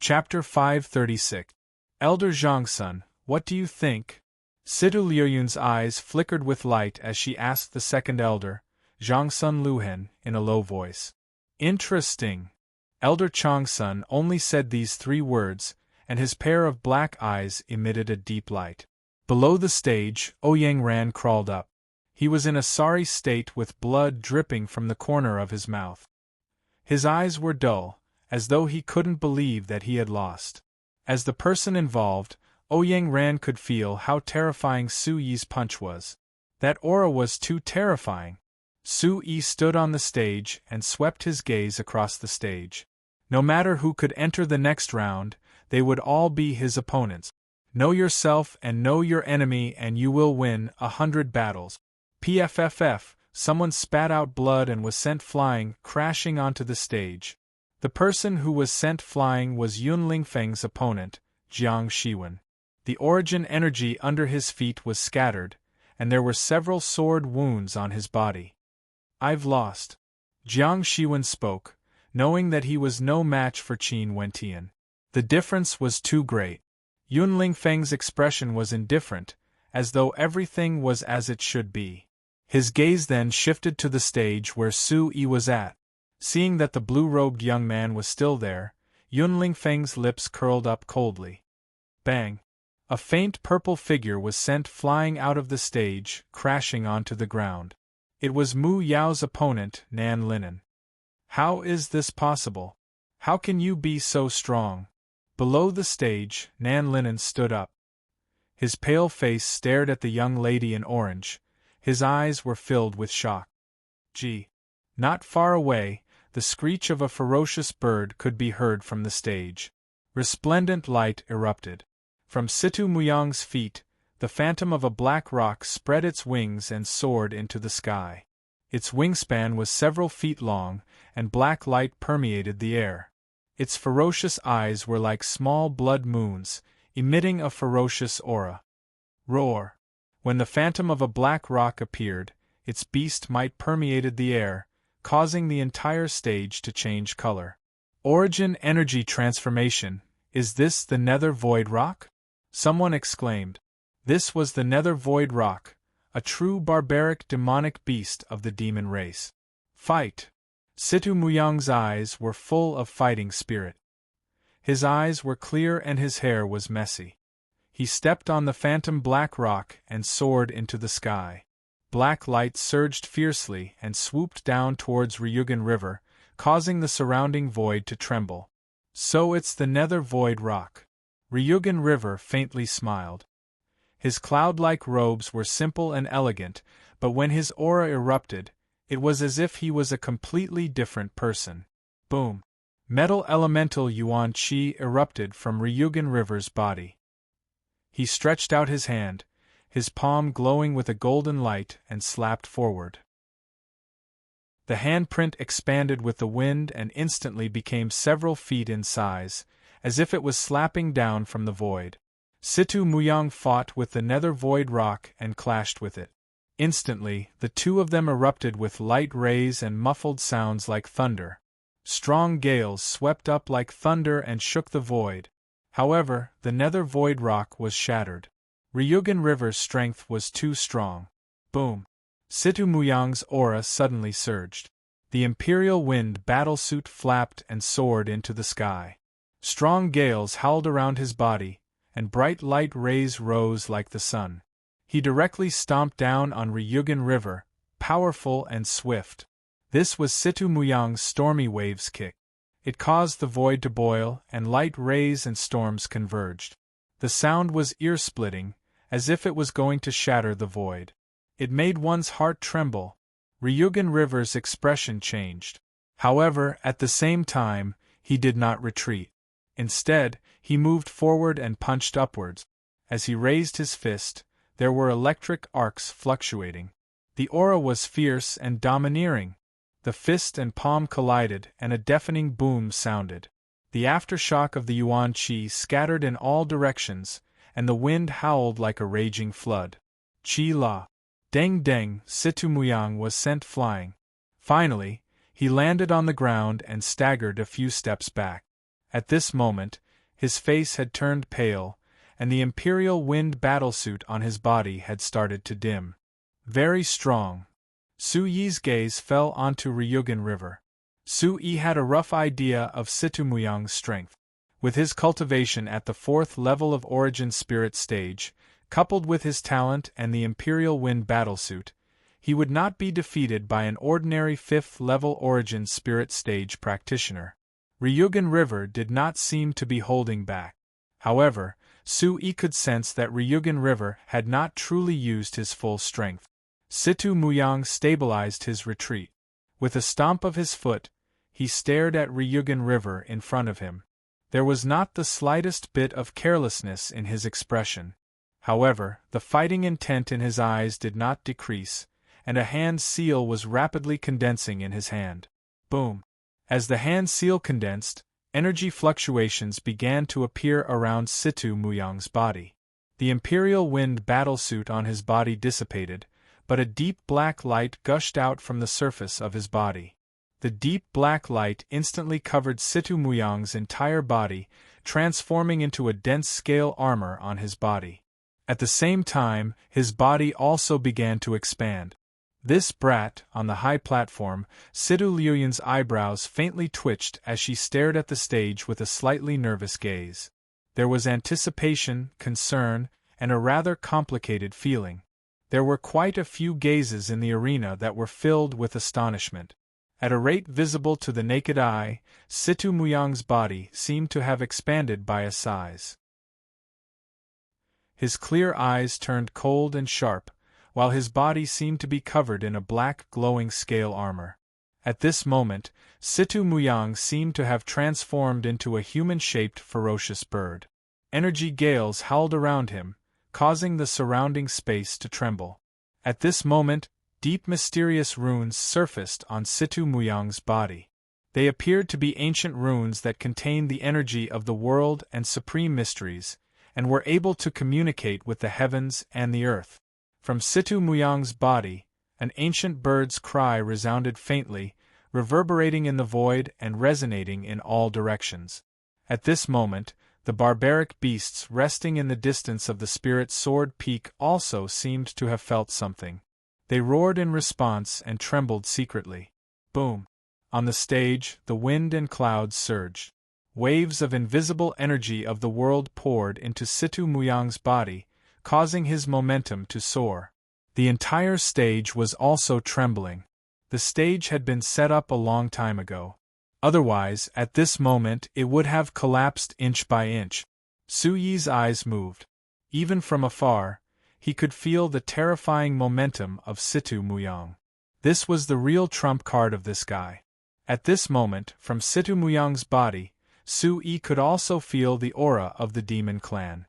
Chapter 536. Elder Zhangsun, what do you think? Situ Liuyun's eyes flickered with light as she asked the second elder, Zhangsun Luhen, in a low voice. Interesting. Elder Changsun only said these 3 words, and his pair of black eyes emitted a deep light. Below the stage, Ouyang Ran crawled up. He was in a sorry state with blood dripping from the corner of his mouth. His eyes were dull, as though he couldn't believe that he had lost. As the person involved, Ouyang Ran could feel how terrifying Su Yi's punch was. That aura was too terrifying. Su Yi stood on the stage and swept his gaze across the stage. No matter who could enter the next round, they would all be his opponents. Know yourself and know your enemy and you will win 100 battles. PFFF, someone spat out blood and was sent flying, crashing onto the stage. The person who was sent flying was Yun Lingfeng's opponent, Jiang Shiwen. The origin energy under his feet was scattered, and there were several sword wounds on his body. I've lost. Jiang Shiwen spoke, knowing that he was no match for Qin Wentian. The difference was too great. Yun Lingfeng's expression was indifferent, as though everything was as it should be. His gaze then shifted to the stage where Su Yi was at. Seeing that the blue-robed young man was still there, Yun Lingfeng's lips curled up coldly. Bang! A faint purple figure was sent flying out of the stage, crashing onto the ground. It was Mu Yao's opponent, Nan Linen. How is this possible? How can you be so strong? Below the stage, Nan Linen stood up. His pale face stared at the young lady in orange. His eyes were filled with shock. Gee! Not far away, the screech of a ferocious bird could be heard from the stage. Resplendent light erupted. From Situ Muyang's feet, the phantom of a black rock spread its wings and soared into the sky. Its wingspan was several feet long, and black light permeated the air. Its ferocious eyes were like small blood moons, emitting a ferocious aura. Roar! When the phantom of a black rock appeared, its beast might permeated the air, causing the entire stage to change color. Origin energy transformation. Is this the Nether Void Rock? Someone exclaimed. This was the Nether Void Rock, a true barbaric demonic beast of the demon race. Fight! Situ Muyang's eyes were full of fighting spirit. His eyes were clear and his hair was messy. He stepped on the phantom black rock and soared into the sky. Black light surged fiercely and swooped down towards Ryugan River, causing the surrounding void to tremble. So it's the Nether Void Rock. Ryugan River faintly smiled. His cloud-like robes were simple and elegant, but when his aura erupted, it was as if he was a completely different person. Boom! Metal elemental Yuan Qi erupted from Ryugan River's body. He stretched out his hand, his palm glowing with a golden light, and slapped forward. The handprint expanded with the wind and instantly became several feet in size, as if it was slapping down from the void. Situ Muyang fought with the Nether Void Rock and clashed with it. Instantly, the two of them erupted with light rays and muffled sounds like thunder. Strong gales swept up like thunder and shook the void. However, the Nether Void Rock was shattered. Ryugan River's strength was too strong. Boom! Situ Muyang's aura suddenly surged. The Imperial Wind battlesuit flapped and soared into the sky. Strong gales howled around his body, and bright light rays rose like the sun. He directly stomped down on Ryugan River, powerful and swift. This was Situ Muyang's stormy waves kick. It caused the void to boil, and light rays and storms converged. The sound was ear-splitting, as if it was going to shatter the void. It made one's heart tremble. Ryugan River's expression changed. However, at the same time, he did not retreat. Instead, he moved forward and punched upwards. As he raised his fist, there were electric arcs fluctuating. The aura was fierce and domineering. The fist and palm collided, and a deafening boom sounded. The aftershock of the Yuan Qi scattered in all directions, and the wind howled like a raging flood. Qi La! Deng deng! Situ Muyang was sent flying. Finally, he landed on the ground and staggered a few steps back. At this moment, His face had turned pale, and the imperial wind battlesuit on his body had started to dim. Very strong. Su Yi's gaze fell onto Ryugan River. Su Yi had a rough idea of Situ Muyang's strength. With his cultivation at the 4th level of Origin Spirit stage, coupled with his talent and the Imperial Wind battlesuit, he would not be defeated by an ordinary 5th level Origin Spirit stage practitioner. Ryugan River did not seem to be holding back. However, Su Yi could sense that Ryugan River had not truly used his full strength. Situ Muyang stabilized his retreat. With a stomp of his foot, he stared at Ryugan River in front of him. There was not the slightest bit of carelessness in his expression. However, the fighting intent in his eyes did not decrease, and a hand seal was rapidly condensing in his hand. Boom! As the hand seal condensed, energy fluctuations began to appear around Situ Muyang's body. The Imperial Wind battlesuit on his body dissipated, but a deep black light gushed out from the surface of his body. The deep black light instantly covered Situ Muyang's entire body, transforming into a dense scale armor on his body. At the same time, his body also began to expand. This brat, on the high platform, Situ Liuyun's eyebrows faintly twitched as she stared at the stage with a slightly nervous gaze. There was anticipation, concern, and a rather complicated feeling. There were quite a few gazes in the arena that were filled with astonishment. At a rate visible to the naked eye, Situ Muyang's body seemed to have expanded by a size. His clear eyes turned cold and sharp, while his body seemed to be covered in a black glowing scale armor. At this moment, Situ Muyang seemed to have transformed into a human-shaped ferocious bird. Energy gales howled around him, causing the surrounding space to tremble. At this moment, deep mysterious runes surfaced on Situ Muyang's body. They appeared to be ancient runes that contained the energy of the world and supreme mysteries, and were able to communicate with the heavens and the earth. From Situ Muyang's body, an ancient bird's cry resounded faintly, reverberating in the void and resonating in all directions. At this moment, the barbaric beasts resting in the distance of the spirit's sword peak also seemed to have felt something. They roared in response and trembled secretly. Boom! On the stage, the wind and clouds surged. Waves of invisible energy of the world poured into Situ Muyang's body, causing his momentum to soar. The entire stage was also trembling. The stage had been set up a long time ago. Otherwise, at this moment it would have collapsed inch by inch. Su Yi's eyes moved. Even from afar, he could feel the terrifying momentum of Situ Muyang. This was the real trump card of this guy. At this moment, from Situ Muyang's body, Su Yi could also feel the aura of the demon clan.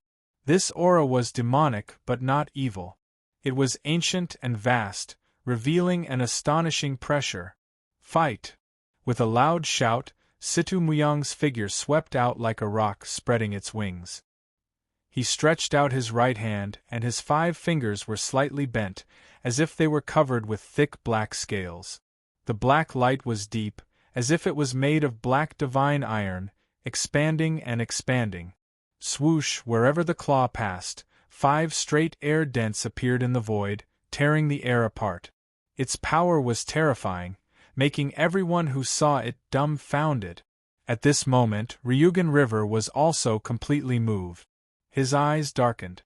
This aura was demonic but not evil. It was ancient and vast, revealing an astonishing pressure. Fight! With a loud shout, Situ Muyang's figure swept out like a rock spreading its wings. He stretched out his right hand, and his 5 fingers were slightly bent, as if they were covered with thick black scales. The black light was deep, as if it was made of black divine iron, expanding and expanding. Swoosh! Wherever the claw passed, 5 straight air dents appeared in the void, tearing the air apart. Its power was terrifying, making everyone who saw it dumbfounded. At this moment, Ryugan River was also completely moved. His eyes darkened.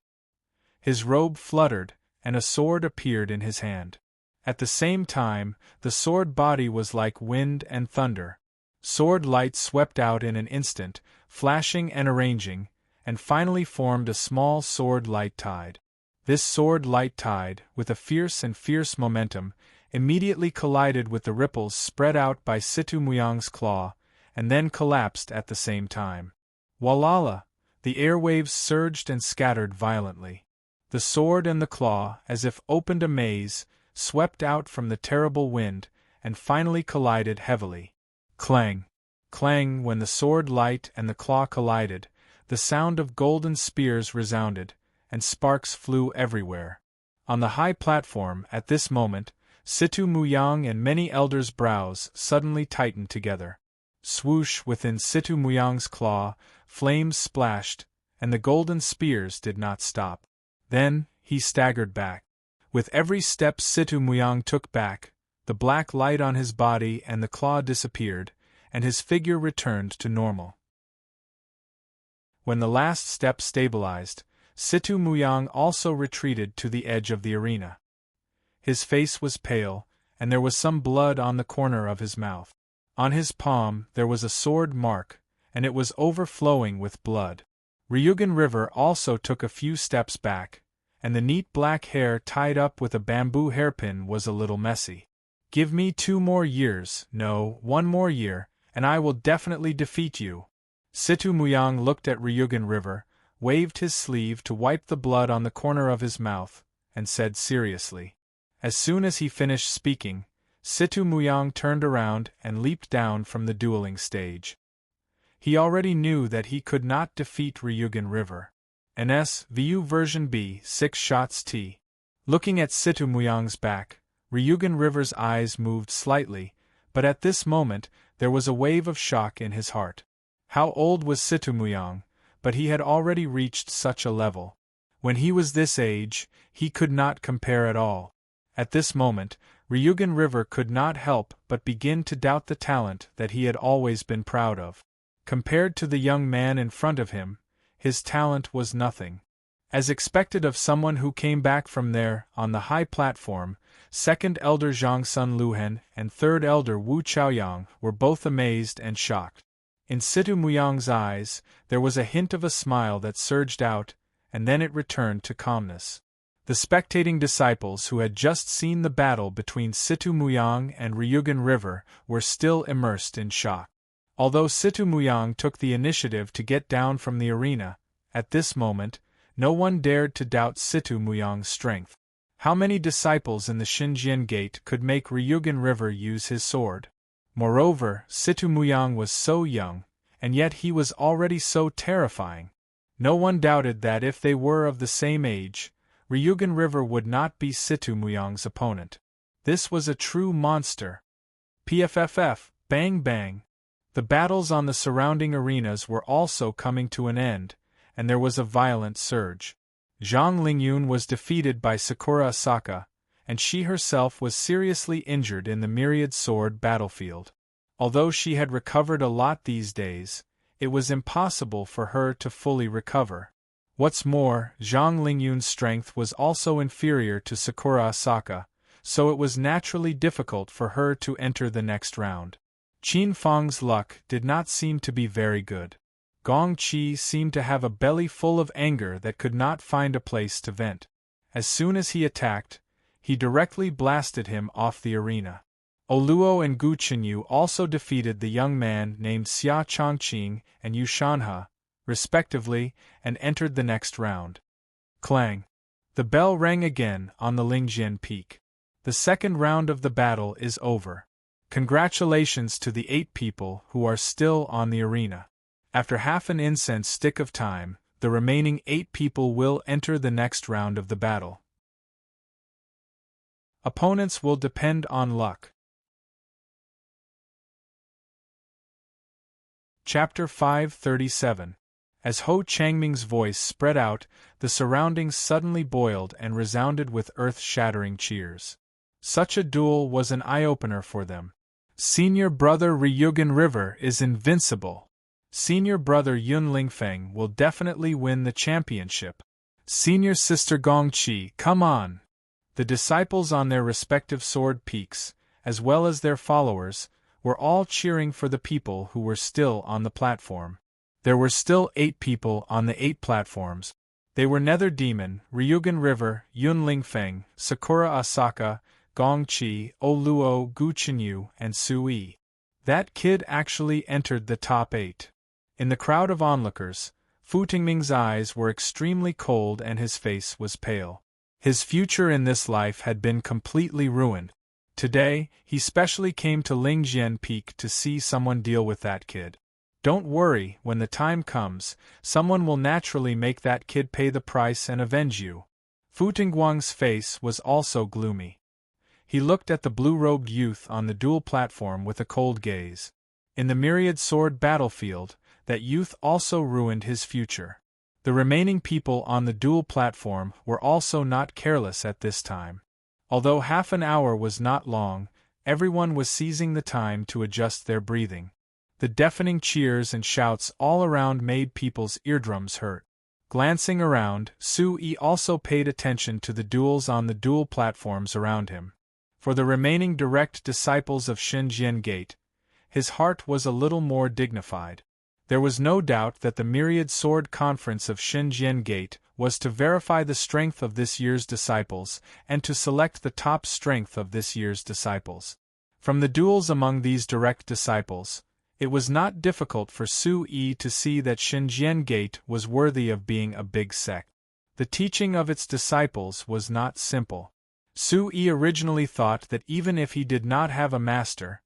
His robe fluttered, and a sword appeared in his hand. At the same time, the sword body was like wind and thunder. Sword light swept out in an instant, flashing and arranging, and finally formed a small sword light tide. This sword light tide, with a fierce momentum, immediately collided with the ripples spread out by Situ Muyang's claw, and then collapsed at the same time. Walala! The airwaves surged and scattered violently. The sword and the claw, as if opened a maze, swept out from the terrible wind, and finally collided heavily. Clang! Clang! When the sword light and the claw collided, the sound of golden spears resounded, and sparks flew everywhere. On the high platform, at this moment, Situ Muyang and many elders' brows suddenly tightened together. swoosh within Situ Muyang's claw, flames splashed, and the golden spears did not stop. Then, he staggered back. With every step Situ Muyang took back, the black light on his body and the claw disappeared, and his figure returned to normal. When the last step stabilized, Situ Muyang also retreated to the edge of the arena. His face was pale, and there was some blood on the corner of his mouth. On his palm there was a sword mark, and it was overflowing with blood. Ryugan River also took a few steps back, and the neat black hair tied up with a bamboo hairpin was a little messy. "Give me 2 more years, no, 1 more year, and I will definitely defeat you." Situ Muyang looked at Ryugan River, waved his sleeve to wipe the blood on the corner of his mouth, and said seriously. As soon as he finished speaking, Situ Muyang turned around and leaped down from the dueling stage. He already knew that he could not defeat Ryugan River. NSVU version B 6 shots T. Looking at Situ Muyang's back, Ryugan River's eyes moved slightly, but at this moment there was a wave of shock in his heart. How old was Situ Muyang, but he had already reached such a level. When he was this age, he could not compare at all. At this moment, Ryugan River could not help but begin to doubt the talent that he had always been proud of. Compared to the young man in front of him, his talent was nothing. As expected of someone who came back from there, on the high platform, second elder Zhangsun Luhen and third elder Wu Chaoyang were both amazed and shocked. In Situ Muyang's eyes, there was a hint of a smile that surged out, and then it returned to calmness. The spectating disciples who had just seen the battle between Situ Muyang and Ryugan River were still immersed in shock. Although Situ Muyang took the initiative to get down from the arena, at this moment, no one dared to doubt Situ Muyang's strength. How many disciples in the Xinjian Gate could make Ryugan River use his sword? Moreover, Situ Muyang was so young, and yet he was already so terrifying. No one doubted that if they were of the same age, Ryugan River would not be Situ Muyang's opponent. This was a true monster. PFFF, bang bang. The battles on the surrounding arenas were also coming to an end, and there was a violent surge. Zhang Lingyun was defeated by Sakura Asaka, and she herself was seriously injured in the myriad sword battlefield. Although she had recovered a lot these days, it was impossible for her to fully recover. What's more, Zhang Lingyun's strength was also inferior to Sakura Asaka, so it was naturally difficult for her to enter the next round. Qin Feng's luck did not seem to be very good. Gong Qi seemed to have a belly full of anger that could not find a place to vent. As soon as he attacked, he directly blasted him off the arena. Oluo and Gu Chenyu also defeated the young man named Xia Chongqing and Yu Shanhe, respectively, and entered the next round. Clang! The bell rang again on the Lingjian Peak. The second round of the battle is over. Congratulations to the 8 people who are still on the arena. After half an incense stick of time, the remaining 8 people will enter the next round of the battle. Opponents will depend on luck. Chapter 537. As Ho Changming's voice spread out, the surroundings suddenly boiled and resounded with earth-shattering cheers. Such a duel was an eye-opener for them. Senior brother Ryugan River is invincible. Senior brother Yun Lingfeng will definitely win the championship. Senior sister Gong Qi, come on! The disciples on their respective sword peaks, as well as their followers, were all cheering for the people who were still on the platform. There were still 8 people on the 8 platforms. They were Nether Demon, Ryugan River, Yun Lingfeng, Sakura Asaka, Gong Qi, Oluo, Gu Chenyu, and Sui. That kid actually entered the top 8. In the crowd of onlookers, Fu Tingming's eyes were extremely cold and his face was pale. His future in this life had been completely ruined. Today, he specially came to Lingjian Peak to see someone deal with that kid. Don't worry, when the time comes, someone will naturally make that kid pay the price and avenge you. Fu Tingguang's face was also gloomy. He looked at the blue-robed youth on the dual platform with a cold gaze. In the myriad sword battlefield, that youth also ruined his future. The remaining people on the duel platform were also not careless at this time. Although half an hour was not long, everyone was seizing the time to adjust their breathing. The deafening cheers and shouts all around made people's eardrums hurt. Glancing around, Sui also paid attention to the duels on the duel platforms around him. For the remaining direct disciples of Shinjian Gate, his heart was a little more dignified. There was no doubt that the myriad sword conference of Shinjian Gate was to verify the strength of this year's disciples and to select the top strength of this year's disciples. From the duels among these direct disciples, it was not difficult for Sui to see that Shinjian Gate was worthy of being a big sect. The teaching of its disciples was not simple. Sui originally thought that even if he did not have a master,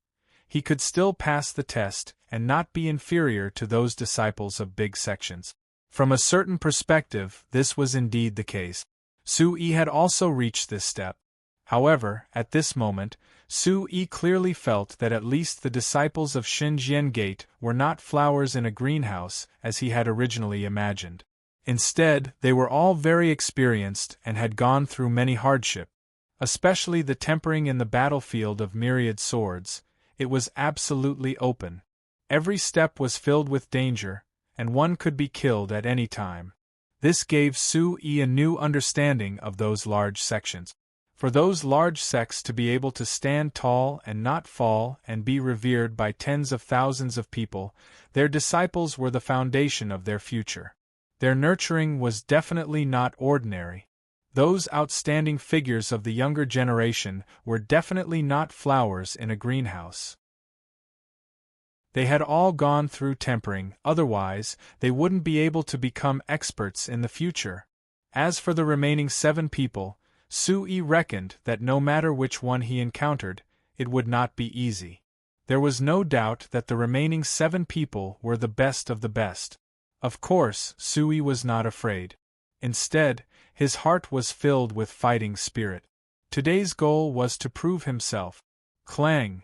he could still pass the test and not be inferior to those disciples of big sections. From a certain perspective, this was indeed the case. Sui had also reached this step. However, at this moment, Sui clearly felt that at least the disciples of Shinjian Gate were not flowers in a greenhouse as he had originally imagined. Instead, they were all very experienced and had gone through many hardships, especially the tempering in the battlefield of myriad swords. It was absolutely open. Every step was filled with danger, and one could be killed at any time. This gave Sui a new understanding of those large sections. For those large sects to be able to stand tall and not fall and be revered by tens of thousands of people, their disciples were the foundation of their future. Their nurturing was definitely not ordinary. Those outstanding figures of the younger generation were definitely not flowers in a greenhouse. They had all gone through tempering, otherwise, they wouldn't be able to become experts in the future. As for the remaining 7 people, Sui reckoned that no matter which one he encountered, it would not be easy. There was no doubt that the remaining 7 people were the best of the best. Of course, Sui was not afraid. Instead, his heart was filled with fighting spirit. Today's goal was to prove himself. Clang!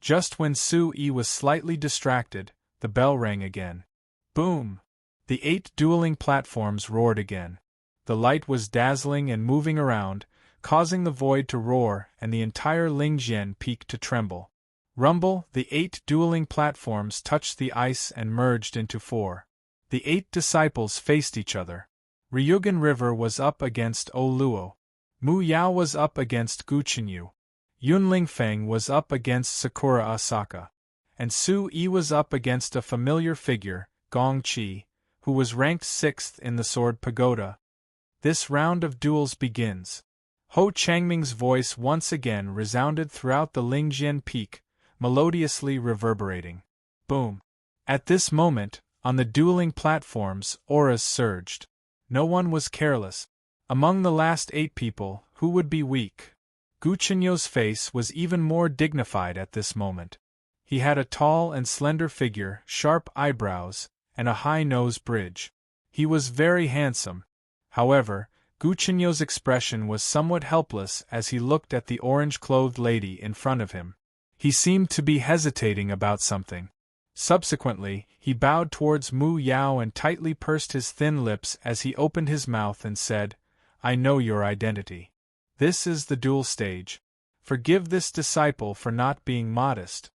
Just when Sui was slightly distracted, the bell rang again. Boom! The 8 dueling platforms roared again. The light was dazzling and moving around, causing the void to roar and the entire Lingjian peak to tremble. Rumble! The 8 dueling platforms touched the ice and merged into 4. The 8 disciples faced each other. Ryugan River was up against Oluo. Mu Yao was up against Guchinyu. Yun Lingfeng was up against Sakura Asaka. And Sui was up against a familiar figure, Gong Qi, who was ranked 6th in the Sword Pagoda. This round of duels begins. Ho Changming's voice once again resounded throughout the Lingjian peak, melodiously reverberating. Boom! At this moment, on the dueling platforms, auras surged. No one was careless. Among the last 8 people, who would be weak? Guchinyu's face was even more dignified at this moment. He had a tall and slender figure, sharp eyebrows, and a high nose bridge. He was very handsome. However, Guchinyu's expression was somewhat helpless as he looked at the orange-clothed lady in front of him. He seemed to be hesitating about something. Subsequently, he bowed towards Mu Yao and tightly pursed his thin lips as he opened his mouth and said, "I know your identity. This is the duel stage. Forgive this disciple for not being modest.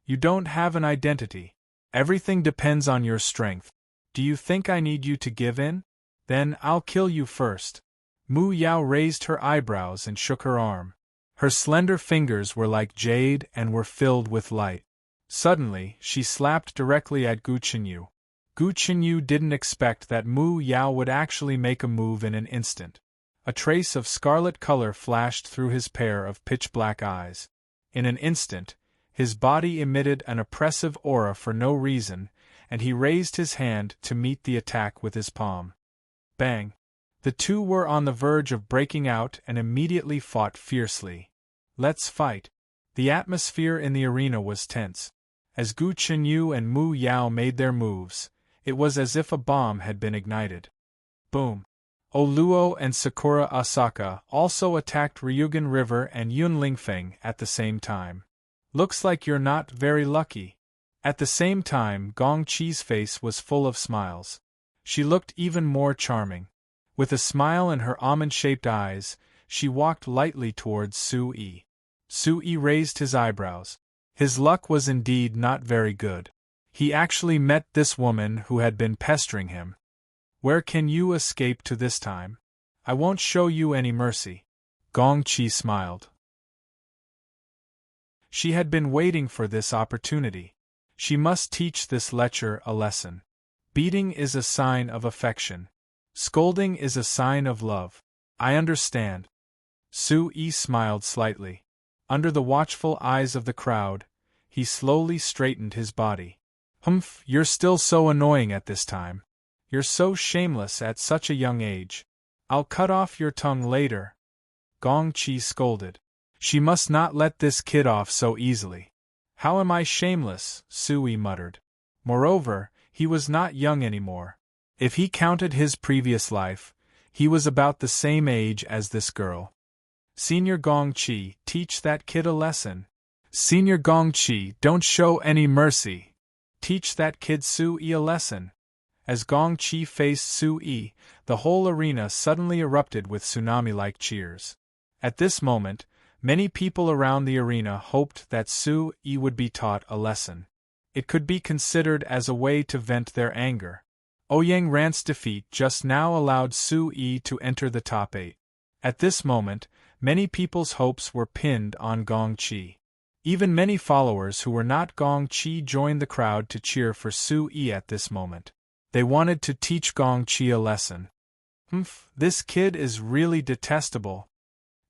You don't have an identity. Everything depends on your strength. Do you think I need you to give in? Then I'll kill you first." Mu Yao raised her eyebrows and shook her arm. Her slender fingers were like jade and were filled with light. Suddenly, she slapped directly at Guchinyu. Guchinyu didn't expect that Mu Yao would actually make a move in an instant. A trace of scarlet color flashed through his pair of pitch-black eyes. In an instant, his body emitted an oppressive aura for no reason, and he raised his hand to meet the attack with his palm. Bang! The two were on the verge of breaking out and immediately fought fiercely. "Let's fight." The atmosphere in the arena was tense. As Gu Chenyu and Mu Yao made their moves, it was as if a bomb had been ignited. Boom! Oluo and Sakura Asaka also attacked Ryugan River and Yun Lingfeng at the same time. "Looks like you're not very lucky." At the same time, Gong Qi's face was full of smiles. She looked even more charming. With a smile in her almond-shaped eyes, she walked lightly towards Su Yi. Su Yi raised his eyebrows. His luck was indeed not very good. He actually met this woman who had been pestering him. Where can you escape to this time? I won't show you any mercy. Gong Qi smiled. She had been waiting for this opportunity. She must teach this lecher a lesson. Beating is a sign of affection. Scolding is a sign of love. I understand. Su Yi smiled slightly. Under the watchful eyes of the crowd, he slowly straightened his body. Humph, you're still so annoying at this time. You're so shameless at such a young age. I'll cut off your tongue later. Gong Qi scolded. She must not let this kid off so easily. How am I shameless? Su Yi muttered. Moreover, he was not young anymore. If he counted his previous life, he was about the same age as this girl. Senior Gong Qi, teach that kid a lesson. Senior Gong Qi, don't show any mercy. Teach that kid Su Yi a lesson. As Gong Qi faced Su Yi, the whole arena suddenly erupted with tsunami-like cheers. At this moment, many people around the arena hoped that Su Yi would be taught a lesson. It could be considered as a way to vent their anger. Ouyang Rant's defeat just now allowed Su Yi to enter the top 8. At this moment, many people's hopes were pinned on Gong Qi. Even many followers who were not Gong Qi joined the crowd to cheer for Su Yi at this moment. They wanted to teach Gong Qi a lesson. Humph, this kid is really detestable.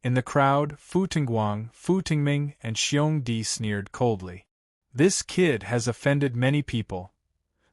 In the crowd, Fu Tingguang, Fu Tingming, and Xiong Di sneered coldly. This kid has offended many people.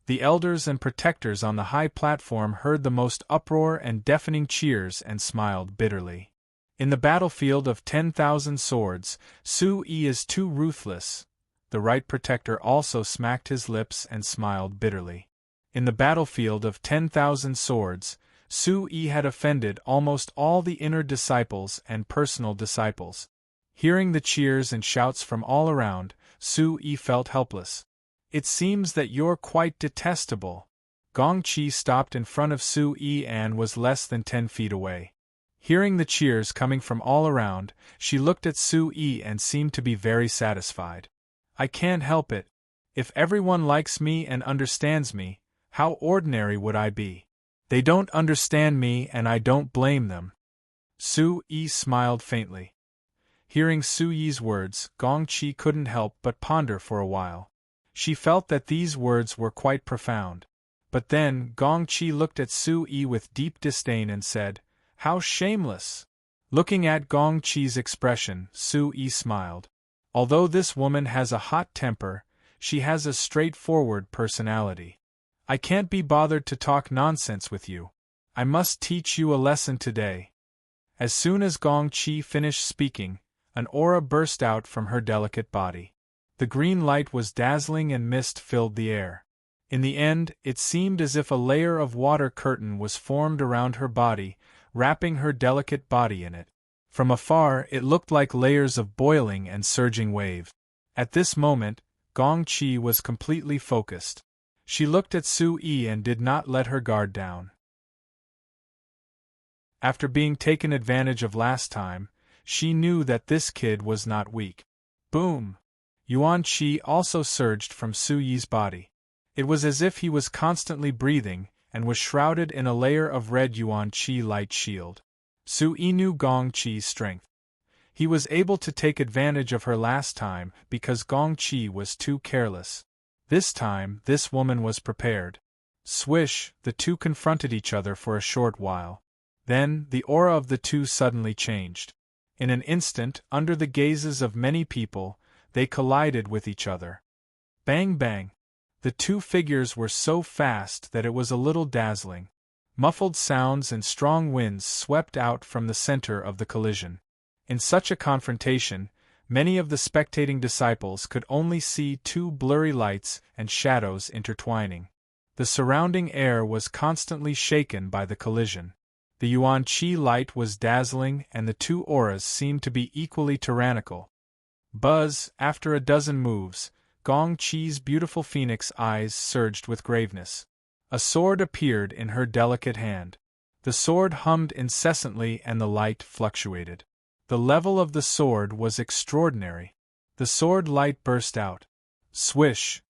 The elders and protectors on the high platform heard the most uproar and deafening cheers and smiled bitterly. In the battlefield of 10,000 swords, Su Yi is too ruthless. The right protector also smacked his lips and smiled bitterly. In the battlefield of 10,000 swords, Su Yi had offended almost all the inner disciples and personal disciples. Hearing the cheers and shouts from all around, Su Yi felt helpless. It seems that you're quite detestable. Gong Qi stopped in front of Su Yi and was less than 10 feet away. Hearing the cheers coming from all around, she looked at Su Yi and seemed to be very satisfied. I can't help it. If everyone likes me and understands me, how ordinary would I be? They don't understand me and I don't blame them. Su Yi smiled faintly. Hearing Su Yi's words, Gong Qi couldn't help but ponder for a while. She felt that these words were quite profound. But then, Gong Qi looked at Su Yi with deep disdain and said, "How shameless!" Looking at Gong Qi's expression, Su Yi smiled. Although this woman has a hot temper, she has a straightforward personality. I can't be bothered to talk nonsense with you. I must teach you a lesson today. As soon as Gong Qi finished speaking, an aura burst out from her delicate body. The green light was dazzling and mist filled the air. In the end, it seemed as if a layer of water curtain was formed around her body, wrapping her delicate body in it. From afar, it looked like layers of boiling and surging waves. At this moment, Gong Qi was completely focused. She looked at Su Yi and did not let her guard down. After being taken advantage of last time, she knew that this kid was not weak. Boom! Yuan Qi also surged from Su Yi's body. It was as if he was constantly breathing, and was shrouded in a layer of red Yuan Qi light shield. Su Yi knew Gong Qi's strength. He was able to take advantage of her last time because Gong Qi was too careless. This time, this woman was prepared. Swish, the two confronted each other for a short while. Then, the aura of the two suddenly changed. In an instant, under the gazes of many people, they collided with each other. Bang bang! The two figures were so fast that it was a little dazzling. Muffled sounds and strong winds swept out from the center of the collision. In such a confrontation, many of the spectating disciples could only see two blurry lights and shadows intertwining. The surrounding air was constantly shaken by the collision. The Yuan Qi light was dazzling and the two auras seemed to be equally tyrannical. Buzz, after a dozen moves, Gong Qi's beautiful phoenix eyes surged with graveness. A sword appeared in her delicate hand. The sword hummed incessantly and the light fluctuated. The level of the sword was extraordinary. The sword light burst out. Swish!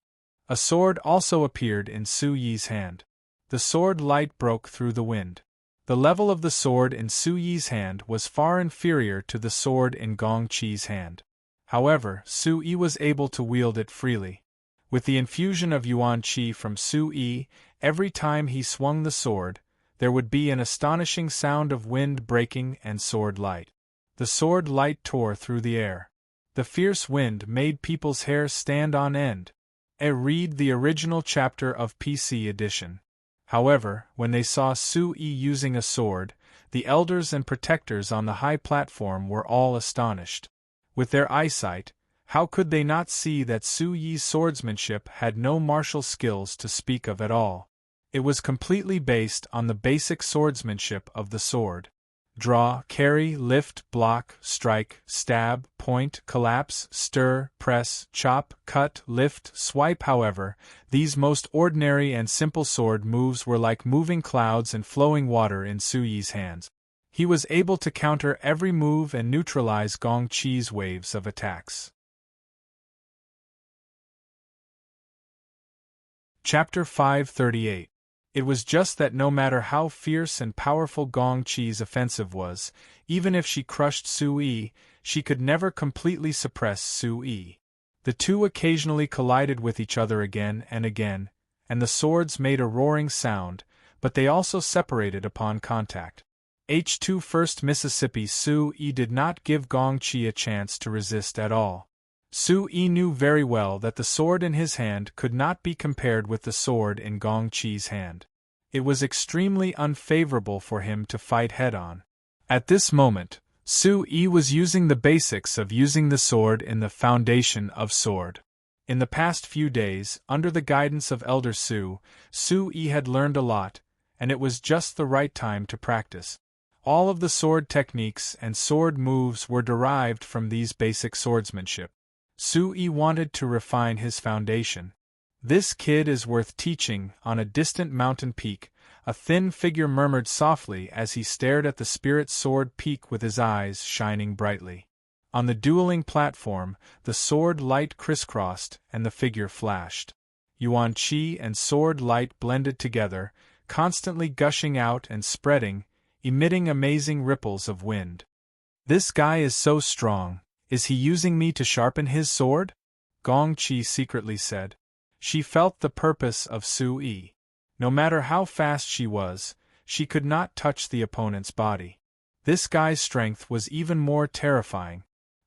A sword also appeared in Su Yi's hand. The sword light broke through the wind. The level of the sword in Su Yi's hand was far inferior to the sword in Gong Qi's hand. However, Su Yi was able to wield it freely. With the infusion of Yuan Qi from Su Yi, every time he swung the sword, there would be an astonishing sound of wind breaking and sword light. The sword light tore through the air. The fierce wind made people's hair stand on end. Read the original chapter of PC edition. However, when they saw Su Yi using a sword, the elders and protectors on the high platform were all astonished. With their eyesight, how could they not see that Su Yi's swordsmanship had no martial skills to speak of at all? It was completely based on the basic swordsmanship of the sword. Draw, carry, lift, block, strike, stab, point, collapse, stir, press, chop, cut, lift, swipe. However, these most ordinary and simple sword moves were like moving clouds and flowing water in Su Yi's hands. He was able to counter every move and neutralize Gong Qi's waves of attacks. Chapter 538. It was just that no matter how fierce and powerful Gong Qi's offensive was, even if she crushed Su Yi, she could never completely suppress Su Yi. The two occasionally collided with each other again, and the swords made a roaring sound, but they also separated upon contact. H2 1st Mississippi Su Yi did not give Gong Qi a chance to resist at all. Su Yi knew very well that the sword in his hand could not be compared with the sword in Gong Qi's hand. It was extremely unfavorable for him to fight head-on. At this moment, Su Yi was using the basics of using the sword in the foundation of sword. In the past few days, under the guidance of Elder Su Yi had learned a lot, and it was just the right time to practice. All of the sword techniques and sword moves were derived from these basic swordsmanship. Su Yi wanted to refine his foundation. "This kid is worth teaching." On a distant mountain peak, a thin figure murmured softly as he stared at the spirit sword peak with his eyes shining brightly. On the dueling platform, the sword light crisscrossed and the figure flashed. Yuan Qi and sword light blended together, constantly gushing out and spreading, emitting amazing ripples of wind. "This guy is so strong. Is he using me to sharpen his sword?" Gong Qi secretly said. She felt the purpose of Su Yi. No matter how fast she was, she could not touch the opponent's body. This guy's strength was even more terrifying.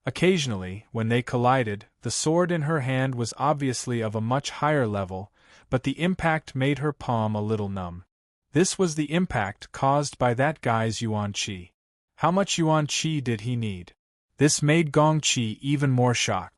Occasionally, when they collided, the sword in her hand was obviously of a much higher level, but the impact made her palm a little numb. This was the impact caused by that guy's Yuan Qi. How much Yuan Qi did he need? This made Gong Qi even more shocked.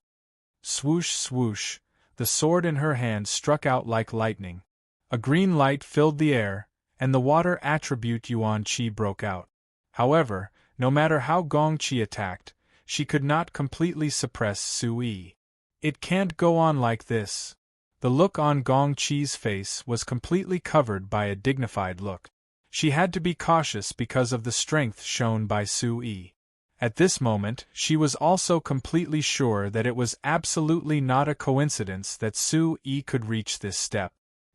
Swoosh, swoosh, the sword in her hand struck out like lightning. A green light filled the air, and the water attribute Yuan Qi broke out. However, no matter how Gong Qi attacked, she could not completely suppress Su Yi. "It can't go on like this." The look on Gong Qi's face was completely covered by a dignified look. She had to be cautious because of the strength shown by Su Yi. At this moment, she was also completely sure that it was absolutely not a coincidence that Su Yi could reach this step.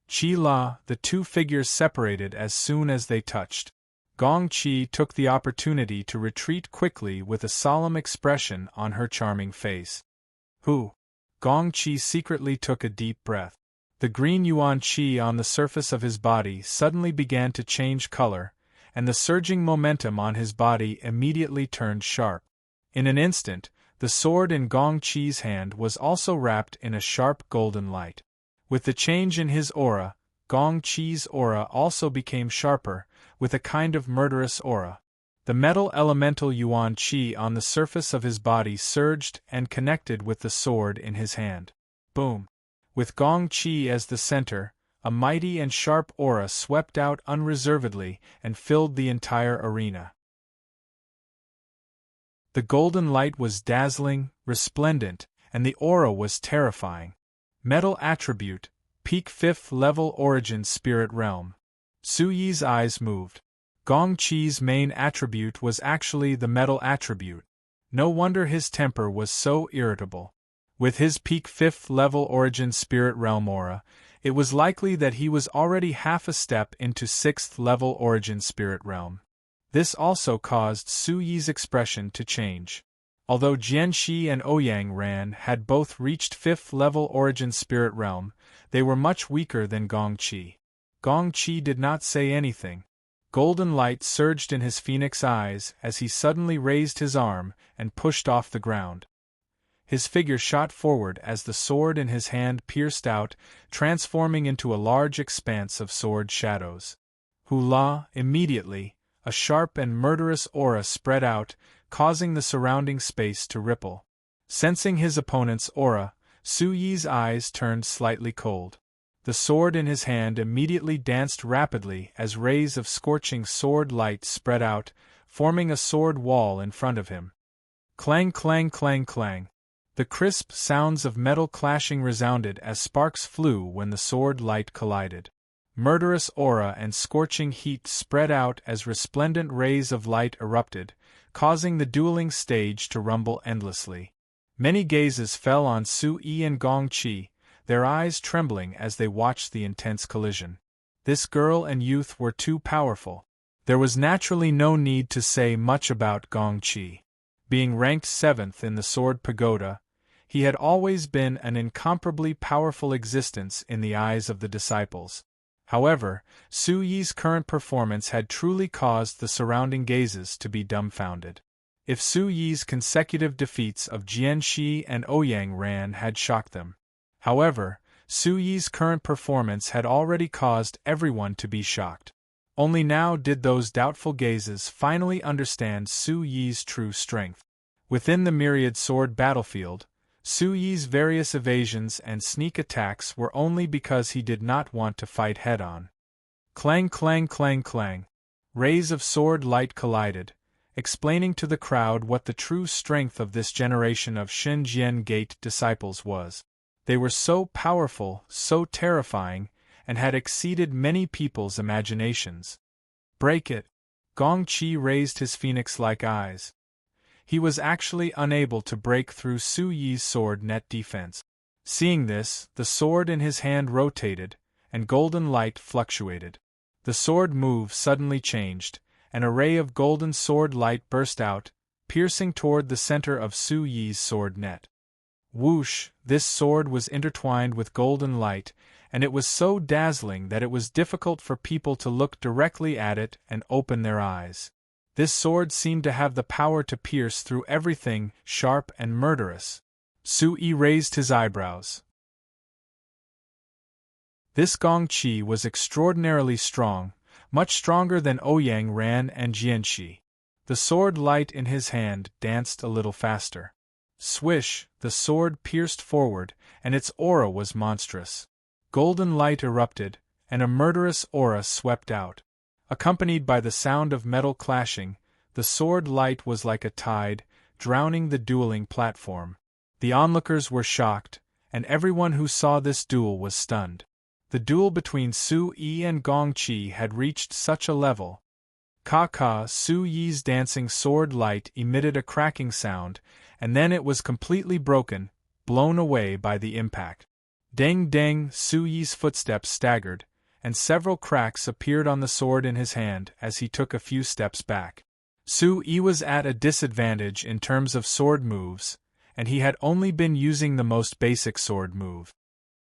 Qi La, the two figures separated as soon as they touched. Gong Qi took the opportunity to retreat quickly with a solemn expression on her charming face. "Who?" Gong Qi secretly took a deep breath. The green Yuan Qi on the surface of his body suddenly began to change color, and the surging momentum on his body immediately turned sharp. In an instant, the sword in Gong Qi's hand was also wrapped in a sharp golden light. With the change in his aura, Gong Qi's aura also became sharper, with a kind of murderous aura. The metal elemental Yuan Qi on the surface of his body surged and connected with the sword in his hand. Boom! With Gong Qi as the center, a mighty and sharp aura swept out unreservedly and filled the entire arena. The golden light was dazzling, resplendent, and the aura was terrifying. Metal attribute, peak 5th level origin spirit realm. Su Yi's eyes moved. Gong Qi's main attribute was actually the metal attribute. No wonder his temper was so irritable. With his peak 5th level origin spirit realm aura, it was likely that he was already half a step into 6th level origin spirit realm. This also caused Su Yi's expression to change. Although Jianxi and Ouyang Ran had both reached 5th level origin spirit realm, they were much weaker than Gong Qi. Gong Qi did not say anything. Golden light surged in his phoenix eyes as he suddenly raised his arm and pushed off the ground. His figure shot forward as the sword in his hand pierced out, transforming into a large expanse of sword shadows. Hula! Immediately, a sharp and murderous aura spread out, causing the surrounding space to ripple. Sensing his opponent's aura, Su Yi's eyes turned slightly cold. The sword in his hand immediately danced rapidly as rays of scorching sword light spread out, forming a sword wall in front of him. Clang, clang, clang, clang. The crisp sounds of metal clashing resounded as sparks flew when the sword light collided. Murderous aura and scorching heat spread out as resplendent rays of light erupted, causing the dueling stage to rumble endlessly. Many gazes fell on Su Yi and Gong Qi, their eyes trembling as they watched the intense collision. This girl and youth were too powerful. There was naturally no need to say much about Gong Qi. Being ranked 7th in the Sword Pagoda, he had always been an incomparably powerful existence in the eyes of the disciples. However, Su Yi's current performance had truly caused the surrounding gazes to be dumbfounded. If Su Yi's consecutive defeats of Jianxi and Ouyang Ran had shocked them. However, Su Yi's current performance had already caused everyone to be shocked. Only now did those doubtful gazes finally understand Su Yi's true strength. Within the myriad sword battlefield, Su Yi's various evasions and sneak attacks were only because he did not want to fight head-on. Clang, clang, clang, clang. Rays of sword light collided, explaining to the crowd what the true strength of this generation of Shenjian Gate disciples was. They were so powerful, so terrifying, and had exceeded many people's imaginations. Break it! Gong Qi raised his phoenix-like eyes. He was actually unable to break through Su Yi's sword net defense. Seeing this, the sword in his hand rotated, and golden light fluctuated. The sword move suddenly changed, and a ray of golden sword light burst out, piercing toward the center of Su Yi's sword net. Whoosh! This sword was intertwined with golden light, and it was so dazzling that it was difficult for people to look directly at it and open their eyes. This sword seemed to have the power to pierce through everything sharp and murderous. Su Yi raised his eyebrows. This Gong Qi was extraordinarily strong, much stronger than Ouyang Ran and Jianxi. The sword light in his hand danced a little faster. Swish! The sword pierced forward, and its aura was monstrous. Golden light erupted, and a murderous aura swept out. Accompanied by the sound of metal clashing, the sword light was like a tide, drowning the dueling platform. The onlookers were shocked, and everyone who saw this duel was stunned. The duel between Su Yi and Gong Qi had reached such a level. Ka-ka! Su Yi's dancing sword light emitted a cracking sound, and then it was completely broken, blown away by the impact. Deng-deng! Su Yi's footsteps staggered, and several cracks appeared on the sword in his hand as he took a few steps back. Su Yi was at a disadvantage in terms of sword moves, and he had only been using the most basic sword move.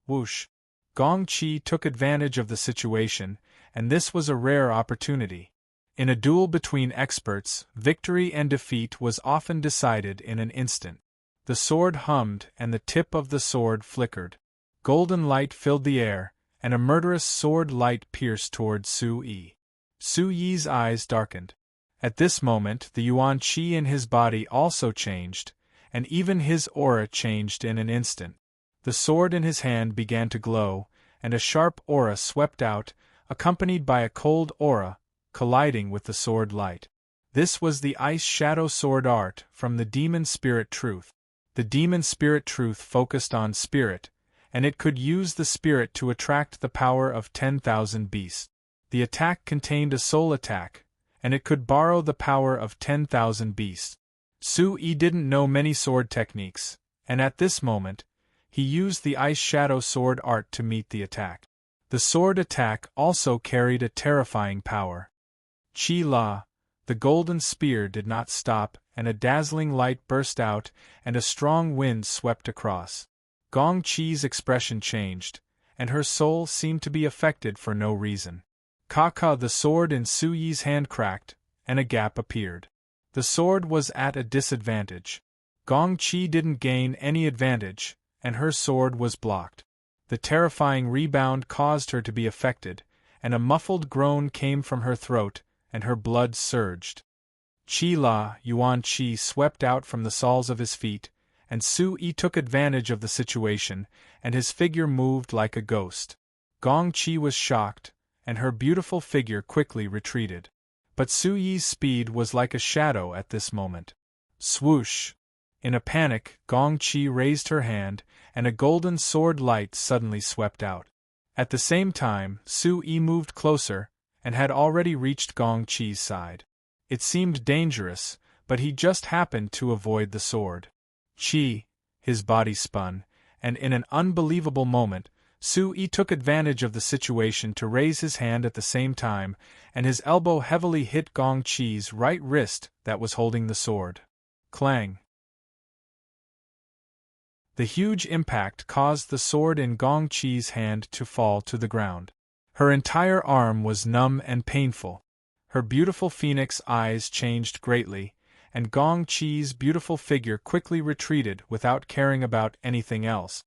Whoosh! Gong Qi took advantage of the situation, and this was a rare opportunity. In a duel between experts, victory and defeat was often decided in an instant. The sword hummed and the tip of the sword flickered. Golden light filled the air, and a murderous sword light pierced toward Su Yi. Su Yi's eyes darkened. At this moment the Yuan Qi in his body also changed, and even his aura changed in an instant. The sword in his hand began to glow, and a sharp aura swept out, accompanied by a cold aura, colliding with the sword light. This was the Ice Shadow Sword art from the Demon Spirit Truth. The Demon Spirit Truth focused on spirit, and it could use the spirit to attract the power of 10,000 beasts. The attack contained a soul attack, and it could borrow the power of 10,000 beasts. Su-yi didn't know many sword techniques, and at this moment, he used the Ice Shadow Sword art to meet the attack. The sword attack also carried a terrifying power. Chi-la, the golden spear did not stop, and a dazzling light burst out, and a strong wind swept across. Gong-chi's expression changed, and her soul seemed to be affected for no reason. Ka-ka, the sword in Su-yi's hand cracked, and a gap appeared. The sword was at a disadvantage. Gong-chi didn't gain any advantage, and her sword was blocked. The terrifying rebound caused her to be affected, and a muffled groan came from her throat, and her blood surged. Chi-la, Yuan-chi swept out from the soles of his feet, and Su-yi took advantage of the situation, and his figure moved like a ghost. Gong-chi was shocked, and her beautiful figure quickly retreated. But Su-yi's speed was like a shadow at this moment. Swoosh! In a panic, Gong-chi raised her hand, and a golden sword light suddenly swept out. At the same time, Su-yi moved closer, and had already reached Gong-chi's side. It seemed dangerous, but he just happened to avoid the sword. Chi, his body spun, and in an unbelievable moment, Su-yi took advantage of the situation to raise his hand at the same time, and his elbow heavily hit Gong-chi's right wrist that was holding the sword. Clang! The huge impact caused the sword in Gong-chi's hand to fall to the ground. Her entire arm was numb and painful. Her beautiful phoenix eyes changed greatly, and Gong-chi's beautiful figure quickly retreated without caring about anything else.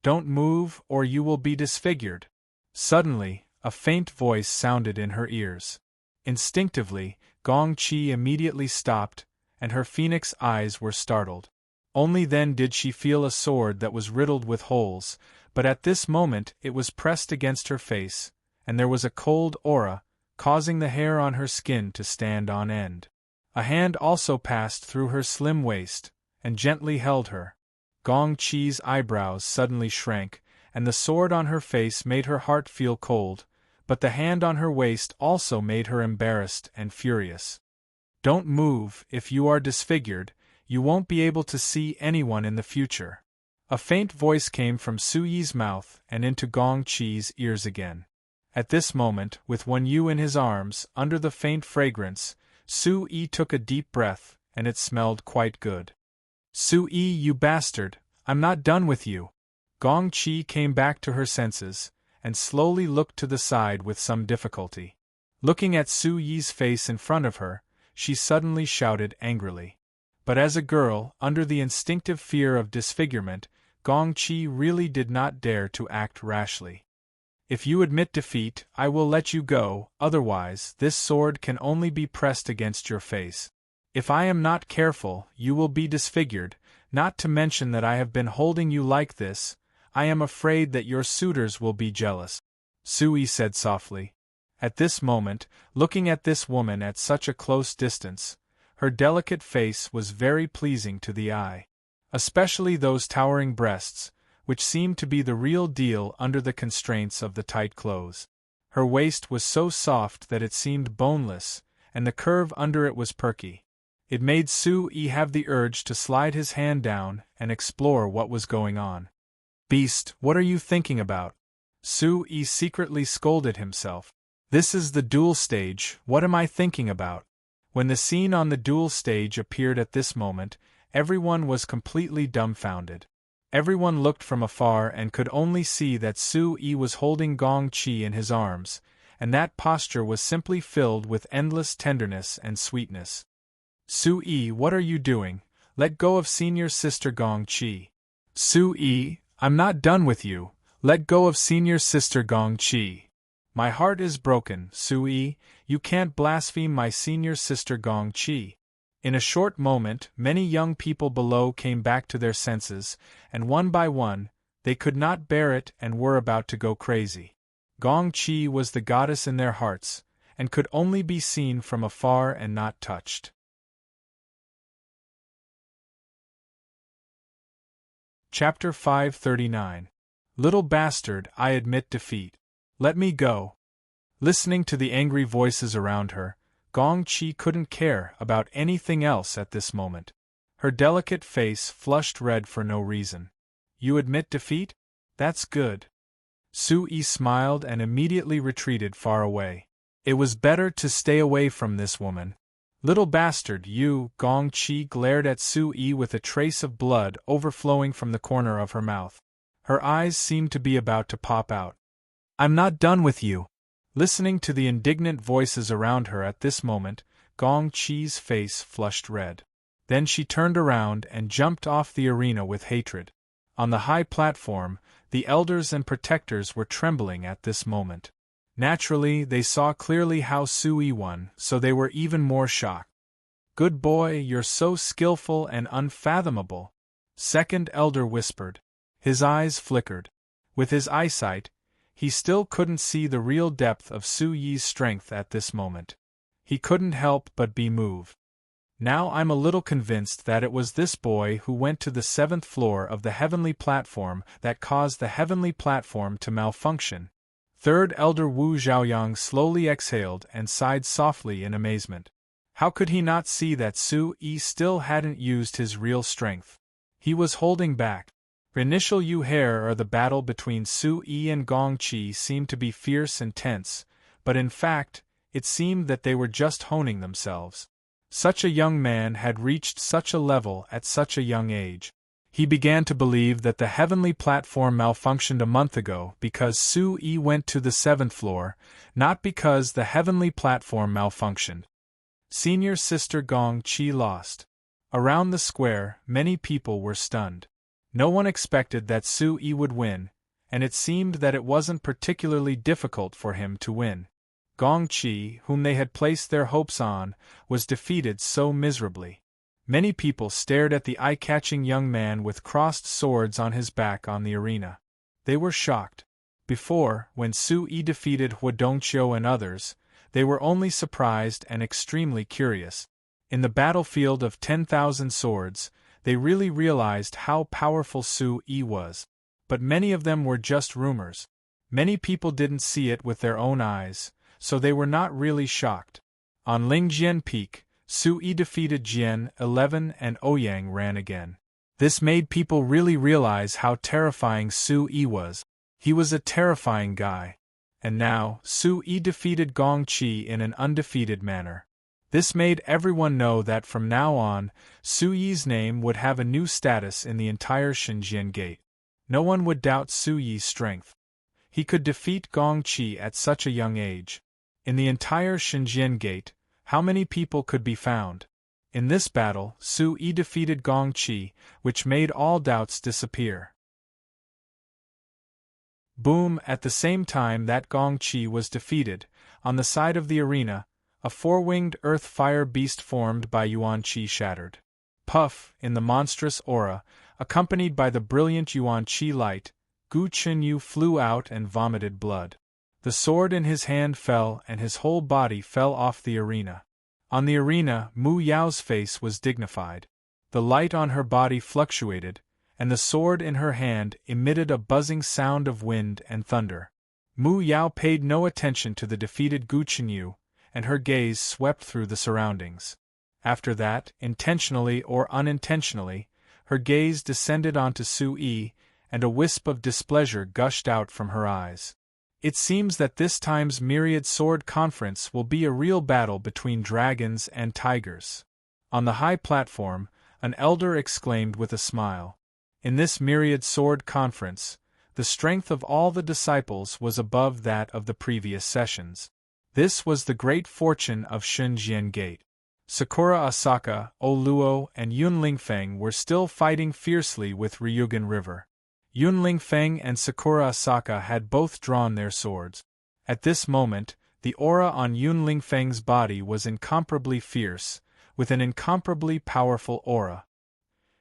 "Don't move, or you will be disfigured." Suddenly, a faint voice sounded in her ears. Instinctively, Gong-chi immediately stopped, and her phoenix eyes were startled. Only then did she feel a sword that was riddled with holes, but at this moment it was pressed against her face, and there was a cold aura, causing the hair on her skin to stand on end. A hand also passed through her slim waist, and gently held her. Gong-chi's eyebrows suddenly shrank, and the sword on her face made her heart feel cold, but the hand on her waist also made her embarrassed and furious. "Don't move, if you are disfigured, you won't be able to see anyone in the future." A faint voice came from Su-yi's mouth and into Gong-chi's ears again. At this moment, with Wen-yu in his arms, under the faint fragrance, Su-yi took a deep breath, and it smelled quite good. "Su-yi, you bastard, I'm not done with you." Gong-chi came back to her senses, and slowly looked to the side with some difficulty. Looking at Su-yi's face in front of her, she suddenly shouted angrily. But as a girl, under the instinctive fear of disfigurement, Gong-chi really did not dare to act rashly. "If you admit defeat, I will let you go, otherwise, this sword can only be pressed against your face. If I am not careful, you will be disfigured, not to mention that I have been holding you like this. I am afraid that your suitors will be jealous," Su-yi said softly. At this moment, looking at this woman at such a close distance, her delicate face was very pleasing to the eye. Especially those towering breasts, which seemed to be the real deal under the constraints of the tight clothes. Her waist was so soft that it seemed boneless, and the curve under it was perky. It made Su-yi have the urge to slide his hand down and explore what was going on. "Beast, what are you thinking about?" Su-yi secretly scolded himself. "This is the duel stage, what am I thinking about?" When the scene on the duel stage appeared at this moment, everyone was completely dumbfounded. Everyone looked from afar and could only see that Su-yi was holding Gong-chi in his arms, and that posture was simply filled with endless tenderness and sweetness. "Su-yi, what are you doing? Let go of senior sister Gong-chi." "Su-yi, I'm not done with you. Let go of senior sister Gong-chi." "My heart is broken, Su-yi, you can't blaspheme my senior sister Gong-chi." In a short moment, many young people below came back to their senses, and one by one, they could not bear it and were about to go crazy. Gong-chi was the goddess in their hearts, and could only be seen from afar and not touched. Chapter 539. Little bastard, I admit defeat. Let me go. Listening to the angry voices around her, Gong Chi couldn't care about anything else at this moment. Her delicate face flushed red for no reason. You admit defeat? That's good. Su-yi smiled and immediately retreated far away. It was better to stay away from this woman. Little bastard, you! Gong Chi glared at Su-yi with a trace of blood overflowing from the corner of her mouth. Her eyes seemed to be about to pop out. I'm not done with you! Listening to the indignant voices around her at this moment, Gong Chi's face flushed red. Then she turned around and jumped off the arena with hatred. On the high platform, the elders and protectors were trembling at this moment. Naturally, they saw clearly how Su-yi won, so they were even more shocked. Good boy, you're so skillful and unfathomable, second elder whispered. His eyes flickered. With his eyesight, he still couldn't see the real depth of Su-yi's strength at this moment. He couldn't help but be moved. Now I'm a little convinced that it was this boy who went to the 7th floor of the heavenly platform that caused the heavenly platform to malfunction. Third Elder Wu Zhaoyang slowly exhaled and sighed softly in amazement. How could he not see that Su-yi still hadn't used his real strength? He was holding back. Initial the battle between Su-yi and Gong Chi seemed to be fierce and tense, but in fact, it seemed that they were just honing themselves. Such a young man had reached such a level at such a young age. He began to believe that the heavenly platform malfunctioned a month ago because Su-yi went to the 7th floor, not because the heavenly platform malfunctioned. Senior Sister Gong Chi lost. Around the square, many people were stunned. No one expected that Su-yi would win, and it seemed that it wasn't particularly difficult for him to win. Gong Chi, whom they had placed their hopes on, was defeated so miserably. Many people stared at the eye-catching young man with crossed swords on his back on the arena. They were shocked. Before, when Su-yi defeated Hua Dongqiu and others, they were only surprised and extremely curious. In the battlefield of 10,000 swords, they really realized how powerful Su-yi was. But many of them were just rumors. Many people didn't see it with their own eyes, so they were not really shocked. On Lingjian Peak, Su-yi defeated Jian 11 and Ouyang ran again. This made people really realize how terrifying Su-yi was. He was a terrifying guy. And now, Su-yi defeated Gong Chi in an undefeated manner. This made everyone know that from now on, Su-yi's name would have a new status in the entire Xinjiang Gate. No one would doubt Su-yi's strength. He could defeat Gong Chi at such a young age. In the entire Xinjiang Gate, how many people could be found? In this battle, Su-yi defeated Gong Chi, which made all doubts disappear. Boom! At the same time that Gong Chi was defeated, on the side of the arena, a four-winged earth-fire beast formed by Yuan Qi shattered. Puff! In the monstrous aura, accompanied by the brilliant Yuan Qi light, Gu Chenyu flew out and vomited blood. The sword in his hand fell and his whole body fell off the arena. On the arena, Mu Yao's face was dignified. The light on her body fluctuated, and the sword in her hand emitted a buzzing sound of wind and thunder. Mu Yao paid no attention to the defeated Gu Chenyu, and her gaze swept through the surroundings. After that, intentionally or unintentionally, her gaze descended onto Su-yi, and a wisp of displeasure gushed out from her eyes. It seems that this time's Myriad Sword Conference will be a real battle between dragons and tigers. On the high platform, an elder exclaimed with a smile. In this Myriad Sword Conference, the strength of all the disciples was above that of the previous sessions. This was the great fortune of Xinjiang Gate. Sakura Asaka, O Luo, and Yun Lingfeng were still fighting fiercely with Ryugan River. Yun Lingfeng and Sakura Asaka had both drawn their swords. At this moment, the aura on Yun Lingfeng's body was incomparably fierce, with an incomparably powerful aura.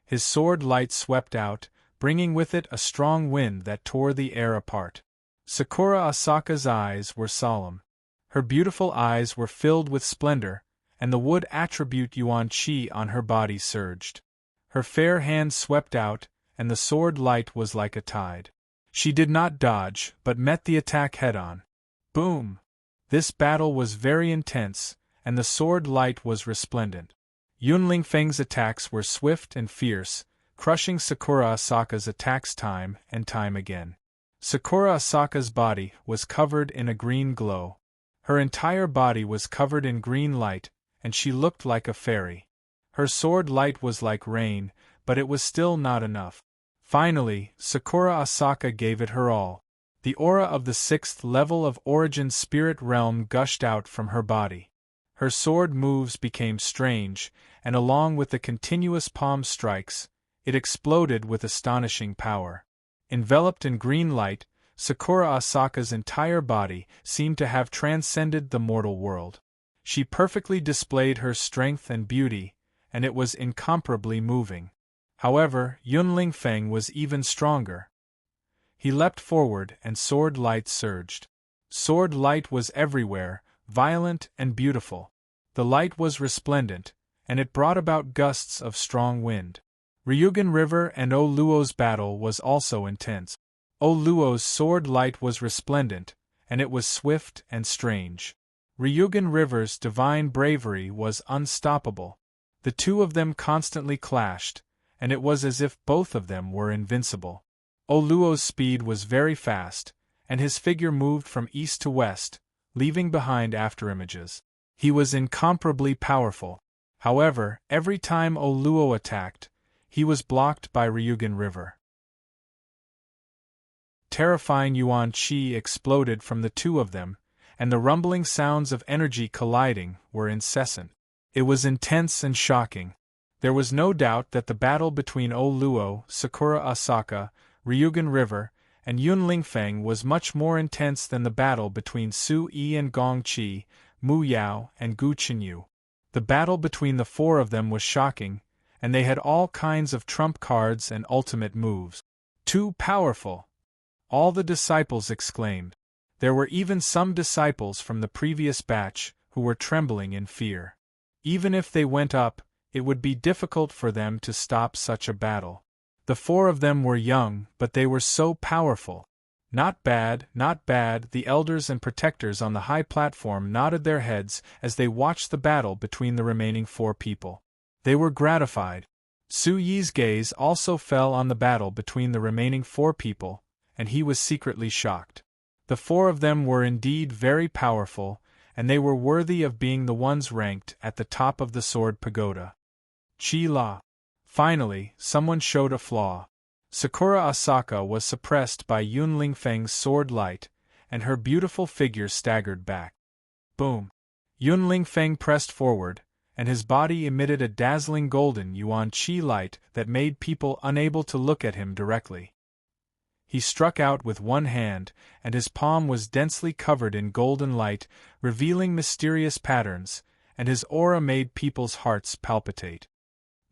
His sword light swept out, bringing with it a strong wind that tore the air apart. Sakura Asaka's eyes were solemn. Her beautiful eyes were filled with splendor, and the wood attribute Yuan Qi on her body surged. Her fair hand swept out, and the sword light was like a tide. She did not dodge, but met the attack head-on. Boom! This battle was very intense, and the sword light was resplendent. Yunling Feng's attacks were swift and fierce, crushing Sakura Asaka's attacks time and time again. Sakura Asaka's body was covered in a green glow. Her entire body was covered in green light, and she looked like a fairy. Her sword light was like rain, but it was still not enough. Finally, Sakura Asaka gave it her all. The aura of the 6th level of Origin Spirit Realm gushed out from her body. Her sword moves became strange, and along with the continuous palm strikes, it exploded with astonishing power. Enveloped in green light, Sakura Asaka's entire body seemed to have transcended the mortal world. She perfectly displayed her strength and beauty, and it was incomparably moving. However, Yunling Feng was even stronger. He leapt forward and sword light surged. Sword light was everywhere, violent and beautiful. The light was resplendent, and it brought about gusts of strong wind. Ryugan River and O Luo's battle was also intense. O Luo's sword light was resplendent, and it was swift and strange. Ryugan River's divine bravery was unstoppable. The two of them constantly clashed, and it was as if both of them were invincible. O Luo's speed was very fast, and his figure moved from east to west, leaving behind afterimages. He was incomparably powerful. However, every time O Luo attacked, he was blocked by Ryugan River. Terrifying yuan qi exploded from the two of them, and the rumbling sounds of energy colliding were incessant. It was intense and shocking. There was no doubt that the battle between O Luo, Sakura Asaka, Ryugan River, and Yunling Feng was much more intense than the battle between Su Yi and Gong Qi, Mu Yao and Gu Qinyu. The battle between the four of them was shocking, and they had all kinds of trump cards and ultimate moves. Too powerful! All the disciples exclaimed. There were even some disciples from the previous batch who were trembling in fear. Even if they went up, it would be difficult for them to stop such a battle. The four of them were young, but they were so powerful. Not bad, not bad. The elders and protectors on the high platform nodded their heads as they watched the battle between the remaining four people. They were gratified. Su Yi's gaze also fell on the battle between the remaining four people, and he was secretly shocked. The four of them were indeed very powerful, and they were worthy of being the ones ranked at the top of the sword pagoda. Qi La. Finally, someone showed a flaw. Sakura Asaka was suppressed by Yunling Feng's sword light, and her beautiful figure staggered back. Boom! Yunling Feng pressed forward, and his body emitted a dazzling golden yuan qi light that made people unable to look at him directly. He struck out with one hand, and his palm was densely covered in golden light, revealing mysterious patterns, and his aura made people's hearts palpitate.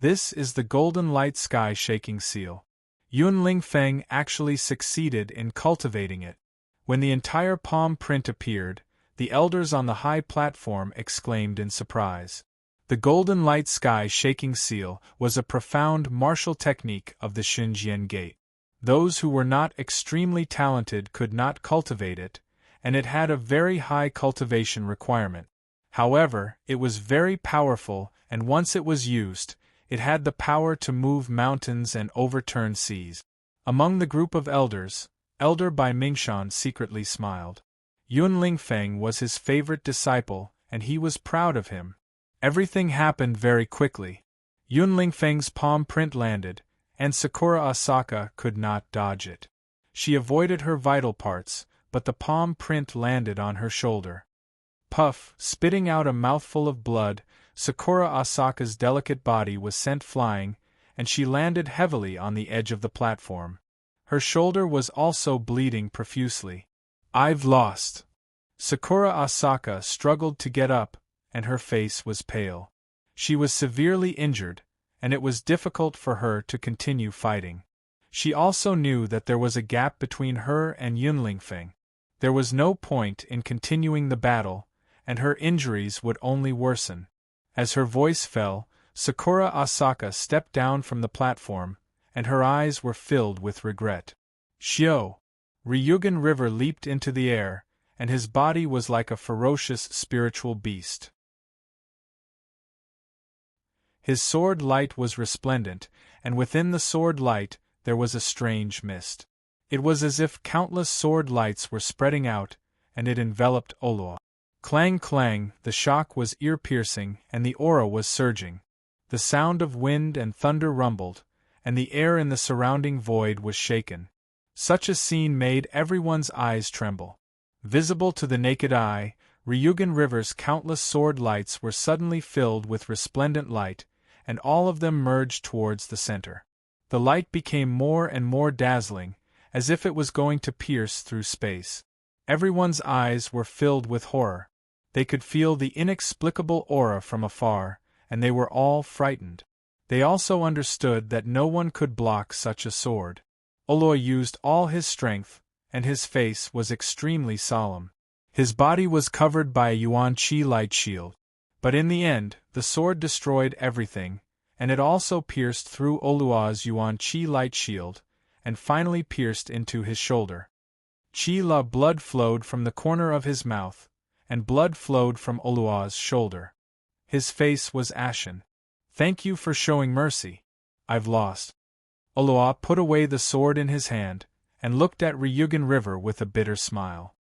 This is the golden light sky shaking seal. Yunling Feng actually succeeded in cultivating it. When the entire palm print appeared, the elders on the high platform exclaimed in surprise. The golden light sky shaking seal was a profound martial technique of the Xinjian Gate. Those who were not extremely talented could not cultivate it, and it had a very high cultivation requirement. However, it was very powerful, and once it was used, it had the power to move mountains and overturn seas. Among the group of elders, Elder Bai Mingshan secretly smiled. Yunling Feng was his favorite disciple, and he was proud of him. Everything happened very quickly. Yunling Feng's palm print landed, and Sakura Asaka could not dodge it. She avoided her vital parts, but the palm print landed on her shoulder. Puff, spitting out a mouthful of blood, Sakura Asaka's delicate body was sent flying, and she landed heavily on the edge of the platform. Her shoulder was also bleeding profusely. I've lost. Sakura Asaka struggled to get up, and her face was pale. She was severely injured, and it was difficult for her to continue fighting. She also knew that there was a gap between her and Yunling Feng. There was no point in continuing the battle, and her injuries would only worsen. As her voice fell, Sakura Asaka stepped down from the platform, and her eyes were filled with regret. Xiao! Ryugan River leaped into the air, and his body was like a ferocious spiritual beast. His sword light was resplendent, and within the sword light there was a strange mist. It was as if countless sword lights were spreading out, and it enveloped Olua. Clang clang, the shock was ear-piercing, and the aura was surging. The sound of wind and thunder rumbled, and the air in the surrounding void was shaken. Such a scene made everyone's eyes tremble. Visible to the naked eye, Ryugan River's countless sword lights were suddenly filled with resplendent light, and all of them merged towards the center. The light became more and more dazzling, as if it was going to pierce through space. Everyone's eyes were filled with horror. They could feel the inexplicable aura from afar, and they were all frightened. They also understood that no one could block such a sword. Olua used all his strength, and his face was extremely solemn. His body was covered by a Yuan Qi light shield. But in the end, the sword destroyed everything, and it also pierced through Olua's Yuan Qi light shield, and finally pierced into his shoulder. Qi La blood flowed from the corner of his mouth, and blood flowed from Olua's shoulder. His face was ashen. "Thank you for showing mercy. I've lost." Olua put away the sword in his hand, and looked at Ryugan River with a bitter smile.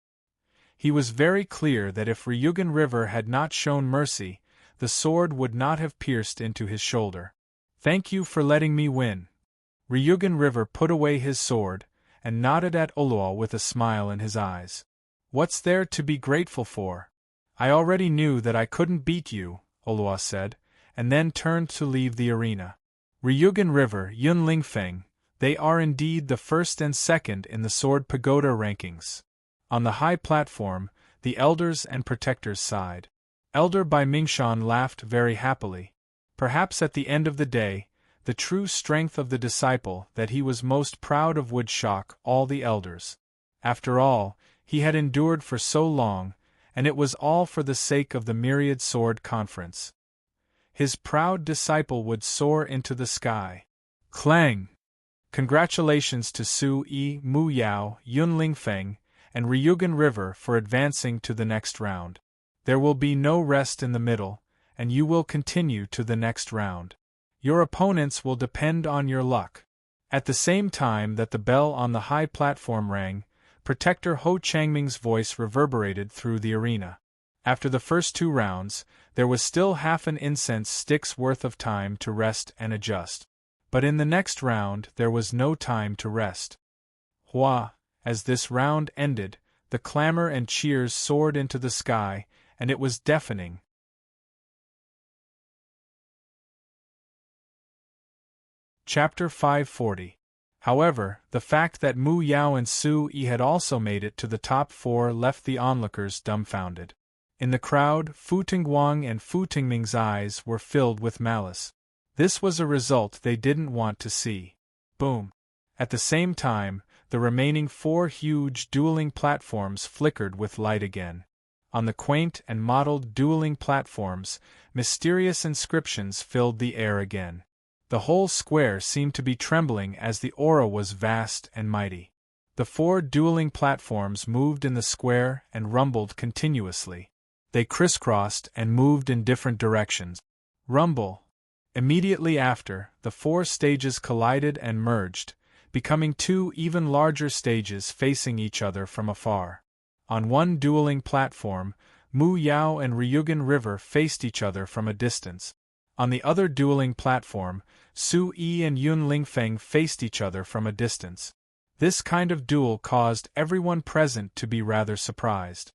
He was very clear that if Ryugan River had not shown mercy, the sword would not have pierced into his shoulder. "Thank you for letting me win." Ryugan River put away his sword, and nodded at Olua with a smile in his eyes. "What's there to be grateful for? I already knew that I couldn't beat you," Olua said, and then turned to leave the arena. Ryugan River, Yun Lingfeng, they are indeed the first and second in the Sword Pagoda rankings. On the high platform, the elders and protectors sighed. Elder Bai Mingshan laughed very happily. Perhaps at the end of the day, the true strength of the disciple that he was most proud of would shock all the elders. After all, he had endured for so long, and it was all for the sake of the Myriad Sword Conference. His proud disciple would soar into the sky. Clang! Congratulations to Su Yi, Mu Yao, Yun Lingfeng, and Ryugan River for advancing to the next round. There will be no rest in the middle, and you will continue to the next round. Your opponents will depend on your luck. At the same time that the bell on the high platform rang, Protector Ho Changming's voice reverberated through the arena. After the first 2 rounds, there was still half an incense stick's worth of time to rest and adjust. But in the next round there was no time to rest. Hua! As this round ended, the clamor and cheers soared into the sky, and it was deafening. Chapter 540. However, the fact that Mu Yao and Su Yi had also made it to the top 4 left the onlookers dumbfounded. In the crowd, Fu Tingguang and Fu Tingming's eyes were filled with malice. This was a result they didn't want to see. Boom! At the same time, the remaining 4 huge dueling platforms flickered with light again. On the quaint and modeled dueling platforms, mysterious inscriptions filled the air again. The whole square seemed to be trembling as the aura was vast and mighty. The 4 dueling platforms moved in the square and rumbled continuously. They crisscrossed and moved in different directions. Rumble! Immediately after, the 4 stages collided and merged, becoming 2 even larger stages facing each other from afar. On one dueling platform, Mu Yao and Ryugan River faced each other from a distance. On the other dueling platform, Su Yi and Yun Lingfeng faced each other from a distance. This kind of duel caused everyone present to be rather surprised.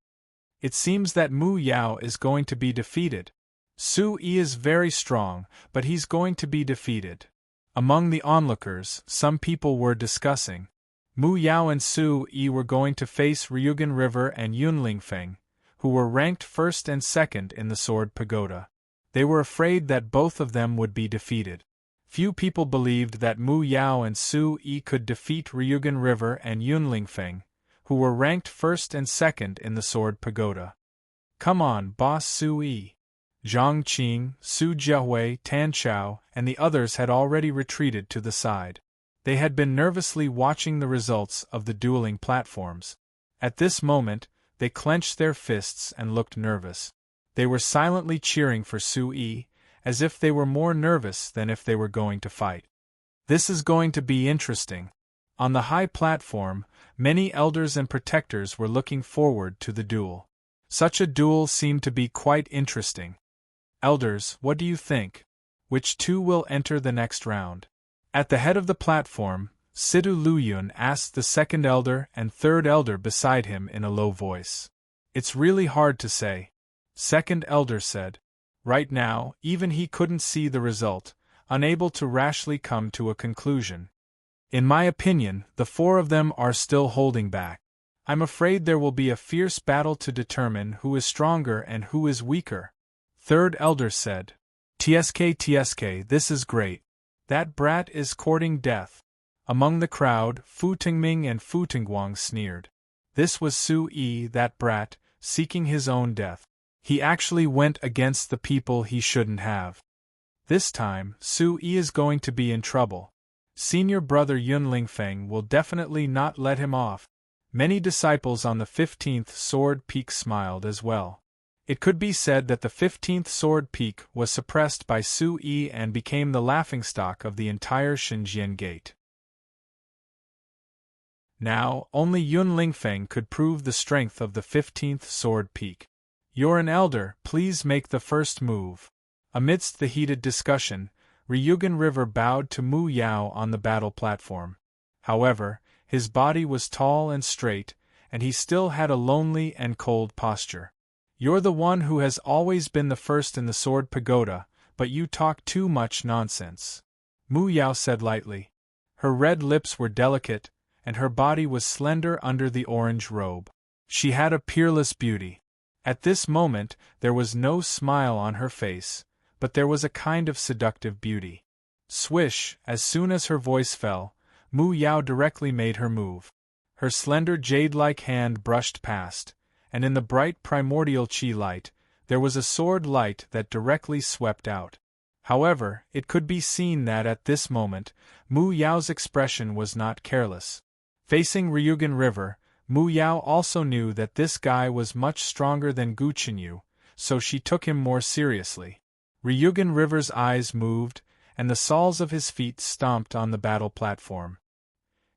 It seems that Mu Yao is going to be defeated. Su Yi is very strong, but he's going to be defeated. Among the onlookers, some people were discussing. Mu Yao and Su Yi were going to face Ryugan River and Yun Lingfeng, who were ranked 1st and 2nd in the Sword Pagoda. They were afraid that both of them would be defeated. Few people believed that Mu Yao and Su Yi could defeat Ryugan River and Yun Lingfeng, who were ranked 1st and 2nd in the Sword Pagoda. "Come on, boss Su Yi." Zhang Qing, Su Jiahui, Tan Chao, and the others had already retreated to the side. They had been nervously watching the results of the dueling platforms. At this moment, they clenched their fists and looked nervous. They were silently cheering for Sui, as if they were more nervous than if they were going to fight. This is going to be interesting. On the high platform, many elders and protectors were looking forward to the duel. Such a duel seemed to be quite interesting. Elders, what do you think? Which two will enter the next round? At the head of the platform, Sidu Luyun asked the second elder and third elder beside him in a low voice. It's really hard to say. Second elder said. Right now, even he couldn't see the result, unable to rashly come to a conclusion. In my opinion, the four of them are still holding back. I'm afraid there will be a fierce battle to determine who is stronger and who is weaker. Third elder said. TSK, this is great. That brat is courting death. Among the crowd, Fu Tingming and Fu Tingguang sneered. This was Sui, that brat, seeking his own death. He actually went against the people he shouldn't have. This time, Sui is going to be in trouble. Senior brother Yun Lingfeng will definitely not let him off. Many disciples on the 15th Sword Peak smiled as well. It could be said that the 15th Sword Peak was suppressed by Sui and became the laughingstock of the entire Xinjiang Gate. Now, only Yun Lingfeng could prove the strength of the 15th Sword Peak. You're an elder, please make the first move. Amidst the heated discussion, Ryugan River bowed to Mu Yao on the battle platform. However, his body was tall and straight, and he still had a lonely and cold posture. You're the one who has always been the first in the Sword Pagoda, but you talk too much nonsense. Mu Yao said lightly. Her red lips were delicate, and her body was slender under the orange robe. She had a peerless beauty. At this moment, there was no smile on her face, but there was a kind of seductive beauty. Swish, as soon as her voice fell, Mu Yao directly made her move. Her slender jade-like hand brushed past, and in the bright primordial chi light, there was a sword light that directly swept out. However, it could be seen that at this moment, Mu Yao's expression was not careless. Facing Ryugan River, Mu Yao also knew that this guy was much stronger than Gu Qinyu, so she took him more seriously. Ryugan River's eyes moved, and the soles of his feet stomped on the battle platform.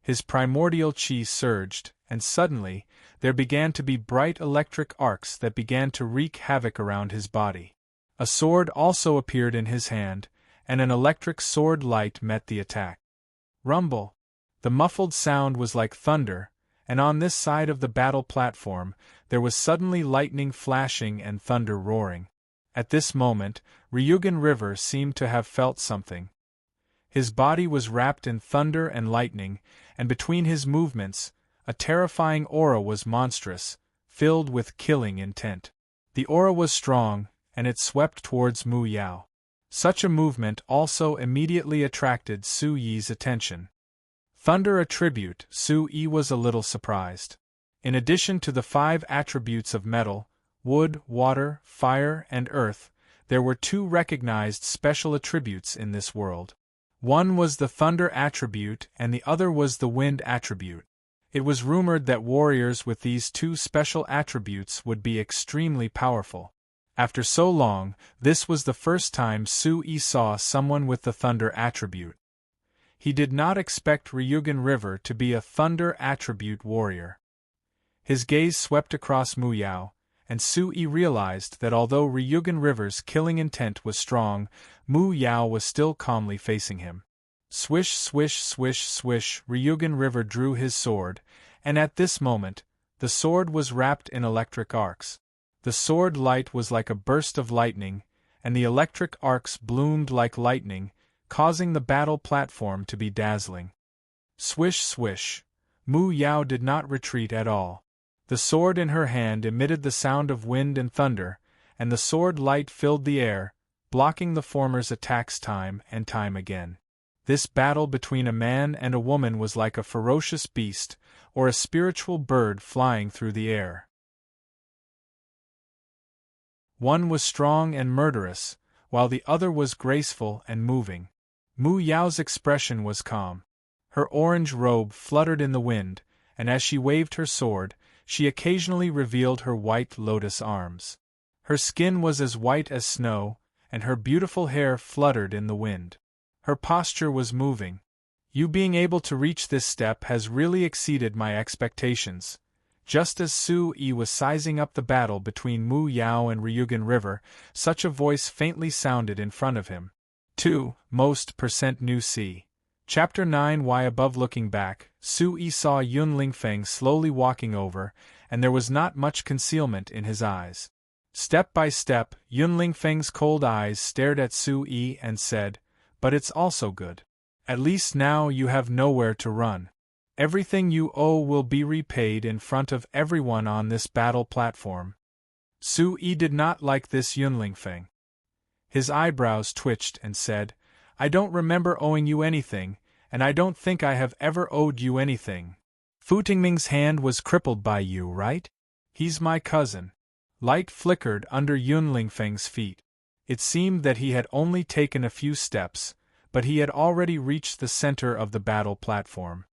His primordial chi surged, and suddenly, there began to be bright electric arcs that began to wreak havoc around his body. A sword also appeared in his hand, and an electric sword light met the attack. Rumble! The muffled sound was like thunder, and on this side of the battle platform, there was suddenly lightning flashing and thunder roaring. At this moment, Ryugan River seemed to have felt something. His body was wrapped in thunder and lightning, and between his movements, a terrifying aura was monstrous, filled with killing intent. The aura was strong, and it swept towards Mu Yao. Such a movement also immediately attracted Su Yi's attention. Thunder attribute, Su Yi was a little surprised. In addition to the 5 attributes of metal, wood, water, fire, and earth, there were 2 recognized special attributes in this world. One was the thunder attribute and the other was the wind attribute. It was rumored that warriors with these 2 special attributes would be extremely powerful. After so long, this was the first time Su Yi saw someone with the thunder attribute. He did not expect Ryugan River to be a thunder attribute warrior. His gaze swept across Mu Yao, and Su Yi realized that although Ryugan River's killing intent was strong, Mu Yao was still calmly facing him. Swish, swish, swish, swish, Ryugan River drew his sword, and at this moment, the sword was wrapped in electric arcs. The sword light was like a burst of lightning, and the electric arcs bloomed like lightning, causing the battle platform to be dazzling. Swish, swish. Mu Yao did not retreat at all. The sword in her hand emitted the sound of wind and thunder, and the sword light filled the air, blocking the former's attacks time and time again. This battle between a man and a woman was like a ferocious beast, or a spiritual bird flying through the air. One was strong and murderous, while the other was graceful and moving. Mu Yao's expression was calm. Her orange robe fluttered in the wind, and as she waved her sword, she occasionally revealed her white lotus arms. Her skin was as white as snow, and her beautiful hair fluttered in the wind. Her posture was moving. You being able to reach this step has really exceeded my expectations. Just as Su-yi was sizing up the battle between Mu Yao and Ryugan River, such a voice faintly sounded in front of him. 2. Most % New C. Chapter 9. Why above looking back, Su-yi saw Yun Lingfeng slowly walking over, and there was not much concealment in his eyes. Step by step, Yun Lingfeng's cold eyes stared at Su-yi and said, "But it's also good. At least now you have nowhere to run. Everything you owe will be repaid in front of everyone on this battle platform." Su-yi did not like this Yun Lingfeng. His eyebrows twitched and said, "I don't remember owing you anything, and I don't think I have ever owed you anything. Fu Tingming's hand was crippled by you, right? He's my cousin." Light flickered under Yun Lingfeng's feet. It seemed that he had only taken a few steps, but he had already reached the center of the battle platform.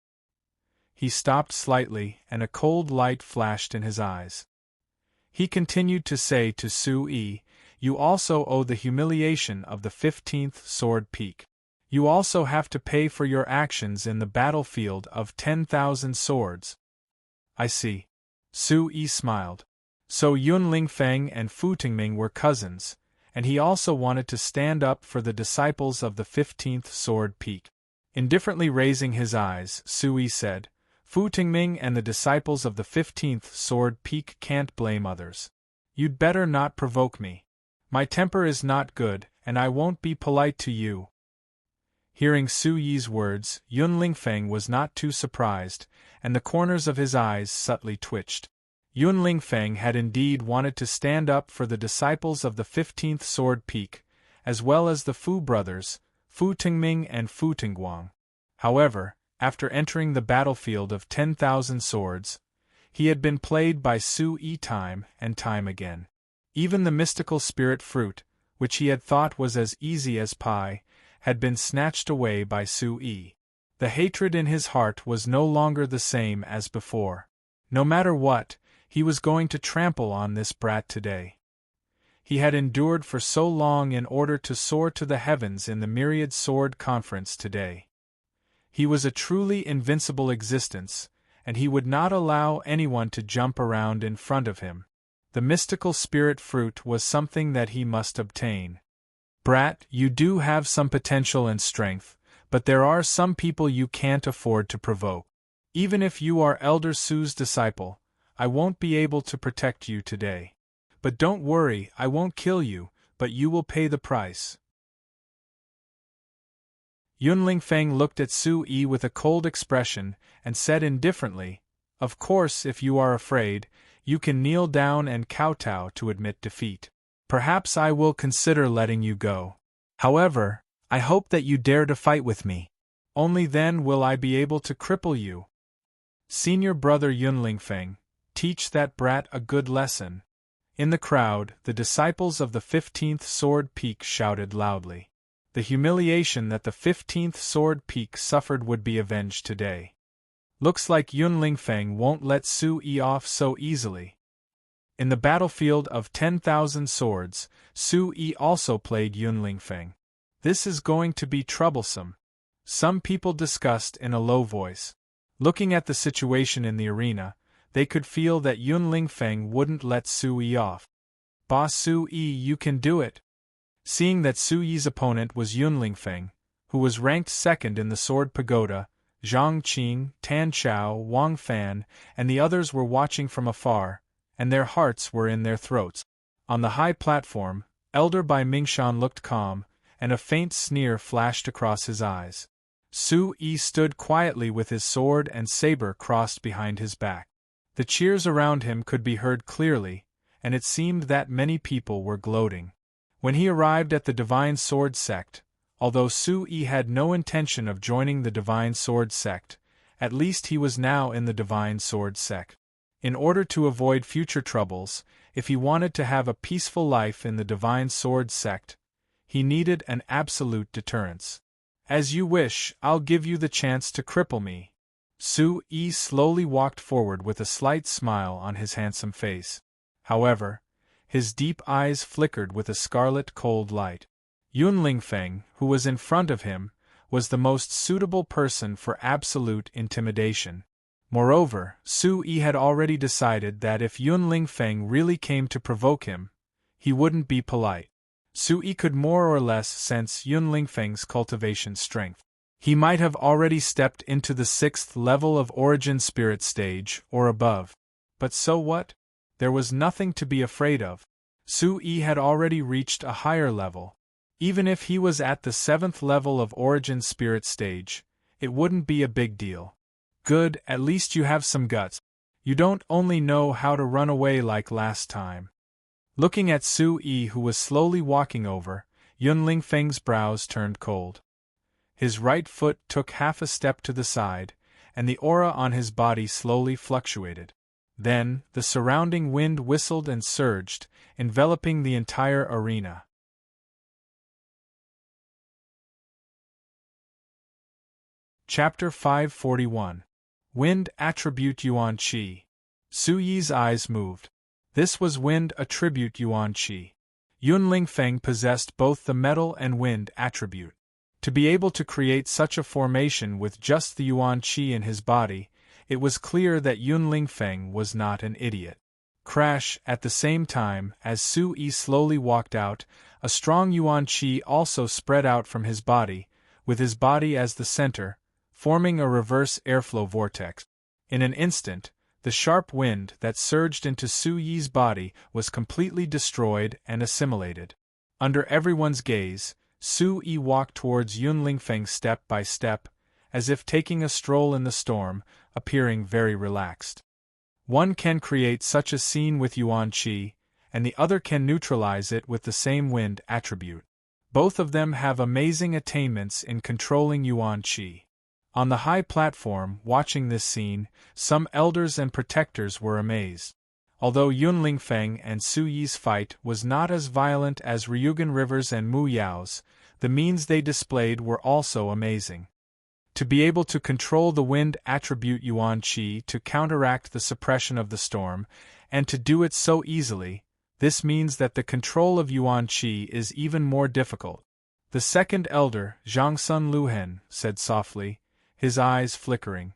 He stopped slightly, and a cold light flashed in his eyes. He continued to say to Su-yi, "You also owe the humiliation of the 15th Sword Peak. You also have to pay for your actions in the battlefield of 10,000 swords." "I see." Su-yi smiled. So Yun Lingfeng and Fu Tingming were cousins, and he also wanted to stand up for the disciples of the 15th Sword Peak. Indifferently raising his eyes, Su-yi said, "Fu Tingming and the disciples of the 15th Sword Peak can't blame others. You'd better not provoke me. My temper is not good, and I won't be polite to you." Hearing Su-yi's words, Yun Lingfeng was not too surprised, and the corners of his eyes subtly twitched. Yun Lingfeng had indeed wanted to stand up for the disciples of the 15th Sword Peak, as well as the Fu brothers, Fu Tingming and Fu Tingguang. However, after entering the battlefield of 10,000 swords, he had been played by Su-yi time and time again. Even the mystical spirit fruit, which he had thought was as easy as pie, had been snatched away by Su-yi. The hatred in his heart was no longer the same as before. No matter what, he was going to trample on this brat today. He had endured for so long in order to soar to the heavens in the Myriad Sword Conference today. He was a truly invincible existence, and he would not allow anyone to jump around in front of him. The mystical spirit fruit was something that he must obtain. "Brat, you do have some potential and strength, but there are some people you can't afford to provoke. Even if you are Elder Su's disciple, I won't be able to protect you today. But don't worry, I won't kill you, but you will pay the price." Yun Lingfeng looked at Su-yi with a cold expression and said indifferently, "Of course, if you are afraid, you can kneel down and kowtow to admit defeat. Perhaps I will consider letting you go. However, I hope that you dare to fight with me. Only then will I be able to cripple you." "Senior brother Yun Lingfeng, teach that brat a good lesson." In the crowd, the disciples of the 15th Sword Peak shouted loudly. The humiliation that the 15th Sword Peak suffered would be avenged today. Looks like Yun Lingfeng won't let Su-yi off so easily. In the battlefield of 10,000 swords, Su-yi also played Yun Lingfeng. This is going to be troublesome, some people discussed in a low voice. Looking at the situation in the arena, they could feel that Yun Lingfeng wouldn't let Su-yi off. "Boss Su-yi, you can do it." Seeing that Su-yi's opponent was Yun Lingfeng, who was ranked second in the Sword Pagoda, Zhang Qing, Tan Chao, Wang Fan, and the others were watching from afar, and their hearts were in their throats. On the high platform, Elder Bai Mingshan looked calm, and a faint sneer flashed across his eyes. Su-yi stood quietly with his sword and saber crossed behind his back. The cheers around him could be heard clearly, and it seemed that many people were gloating. When he arrived at the Divine Sword Sect, although Su-yi had no intention of joining the Divine Sword Sect, at least he was now in the Divine Sword Sect. In order to avoid future troubles, if he wanted to have a peaceful life in the Divine Sword Sect, he needed an absolute deterrence. As you wish, I'll give you the chance to cripple me. Su Yi slowly walked forward with a slight smile on his handsome face. However, his deep eyes flickered with a scarlet cold light. Yun Lingfeng, who was in front of him, was the most suitable person for absolute intimidation. Moreover, Su Yi had already decided that if Yun Lingfeng really came to provoke him, he wouldn't be polite. Su Yi could more or less sense Yun Lingfeng's cultivation strength. He might have already stepped into the 6th level of Origin Spirit stage or above. But so what? There was nothing to be afraid of. Su Yi had already reached a higher level. Even if he was at the 7th level of Origin Spirit stage, it wouldn't be a big deal. Good, at least you have some guts. You don't only know how to run away like last time. Looking at Su Yi, who was slowly walking over, Yun Lingfeng's brows turned cold. His right foot took half a step to the side, and the aura on his body slowly fluctuated. Then, the surrounding wind whistled and surged, enveloping the entire arena. Chapter 541. Wind Attribute Yuan Qi. Su Yi's eyes moved. This was Wind Attribute Yuan Qi. Yun Lingfeng possessed both the metal and wind attribute. To be able to create such a formation with just the Yuan Qi in his body, it was clear that Yun Lingfeng was not an idiot. Crash, at the same time, as Su Yi slowly walked out, a strong Yuan Qi also spread out from his body, with his body as the center, forming a reverse airflow vortex. In an instant, the sharp wind that surged into Su Yi's body was completely destroyed and assimilated. Under everyone's gaze, Su Yi walked towards Yun Lingfeng step by step, as if taking a stroll in the storm, appearing very relaxed. One can create such a scene with Yuan Qi, and the other can neutralize it with the same wind attribute. Both of them have amazing attainments in controlling Yuan Qi. On the high platform, watching this scene, some elders and protectors were amazed. Although Yun Lingfeng and Su Yi's fight was not as violent as Ryugan River's and Mu Yao's, the means they displayed were also amazing. To be able to control the wind attribute Yuan Qi to counteract the suppression of the storm, and to do it so easily, this means that the control of Yuan Qi is even more difficult. The second elder, Zhangsun Luhen, said softly, his eyes flickering.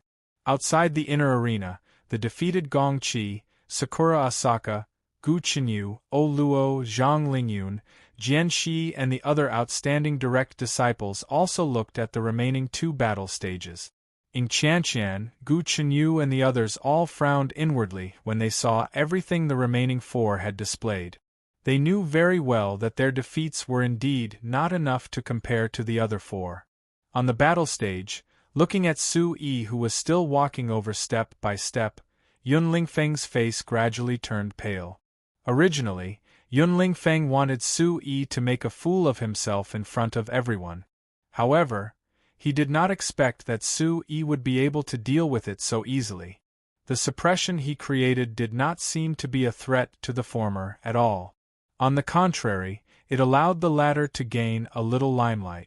Outside the inner arena, the defeated Gong Qi, Sakura Asaka, Gu Qinyu, O Luo, Zhang Lingyun, Jian Shi and the other outstanding direct disciples also looked at the remaining 2 battle stages. Ing Qianqian, Gu Qinyu and the others all frowned inwardly when they saw everything the remaining 4 had displayed. They knew very well that their defeats were indeed not enough to compare to the other 4. On the battle stage, looking at Su Yi, who was still walking over step by step, Yun Lingfeng's face gradually turned pale. Originally, Yun Lingfeng wanted Su Yi to make a fool of himself in front of everyone. However, he did not expect that Su Yi would be able to deal with it so easily. The suppression he created did not seem to be a threat to the former at all. On the contrary, it allowed the latter to gain a little limelight.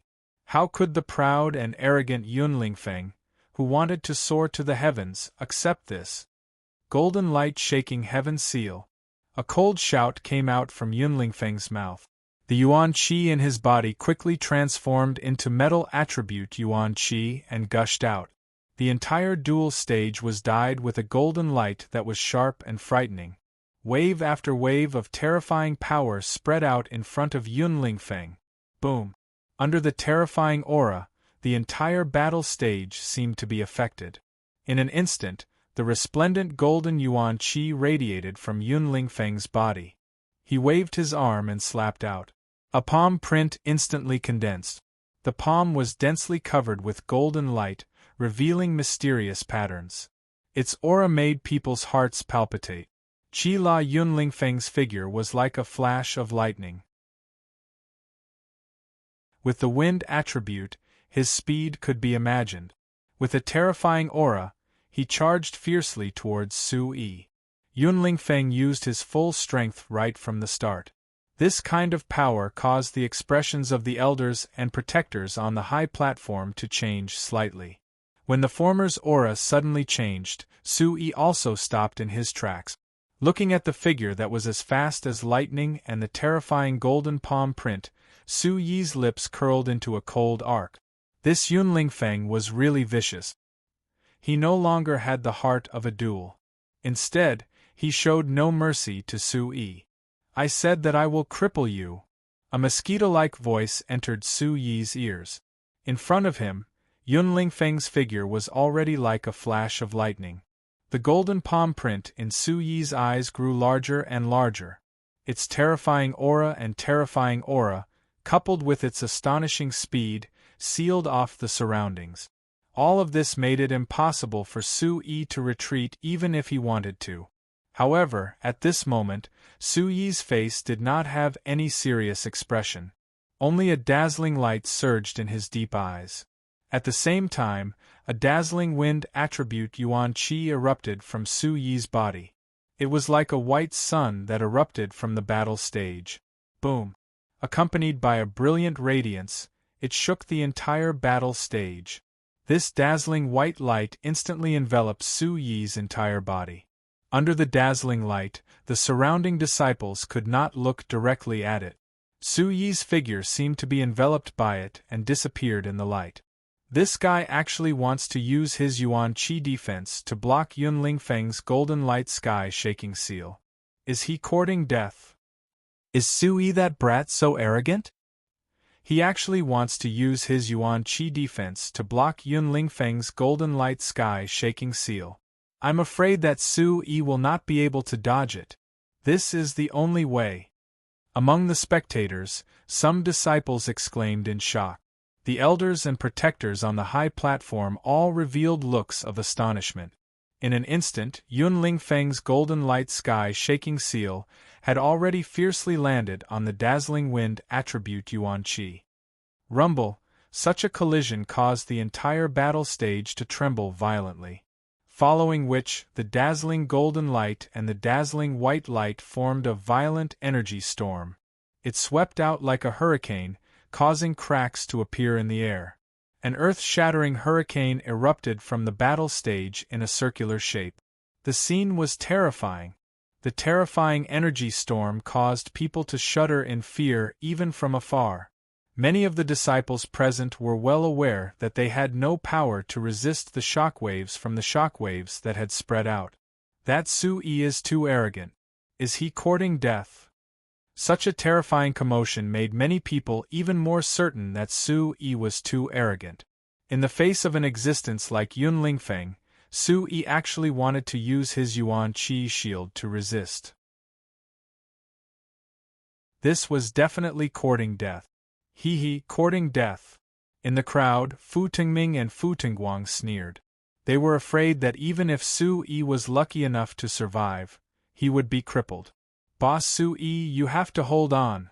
How could the proud and arrogant Yun Lingfeng, who wanted to soar to the heavens, accept this? Golden light shaking heaven's seal. A cold shout came out from Yun Lingfeng's mouth. The Yuan Qi in his body quickly transformed into metal attribute Yuan Qi and gushed out. The entire duel stage was dyed with a golden light that was sharp and frightening. Wave after wave of terrifying power spread out in front of Yun Lingfeng. Boom! Under the terrifying aura, the entire battle stage seemed to be affected. In an instant, the resplendent golden Yuan Qi radiated from Yun Lingfeng's body. He waved his arm and slapped out. A palm print instantly condensed. The palm was densely covered with golden light, revealing mysterious patterns. Its aura made people's hearts palpitate. Qi La Yun Lingfeng's figure was like a flash of lightning. With the wind attribute, his speed could be imagined. With a terrifying aura, he charged fiercely towards Su Yi. Yun Lingfeng used his full strength right from the start. This kind of power caused the expressions of the elders and protectors on the high platform to change slightly. When the former's aura suddenly changed, Sui also stopped in his tracks. Looking at the figure that was as fast as lightning and the terrifying golden palm print, Su Yi's lips curled into a cold arc. This Yun Lingfeng was really vicious. He no longer had the heart of a duel. Instead, he showed no mercy to Su Yi. I said that I will cripple you. A mosquito-like voice entered Su Yi's ears. In front of him, Yun Lingfeng's figure was already like a flash of lightning. The golden palm print in Su Yi's eyes grew larger and larger. Its terrifying aura, coupled with its astonishing speed, sealed off the surroundings. All of this made it impossible for Su Yi to retreat even if he wanted to. However, at this moment, Su Yi's face did not have any serious expression. Only a dazzling light surged in his deep eyes. At the same time, a dazzling wind attribute Yuan Qi erupted from Su Yi's body. It was like a white sun that erupted from the battle stage. Boom! Accompanied by a brilliant radiance, it shook the entire battle stage. This dazzling white light instantly enveloped Su Yi's entire body. Under the dazzling light, the surrounding disciples could not look directly at it. Su Yi's figure seemed to be enveloped by it and disappeared in the light. This guy actually wants to use his Yuan Qi defense to block Yun Lingfeng's golden light sky shaking seal. Is he courting death? Is Su Yi that brat so arrogant? He actually wants to use his Yuan Qi defense to block Yun Lingfeng's golden light sky shaking seal. I'm afraid that Su Yi will not be able to dodge it. This is the only way. Among the spectators, some disciples exclaimed in shock. The elders and protectors on the high platform all revealed looks of astonishment. In an instant, Yun Lingfeng's golden light sky shaking seal had already fiercely landed on the dazzling wind attribute Yuan Qi. Rumble, such a collision caused the entire battle stage to tremble violently. Following which, the dazzling golden light and the dazzling white light formed a violent energy storm. It swept out like a hurricane, causing cracks to appear in the air. An earth-shattering hurricane erupted from the battle stage in a circular shape. The scene was terrifying. The terrifying energy storm caused people to shudder in fear even from afar. Many of the disciples present were well aware that they had no power to resist the shockwaves from the shockwaves that had spread out. That Su Yi is too arrogant. Is he courting death? Such a terrifying commotion made many people even more certain that Su Yi was too arrogant. In the face of an existence like Yun Lingfeng, Su Yi actually wanted to use his Yuan Qi shield to resist. This was definitely courting death. Courting death. In the crowd, Fu Tingming and Fu Tingguang sneered. They were afraid that even if Su Yi was lucky enough to survive, he would be crippled. Boss Su Yi, you have to hold on.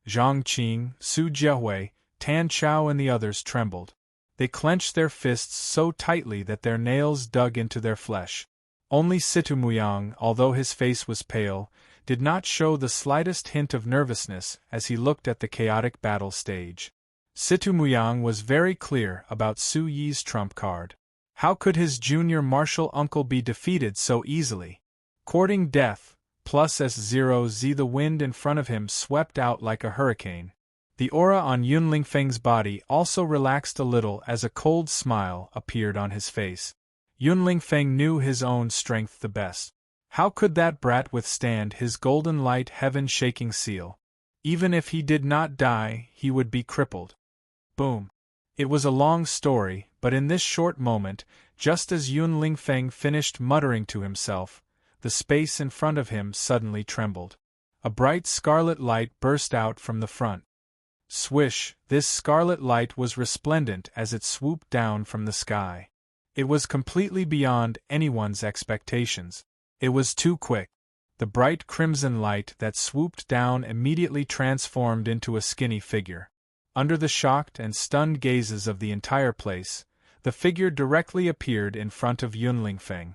Zhang Qing, Su Jiehui, Tan Chao and the others trembled. They clenched their fists so tightly that their nails dug into their flesh. Only Situ Muyang, although his face was pale, did not show the slightest hint of nervousness as he looked at the chaotic battle stage. Situ Muyang was very clear about Su Yi's trump card. How could his junior martial uncle be defeated so easily? Courting death, plus S0Z. The wind in front of him swept out like a hurricane. The aura on Yun Lingfeng's body also relaxed a little as a cold smile appeared on his face. Yun Lingfeng knew his own strength the best. How could that brat withstand his golden light heaven-shaking seal? Even if he did not die, he would be crippled. Boom. It was a long story, but in this short moment, just as Yun Lingfeng finished muttering to himself, the space in front of him suddenly trembled. A bright scarlet light burst out from the front. Swish, this scarlet light was resplendent as it swooped down from the sky. It was completely beyond anyone's expectations. It was too quick. The bright crimson light that swooped down immediately transformed into a skinny figure. Under the shocked and stunned gazes of the entire place, the figure directly appeared in front of Yun Lingfeng.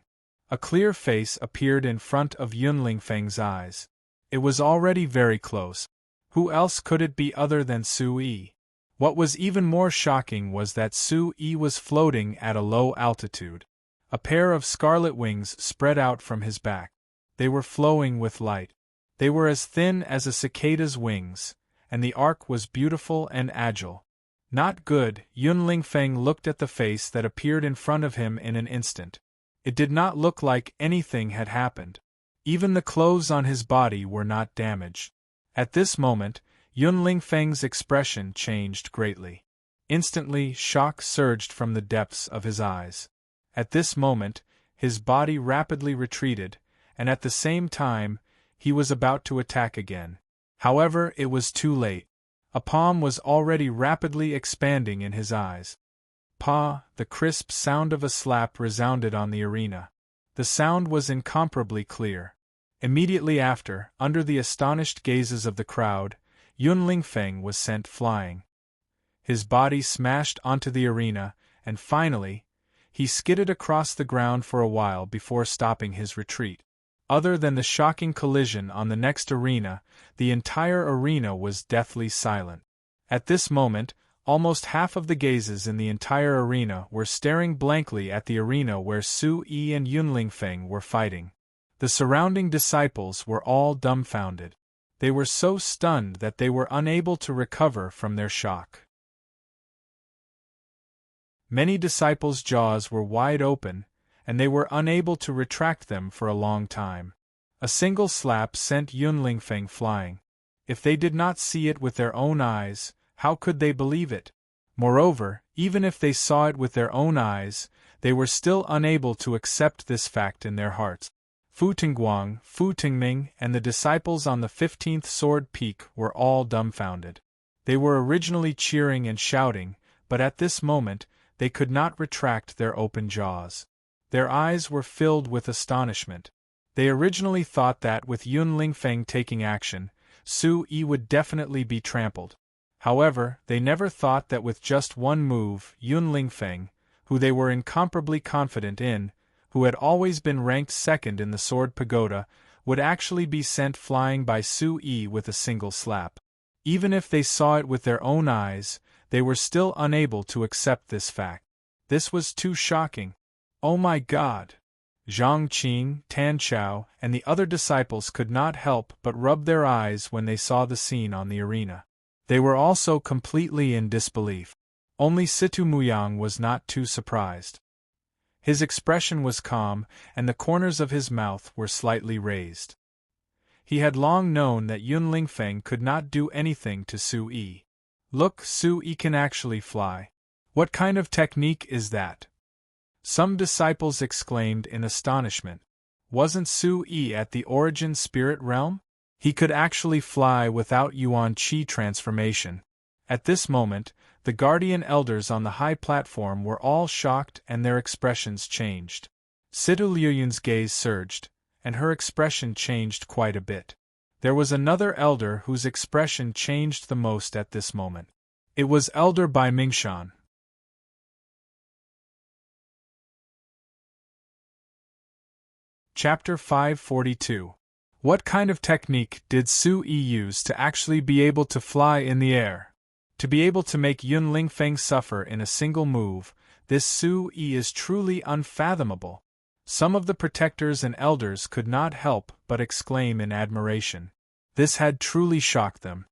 A clear face appeared in front of Yun Lingfeng's eyes. It was already very close. Who else could it be other than Sui? What was even more shocking was that Sui was floating at a low altitude. A pair of scarlet wings spread out from his back. They were flowing with light. They were as thin as a cicada's wings, and the arc was beautiful and agile. Not good. Yun Lingfeng looked at the face that appeared in front of him in an instant. It did not look like anything had happened. Even the clothes on his body were not damaged. At this moment, Yun Lingfeng's expression changed greatly. Instantly, shock surged from the depths of his eyes. At this moment, his body rapidly retreated, and at the same time, he was about to attack again. However, it was too late. A palm was already rapidly expanding in his eyes. Pa! The crisp sound of a slap resounded on the arena. The sound was incomparably clear. Immediately after, under the astonished gazes of the crowd, Yun Lingfeng was sent flying. His body smashed onto the arena, and finally, he skidded across the ground for a while before stopping his retreat. Other than the shocking collision on the next arena, the entire arena was deathly silent. At this moment, almost half of the gazes in the entire arena were staring blankly at the arena where Sui and Yun Lingfeng were fighting. The surrounding disciples were all dumbfounded. They were so stunned that they were unable to recover from their shock. Many disciples' jaws were wide open, and they were unable to retract them for a long time. A single slap sent Yun Lingfeng flying. If they did not see it with their own eyes, how could they believe it? Moreover, even if they saw it with their own eyes, they were still unable to accept this fact in their hearts. Fu Tingguang, Fu Tingming, and the disciples on the 15th Sword Peak were all dumbfounded. They were originally cheering and shouting, but at this moment, they could not retract their open jaws. Their eyes were filled with astonishment. They originally thought that with Yun Lingfeng taking action, Sui would definitely be trampled. However, they never thought that with just one move, Yun Lingfeng, who they were incomparably confident in, who had always been ranked second in the Sword Pagoda, would actually be sent flying by Sui with a single slap. Even if they saw it with their own eyes, they were still unable to accept this fact. This was too shocking. Oh my God! Zhang Qing, Tan Chao, and the other disciples could not help but rub their eyes when they saw the scene on the arena. They were also completely in disbelief. Only Situ Muyang was not too surprised. His expression was calm, and the corners of his mouth were slightly raised. He had long known that Yun Lingfeng could not do anything to Sui. Look, Sui can actually fly. What kind of technique is that? Some disciples exclaimed in astonishment. Wasn't Sui at the origin spirit realm? He could actually fly without Yuan Qi transformation. At this moment, the guardian elders on the high platform were all shocked and their expressions changed. Situ Liuyun's gaze surged, and her expression changed quite a bit. There was another elder whose expression changed the most at this moment. It was Elder Bai Mingshan. Chapter 542. What kind of technique did Sui use to actually be able to fly in the air? To be able to make Yun Lingfeng suffer in a single move, this Sui is truly unfathomable. Some of the protectors and elders could not help but exclaim in admiration. This had truly shocked them.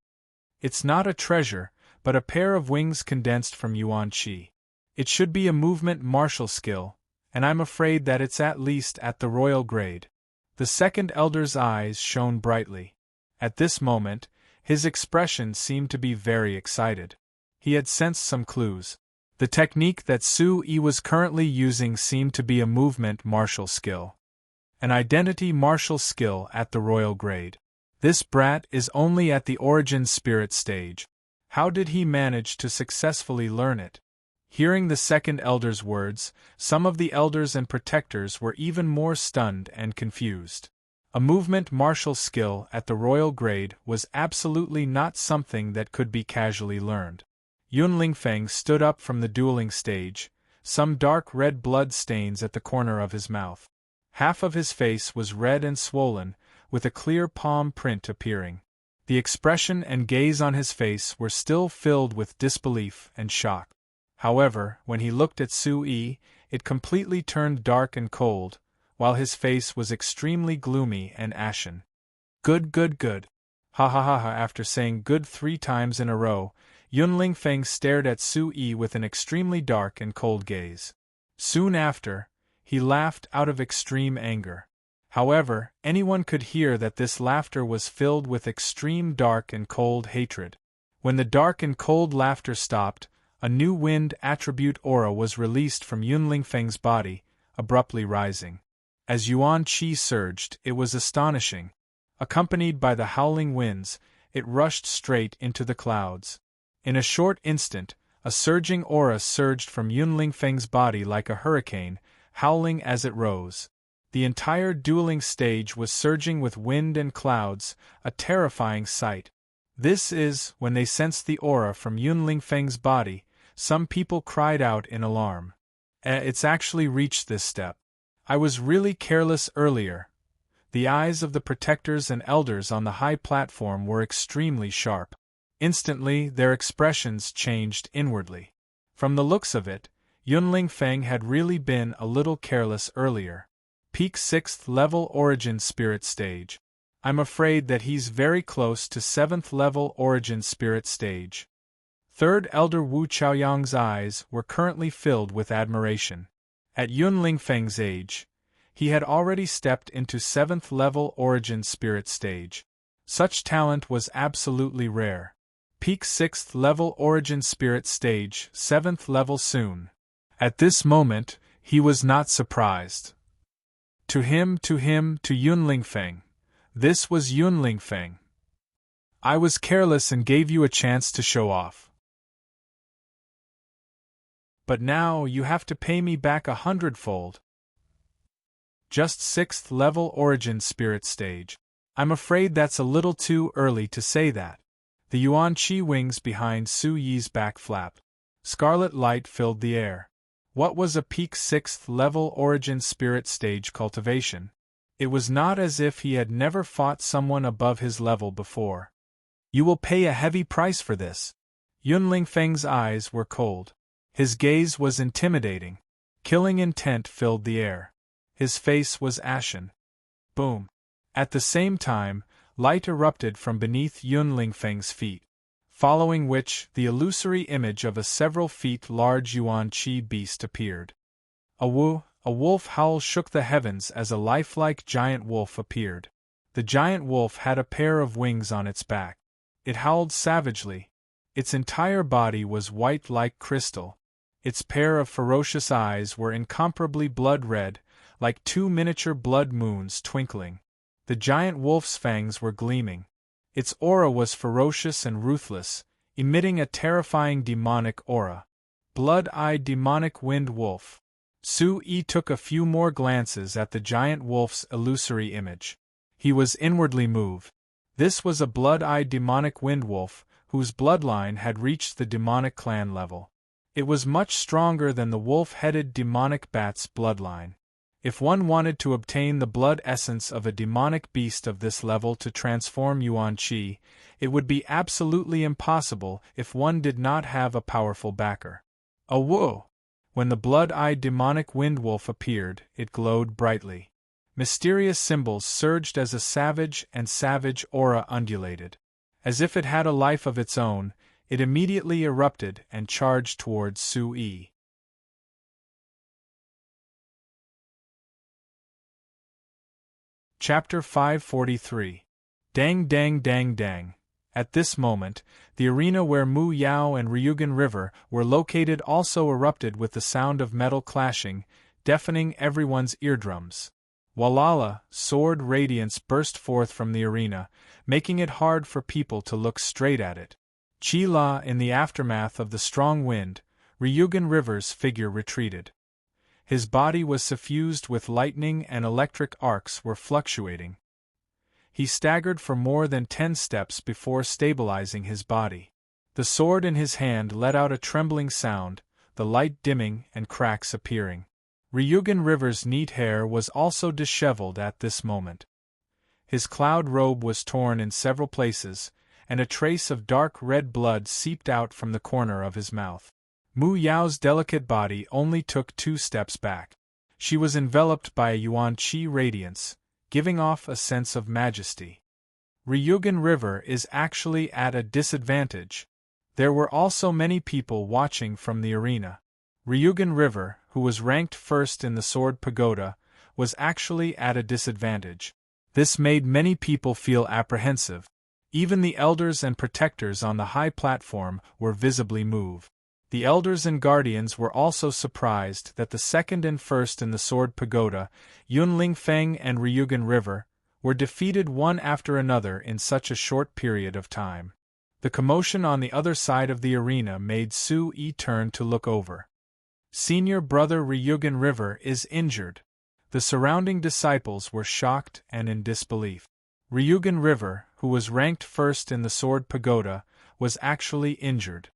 It's not a treasure, but a pair of wings condensed from Yuan Qi. It should be a movement martial skill, and I'm afraid that it's at least at the royal grade. The second elder's eyes shone brightly. At this moment, his expression seemed to be very excited. He had sensed some clues. The technique that Sui was currently using seemed to be a movement martial skill. An identity martial skill at the royal grade. This brat is only at the origin spirit stage. How did he manage to successfully learn it? Hearing the second elder's words, some of the elders and protectors were even more stunned and confused. A movement martial skill at the royal grade was absolutely not something that could be casually learned. Yun Lingfeng stood up from the dueling stage, some dark red blood stains at the corner of his mouth. Half of his face was red and swollen, with a clear palm print appearing. The expression and gaze on his face were still filled with disbelief and shock. However, when he looked at Sui, it completely turned dark and cold, while his face was extremely gloomy and ashen. Good, good, good. Ha ha ha ha. After saying good 3 times in a row, Yunling Feng stared at Sui with an extremely dark and cold gaze. Soon after, he laughed out of extreme anger. However, anyone could hear that this laughter was filled with extreme dark and cold hatred. When the dark and cold laughter stopped, a new wind attribute aura was released from Yunling Feng's body, abruptly rising. As Yuan Qi surged, it was astonishing. Accompanied by the howling winds, it rushed straight into the clouds. In a short instant, a surging aura surged from Yunling Feng's body like a hurricane, howling as it rose. The entire dueling stage was surging with wind and clouds, a terrifying sight. This is, when they sensed the aura from Yunling Feng's body, some people cried out in alarm. It's actually reached this step. I was really careless earlier. The eyes of the protectors and elders on the high platform were extremely sharp. Instantly, their expressions changed inwardly. From the looks of it, Yunling Feng had really been a little careless earlier. Peak 6th level Origin Spirit Stage. I'm afraid that he's very close to 7th level Origin Spirit Stage. Third Elder Wu Chaoyang's eyes were currently filled with admiration. At Yunling Feng's age, he had already stepped into 7th level Origin Spirit Stage. Such talent was absolutely rare. Peak 6th level Origin Spirit Stage, 7th level soon. At this moment, he was not surprised. To Yunling Feng. This was Yunling Feng. I was careless and gave you a chance to show off. But now you have to pay me back 100-fold. Just 6th level Origin Spirit Stage. I'm afraid that's a little too early to say that. The Yuan Qi wings behind Su Yi's back flapped. Scarlet light filled the air. What was a peak 6th level Origin Spirit Stage cultivation? It was not as if he had never fought someone above his level before. You will pay a heavy price for this. Yunling Feng's eyes were cold. His gaze was intimidating. Killing intent filled the air. His face was ashen. Boom. At the same time, light erupted from beneath Yunling Feng's feet, following which the illusory image of a several feet large Yuan Qi beast appeared. A wolf howl shook the heavens as a lifelike giant wolf appeared. The giant wolf had a pair of wings on its back. It howled savagely. Its entire body was white like crystal. Its pair of ferocious eyes were incomparably blood-red, like 2 miniature blood moons twinkling. The giant wolf's fangs were gleaming. Its aura was ferocious and ruthless, emitting a terrifying demonic aura. Blood-eyed demonic wind wolf. Su Yi took a few more glances at the giant wolf's illusory image. He was inwardly moved. This was a blood-eyed demonic wind wolf, whose bloodline had reached the demonic clan level. It was much stronger than the wolf-headed demonic bat's bloodline. If one wanted to obtain the blood essence of a demonic beast of this level to transform Yuan Qi, it would be absolutely impossible if one did not have a powerful backer. A whoa! When the blood-eyed demonic wind wolf appeared, it glowed brightly. Mysterious symbols surged as a savage aura undulated. As if it had a life of its own, it immediately erupted and charged towards Su Yi. Chapter 543. Dang dang dang dang. At this moment, the arena where Mu Yao and Ryugan River were located also erupted with the sound of metal clashing, deafening everyone's eardrums. Walala, sword radiance burst forth from the arena, making it hard for people to look straight at it. Chi-La, in the aftermath of the strong wind, Ryugan River's figure retreated. His body was suffused with lightning and electric arcs were fluctuating. He staggered for more than 10 steps before stabilizing his body. The sword in his hand let out a trembling sound, the light dimming and cracks appearing. Ryugan River's neat hair was also disheveled at this moment. His cloud robe was torn in several places, and a trace of dark red blood seeped out from the corner of his mouth. Mu Yao's delicate body only took 2 steps back. She was enveloped by a yuan qi radiance, giving off a sense of majesty. Ryugan River is actually at a disadvantage. There were also many people watching from the arena. Ryugan River, who was ranked first in the Sword Pagoda, was actually at a disadvantage. This made many people feel apprehensive. Even the elders and protectors on the high platform were visibly moved. The elders and guardians were also surprised that the second and first in the Sword Pagoda, Yunling Feng and Ryugan River, were defeated one after another in such a short period of time. The commotion on the other side of the arena made Su Yi turn to look over. Senior brother Ryugan River is injured. The surrounding disciples were shocked and in disbelief. Ryugan River, who was ranked first in the Sword Pagoda, was actually injured.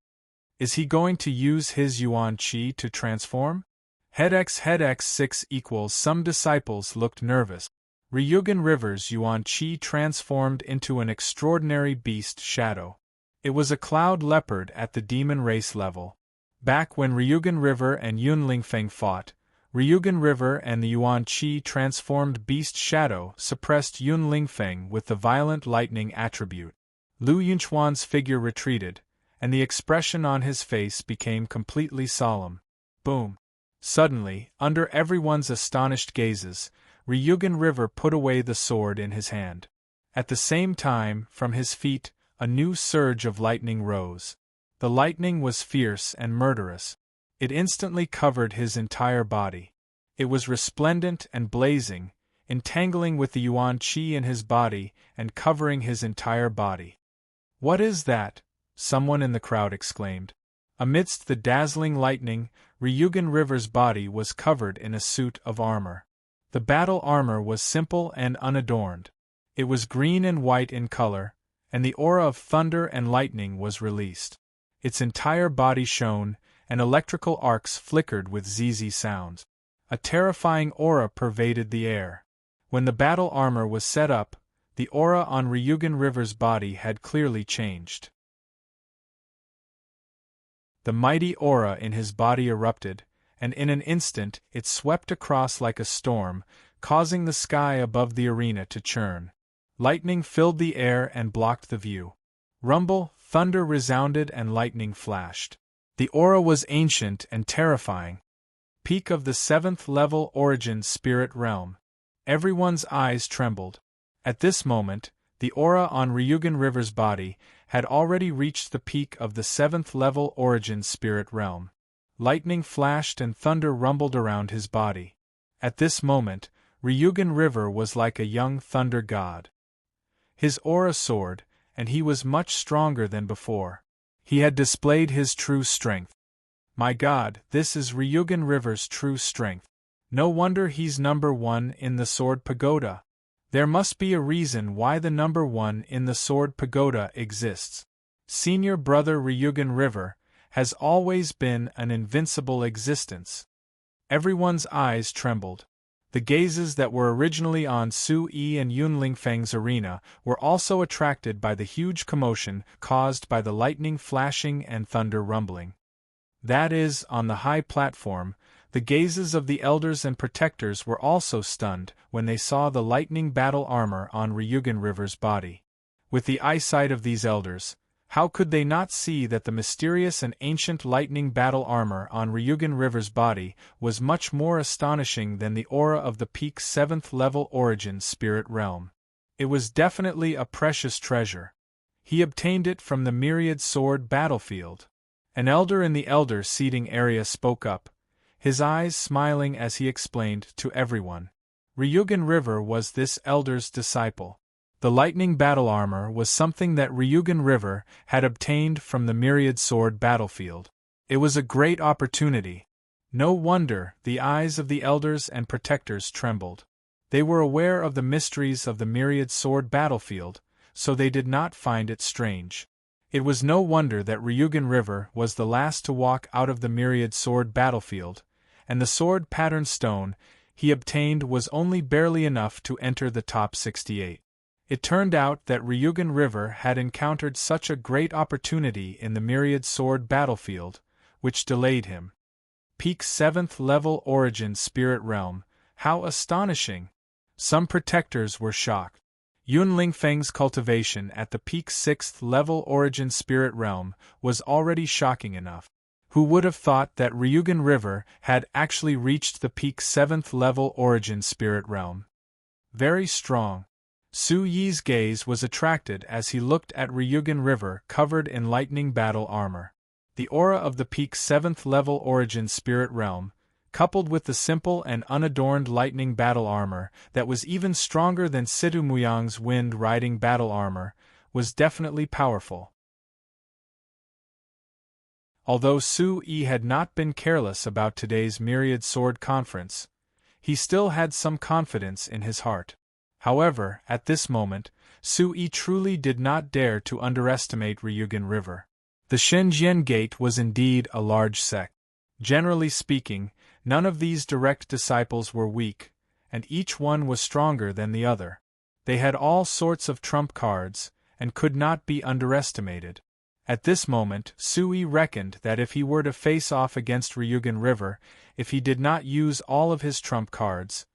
Is he going to use his yuan qi to transform? Head x 6 equals. Some disciples looked nervous. Ryugan River's yuan qi transformed into an extraordinary beast shadow. It was a cloud leopard at the demon race level. Back when Ryugan River and Yunling Feng fought, Ryugan River and the yuan qi transformed beast shadow suppressed Yunling Feng with the violent lightning attribute. Lu Yunchuan's figure retreated, and the expression on his face became completely solemn. Boom! Suddenly, under everyone's astonished gazes, Ryugan River put away the sword in his hand. At the same time, from his feet, a new surge of lightning rose. The lightning was fierce and murderous. It instantly covered his entire body. It was resplendent and blazing, entangling with the yuan qi in his body and covering his entire body. "What is that?" someone in the crowd exclaimed. Amidst the dazzling lightning, Ryugan River's body was covered in a suit of armor. The battle armor was simple and unadorned. It was green and white in color, and the aura of thunder and lightning was released. Its entire body shone, and electrical arcs flickered with zz sounds. A terrifying aura pervaded the air. When the battle armor was set up, the aura on Ryugan River's body had clearly changed. The mighty aura in his body erupted, and in an instant it swept across like a storm, causing the sky above the arena to churn. Lightning filled the air and blocked the view. Rumble, thunder resounded and lightning flashed. The aura was ancient and terrifying. Peak of the 7th level origin spirit realm. Everyone's eyes trembled. At this moment, the aura on Ryugan River's body had already reached the peak of the 7th level origin spirit realm. Lightning flashed and thunder rumbled around his body. At this moment, Ryugan River was like a young thunder god. His aura soared, and he was much stronger than before. He had displayed his true strength. My God, this is Ryugan River's true strength. No wonder he's number 1 in the Sword Pagoda. There must be a reason why the number 1 in the Sword Pagoda exists. Senior brother Ryugan River has always been an invincible existence. Everyone's eyes trembled. The gazes that were originally on Su Yi and Yunling Feng's arena were also attracted by the huge commotion caused by the lightning flashing and thunder rumbling. That is, on the high platform, the gazes of the elders and protectors were also stunned when they saw the lightning battle armor on Ryugan River's body. With the eyesight of these elders, how could they not see that the mysterious and ancient lightning battle armor on Ryugan River's body was much more astonishing than the aura of the peak 7th level origin spirit realm? It was definitely a precious treasure. He obtained it from the myriad sword battlefield. An elder in the elder seating area spoke up, his eyes smiling as he explained to everyone. Ryugan River was this elder's disciple. The lightning battle armor was something that Ryugan River had obtained from the myriad sword battlefield. It was a great opportunity. No wonder the eyes of the elders and protectors trembled. They were aware of the mysteries of the myriad sword battlefield, so they did not find it strange. It was no wonder that Ryugan River was the last to walk out of the myriad sword battlefield, and the sword pattern stone he obtained was only barely enough to enter the top 68. It turned out that Ryugan River had encountered such a great opportunity in the myriad sword battlefield, which delayed him. Peak 7th level origin spirit realm, how astonishing! Some protectors were shocked. Yun Lingfeng's cultivation at the peak 6th level origin spirit realm was already shocking enough. Who would have thought that Ryugan River had actually reached the peak 7th level origin spirit realm? Very strong. Su Yi's gaze was attracted as he looked at Ryugan River covered in lightning battle armor. The aura of the peak 7th level origin spirit realm, coupled with the simple and unadorned lightning battle armor that was even stronger than Situ Muyang's wind-riding battle armor, was definitely powerful. Although Su Yi had not been careless about today's Myriad Sword Conference, he still had some confidence in his heart. However, at this moment, Su Yi truly did not dare to underestimate Ryugan River. The Shenjian Gate was indeed a large sect. Generally speaking, none of these direct disciples were weak, and each one was stronger than the other. They had all sorts of trump cards, and could not be underestimated. At this moment, Su Yi reckoned that if he were to face off against Ryugan River, if he did not use all of his trump cards,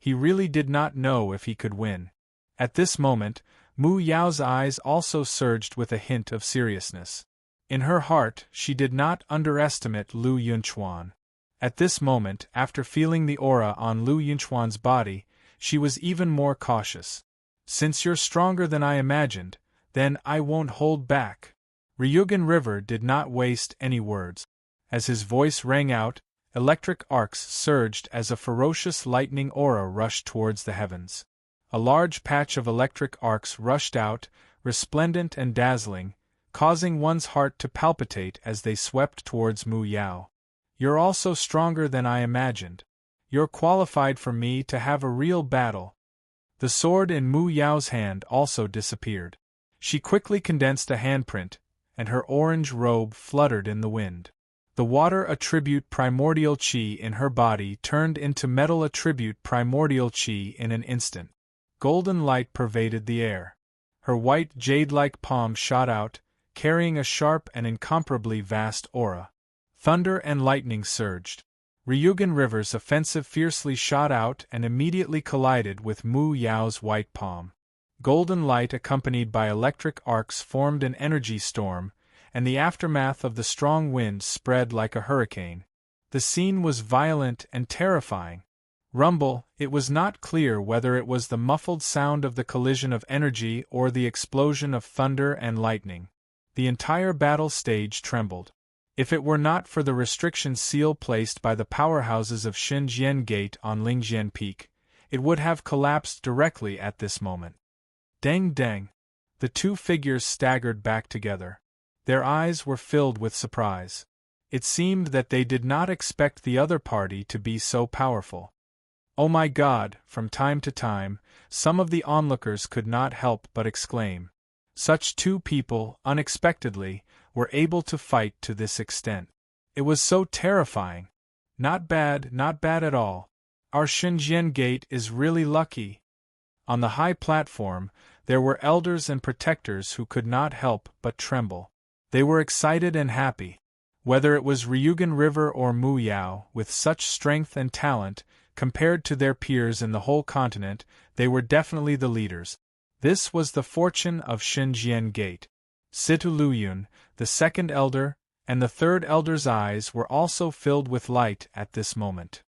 he really did not know if he could win. At this moment, Mu Yao's eyes also surged with a hint of seriousness. In her heart, she did not underestimate Lu Yunchuan. At this moment, after feeling the aura on Lu Yunchuan's body, she was even more cautious. Since you're stronger than I imagined, then I won't hold back. Ryugan River did not waste any words. As his voice rang out, electric arcs surged as a ferocious lightning aura rushed towards the heavens. A large patch of electric arcs rushed out, resplendent and dazzling, causing one's heart to palpitate as they swept towards Mu Yao. You're also stronger than I imagined. You're qualified for me to have a real battle. The sword in Mu Yao's hand also disappeared. She quickly condensed a handprint, and her orange robe fluttered in the wind. The water attribute primordial chi in her body turned into metal attribute primordial chi in an instant. Golden light pervaded the air. Her white jade-like palm shot out, carrying a sharp and incomparably vast aura. Thunder and lightning surged. Ryugan River's offensive fiercely shot out and immediately collided with Mu Yao's white palm. Golden light accompanied by electric arcs formed an energy storm, and the aftermath of the strong wind spread like a hurricane. The scene was violent and terrifying. Rumble, it was not clear whether it was the muffled sound of the collision of energy or the explosion of thunder and lightning. The entire battle stage trembled. If it were not for the restriction seal placed by the powerhouses of Shenjian Gate on Lingjian Peak, it would have collapsed directly at this moment. Dang dang! The two figures staggered back together. Their eyes were filled with surprise. It seemed that they did not expect the other party to be so powerful. Oh my God! From time to time, some of the onlookers could not help but exclaim. Such two people, unexpectedly, were able to fight to this extent. It was so terrifying. Not bad at all. Our Shenjian Gate is really lucky. On the high platform, there were elders and protectors who could not help but tremble. They were excited and happy. Whether it was Ryugan River or Mu Yao, with such strength and talent, compared to their peers in the whole continent, they were definitely the leaders. This was the fortune of Shenjian Gate. Situ Luyun, the second elder, and the third elder's eyes were also filled with light at this moment.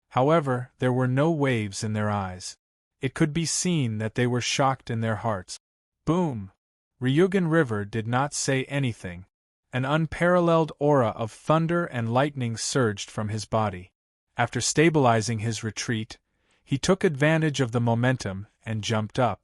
However, there were no waves in their eyes. It could be seen that they were shocked in their hearts. Boom! Ryugan River did not say anything. An unparalleled aura of thunder and lightning surged from his body. After stabilizing his retreat, he took advantage of the momentum and jumped up.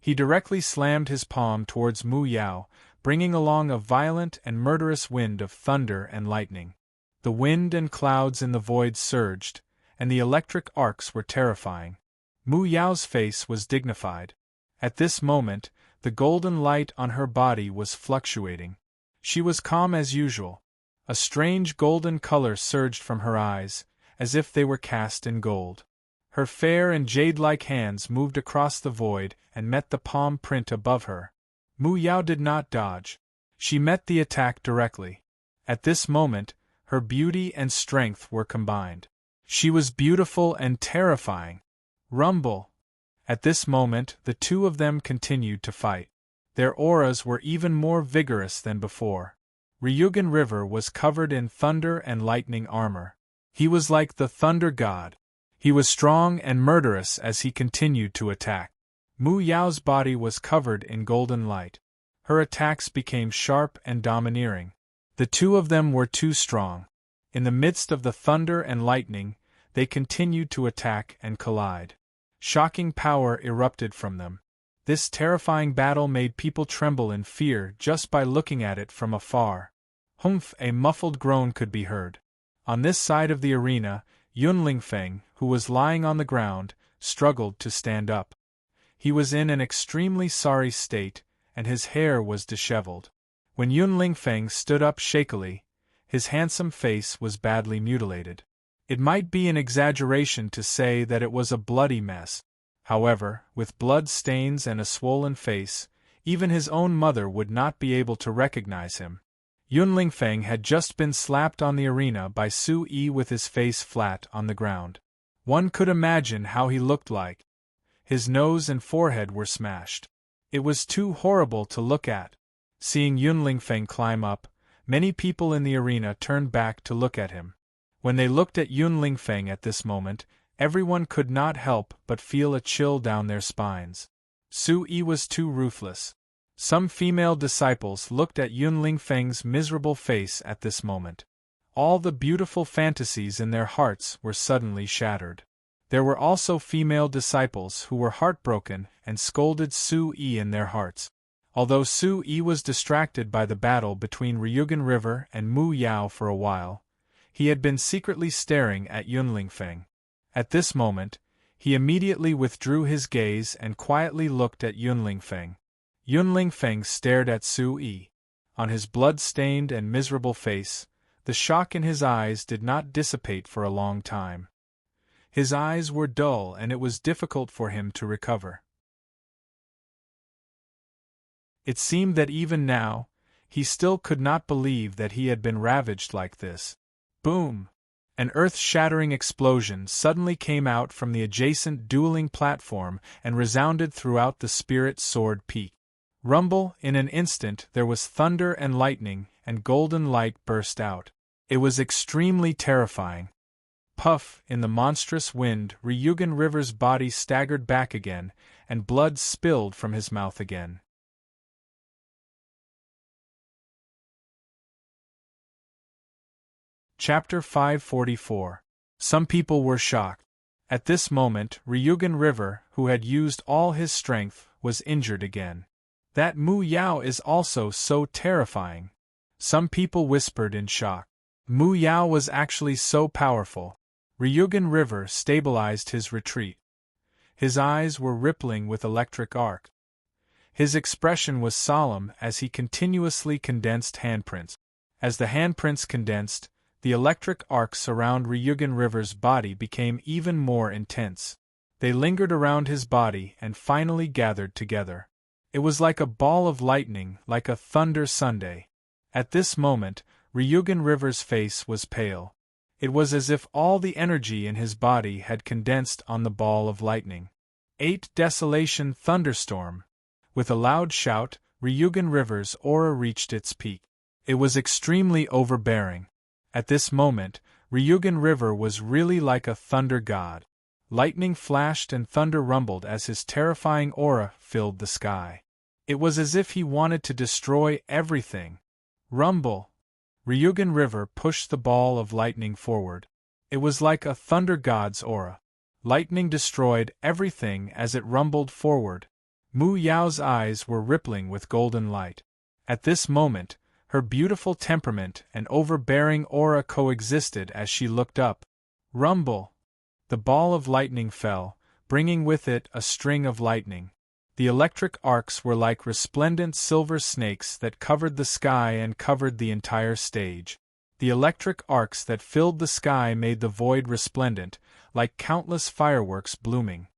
He directly slammed his palm towards Mu Yao, bringing along a violent and murderous wind of thunder and lightning. The wind and clouds in the void surged, and the electric arcs were terrifying. Mu Yao's face was dignified. At this moment, the golden light on her body was fluctuating. She was calm as usual. A strange golden color surged from her eyes, as if they were cast in gold. Her fair and jade-like hands moved across the void and met the palm print above her. Mu Yao did not dodge. She met the attack directly. At this moment, her beauty and strength were combined. She was beautiful and terrifying. Rumble! At this moment, the two of them continued to fight. Their auras were even more vigorous than before. Ryugan River was covered in thunder and lightning armor. He was like the thunder god. He was strong and murderous as he continued to attack. Mu Yao's body was covered in golden light. Her attacks became sharp and domineering. The two of them were too strong. In the midst of the thunder and lightning, they continued to attack and collide. Shocking power erupted from them. This terrifying battle made people tremble in fear just by looking at it from afar. Humph! A muffled groan could be heard. On this side of the arena, Yun Lingfeng, who was lying on the ground, struggled to stand up. He was in an extremely sorry state, and his hair was disheveled. When Yun Lingfeng stood up shakily, his handsome face was badly mutilated. It might be an exaggeration to say that it was a bloody mess. However, with blood stains and a swollen face, even his own mother would not be able to recognize him. Yun Lingfeng had just been slapped on the arena by Su Yi with his face flat on the ground. One could imagine how he looked like. His nose and forehead were smashed. It was too horrible to look at. Seeing Yun Lingfeng climb up, many people in the arena turned back to look at him. When they looked at Yun Lingfeng at this moment, everyone could not help but feel a chill down their spines. Su Yi was too ruthless. Some female disciples looked at Yun Lingfeng's miserable face at this moment. All the beautiful fantasies in their hearts were suddenly shattered. There were also female disciples who were heartbroken and scolded Su Yi in their hearts. Although Su Yi was distracted by the battle between Ryugan River and Mu Yao for a while, he had been secretly staring at Yun Lingfeng. At this moment, he immediately withdrew his gaze and quietly looked at Yun Lingfeng. Yun Lingfeng stared at Su Yi. On his blood-stained and miserable face, the shock in his eyes did not dissipate for a long time. His eyes were dull and it was difficult for him to recover. It seemed that even now, he still could not believe that he had been ravaged like this. Boom! An earth-shattering explosion suddenly came out from the adjacent dueling platform and resounded throughout the Spirit Sword Peak. Rumble! In an instant there was thunder and lightning, and golden light burst out. It was extremely terrifying. Puff! In the monstrous wind, Ryugan River's body staggered back again, and blood spilled from his mouth again. Chapter 544. Some people were shocked. At this moment, Ryugan River, who had used all his strength, was injured again. That Mu Yao is also so terrifying. Some people whispered in shock. Mu Yao was actually so powerful. Ryugan River stabilized his retreat. His eyes were rippling with electric arc. His expression was solemn as he continuously condensed handprints. As the handprints condensed, the electric arcs around Ryugan River's body became even more intense. They lingered around his body and finally gathered together. It was like a ball of lightning, like a thunder sundae. At this moment, Ryugan River's face was pale. It was as if all the energy in his body had condensed on the ball of lightning. 8 Desolation Thunderstorm. With a loud shout, Ryugan River's aura reached its peak. It was extremely overbearing. At this moment, Ryugan River was really like a thunder god. Lightning flashed and thunder rumbled as his terrifying aura filled the sky. It was as if he wanted to destroy everything. Rumble! Ryugan River pushed the ball of lightning forward. It was like a thunder god's aura. Lightning destroyed everything as it rumbled forward. Mu Yao's eyes were rippling with golden light. At this moment, her beautiful temperament and overbearing aura coexisted as she looked up. Rumble! The ball of lightning fell, bringing with it a string of lightning. The electric arcs were like resplendent silver snakes that covered the sky and covered the entire stage. The electric arcs that filled the sky made the void resplendent, like countless fireworks blooming.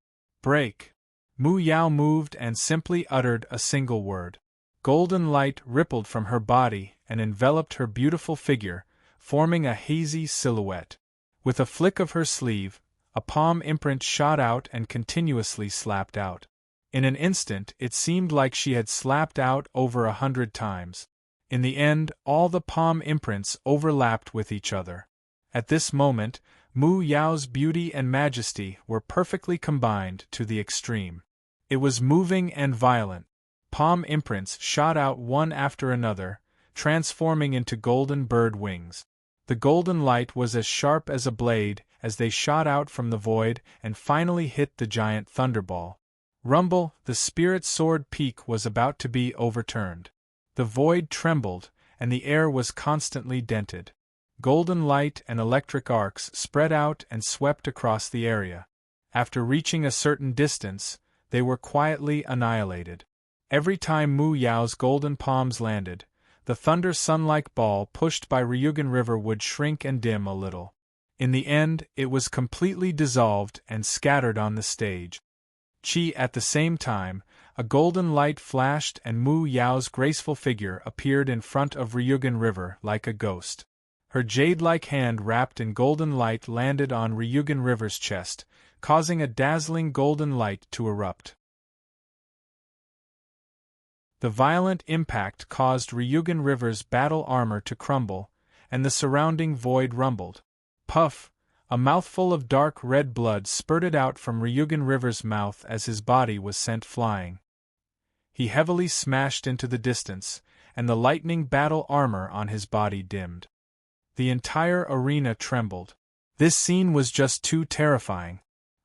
Break! Mu Yao moved and simply uttered a single word. Golden light rippled from her body and enveloped her beautiful figure, forming a hazy silhouette. With a flick of her sleeve, a palm imprint shot out and continuously slapped out. In an instant it seemed like she had slapped out over 100 times. In the end, all the palm imprints overlapped with each other. At this moment, Mu Yao's beauty and majesty were perfectly combined to the extreme. It was moving and violent. Palm imprints shot out one after another, transforming into golden bird wings. The golden light was as sharp as a blade as they shot out from the void and finally hit the giant thunderball. Rumble, the spirit sword peak was about to be overturned. The void trembled, and the air was constantly dented. Golden light and electric arcs spread out and swept across the area. After reaching a certain distance, they were quietly annihilated. Every time Mu Yao's golden palms landed, the thunder sun-like ball pushed by Ryugan River would shrink and dim a little. In the end, it was completely dissolved and scattered on the stage. At the same time, a golden light flashed and Mu Yao's graceful figure appeared in front of Ryugan River like a ghost. Her jade-like hand wrapped in golden light landed on Ryugan River's chest, causing a dazzling golden light to erupt. The violent impact caused Ryugan River's battle armor to crumble, and the surrounding void rumbled. Puff! A mouthful of dark red blood spurted out from Ryugan River's mouth as his body was sent flying. He heavily smashed into the distance, and the lightning battle armor on his body dimmed. The entire arena trembled. This scene was just too terrifying.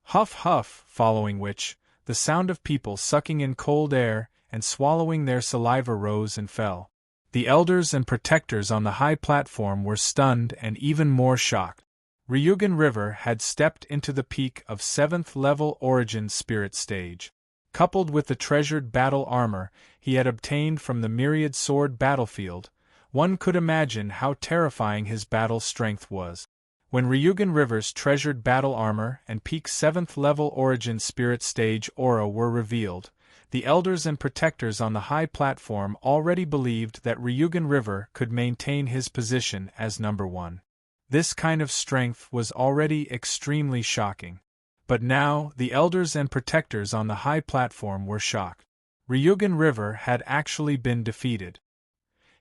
Huff huff, following which, the sound of people sucking in cold air and swallowing their saliva rose and fell. The elders and protectors on the high platform were stunned and even more shocked. Ryugan River had stepped into the peak of 7th level Origin Spirit Stage. Coupled with the treasured battle armor he had obtained from the Myriad Sword battlefield, one could imagine how terrifying his battle strength was. When Ryugan River's treasured battle armor and peak 7th level Origin Spirit Stage aura were revealed, the elders and protectors on the high platform already believed that Ryugan River could maintain his position as number 1. This kind of strength was already extremely shocking. But now, the elders and protectors on the high platform were shocked. Ryugan River had actually been defeated.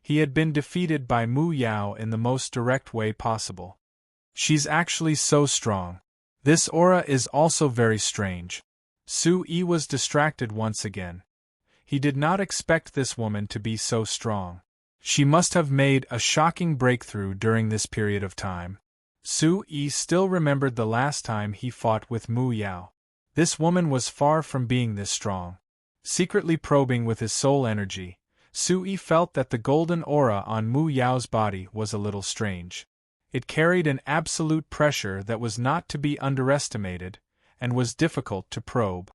He had been defeated by Mu Yao in the most direct way possible. She's actually so strong. This aura is also very strange. Su Yi was distracted once again. He did not expect this woman to be so strong. She must have made a shocking breakthrough during this period of time. Su Yi still remembered the last time he fought with Mu Yao. This woman was far from being this strong. Secretly probing with his soul energy, Su Yi felt that the golden aura on Mu Yao's body was a little strange. It carried an absolute pressure that was not to be underestimated, and was difficult to probe.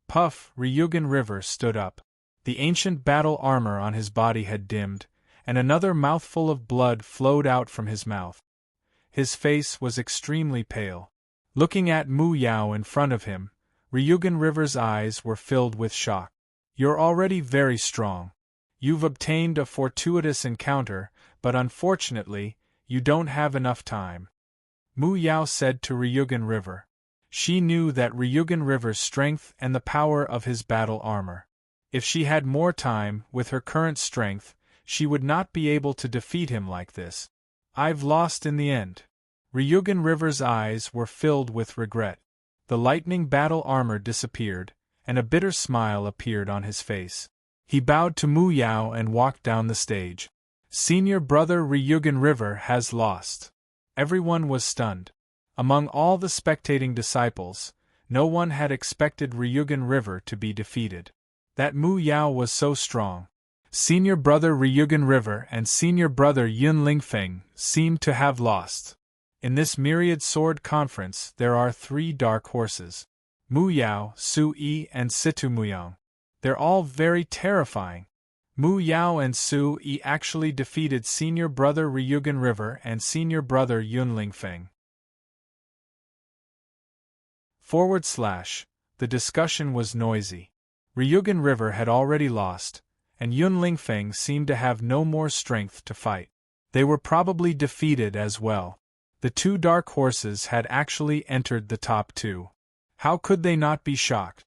Puff! Ryugan River stood up. The ancient battle armor on his body had dimmed, and another mouthful of blood flowed out from his mouth. His face was extremely pale. Looking at Mu Yao in front of him, Ryugan River's eyes were filled with shock. You're already very strong. You've obtained a fortuitous encounter, but unfortunately, you don't have enough time. Mu Yao said to Ryugan River. She knew that Ryugan River's strength and the power of his battle armor. If she had more time, with her current strength, she would not be able to defeat him like this. I've lost in the end. Ryugan River's eyes were filled with regret. The lightning battle armor disappeared, and a bitter smile appeared on his face. He bowed to Mu Yao and walked down the stage. Senior brother Ryugan River has lost. Everyone was stunned. Among all the spectating disciples, no one had expected Ryugan River to be defeated. That Mu Yao was so strong. Senior brother Ryugan River and senior brother Yun Lingfeng seemed to have lost. In this Myriad Sword Conference there are 3 dark horses. Mu Yao, Su Yi and Situ Muyang. They're all very terrifying. Mu Yao and Su Yi actually defeated senior brother Ryugan River and senior brother Yun Lingfeng. The discussion was noisy. Ryugan River had already lost, and Yun Lingfeng seemed to have no more strength to fight. They were probably defeated as well. The two dark horses had actually entered the top two. How could they not be shocked?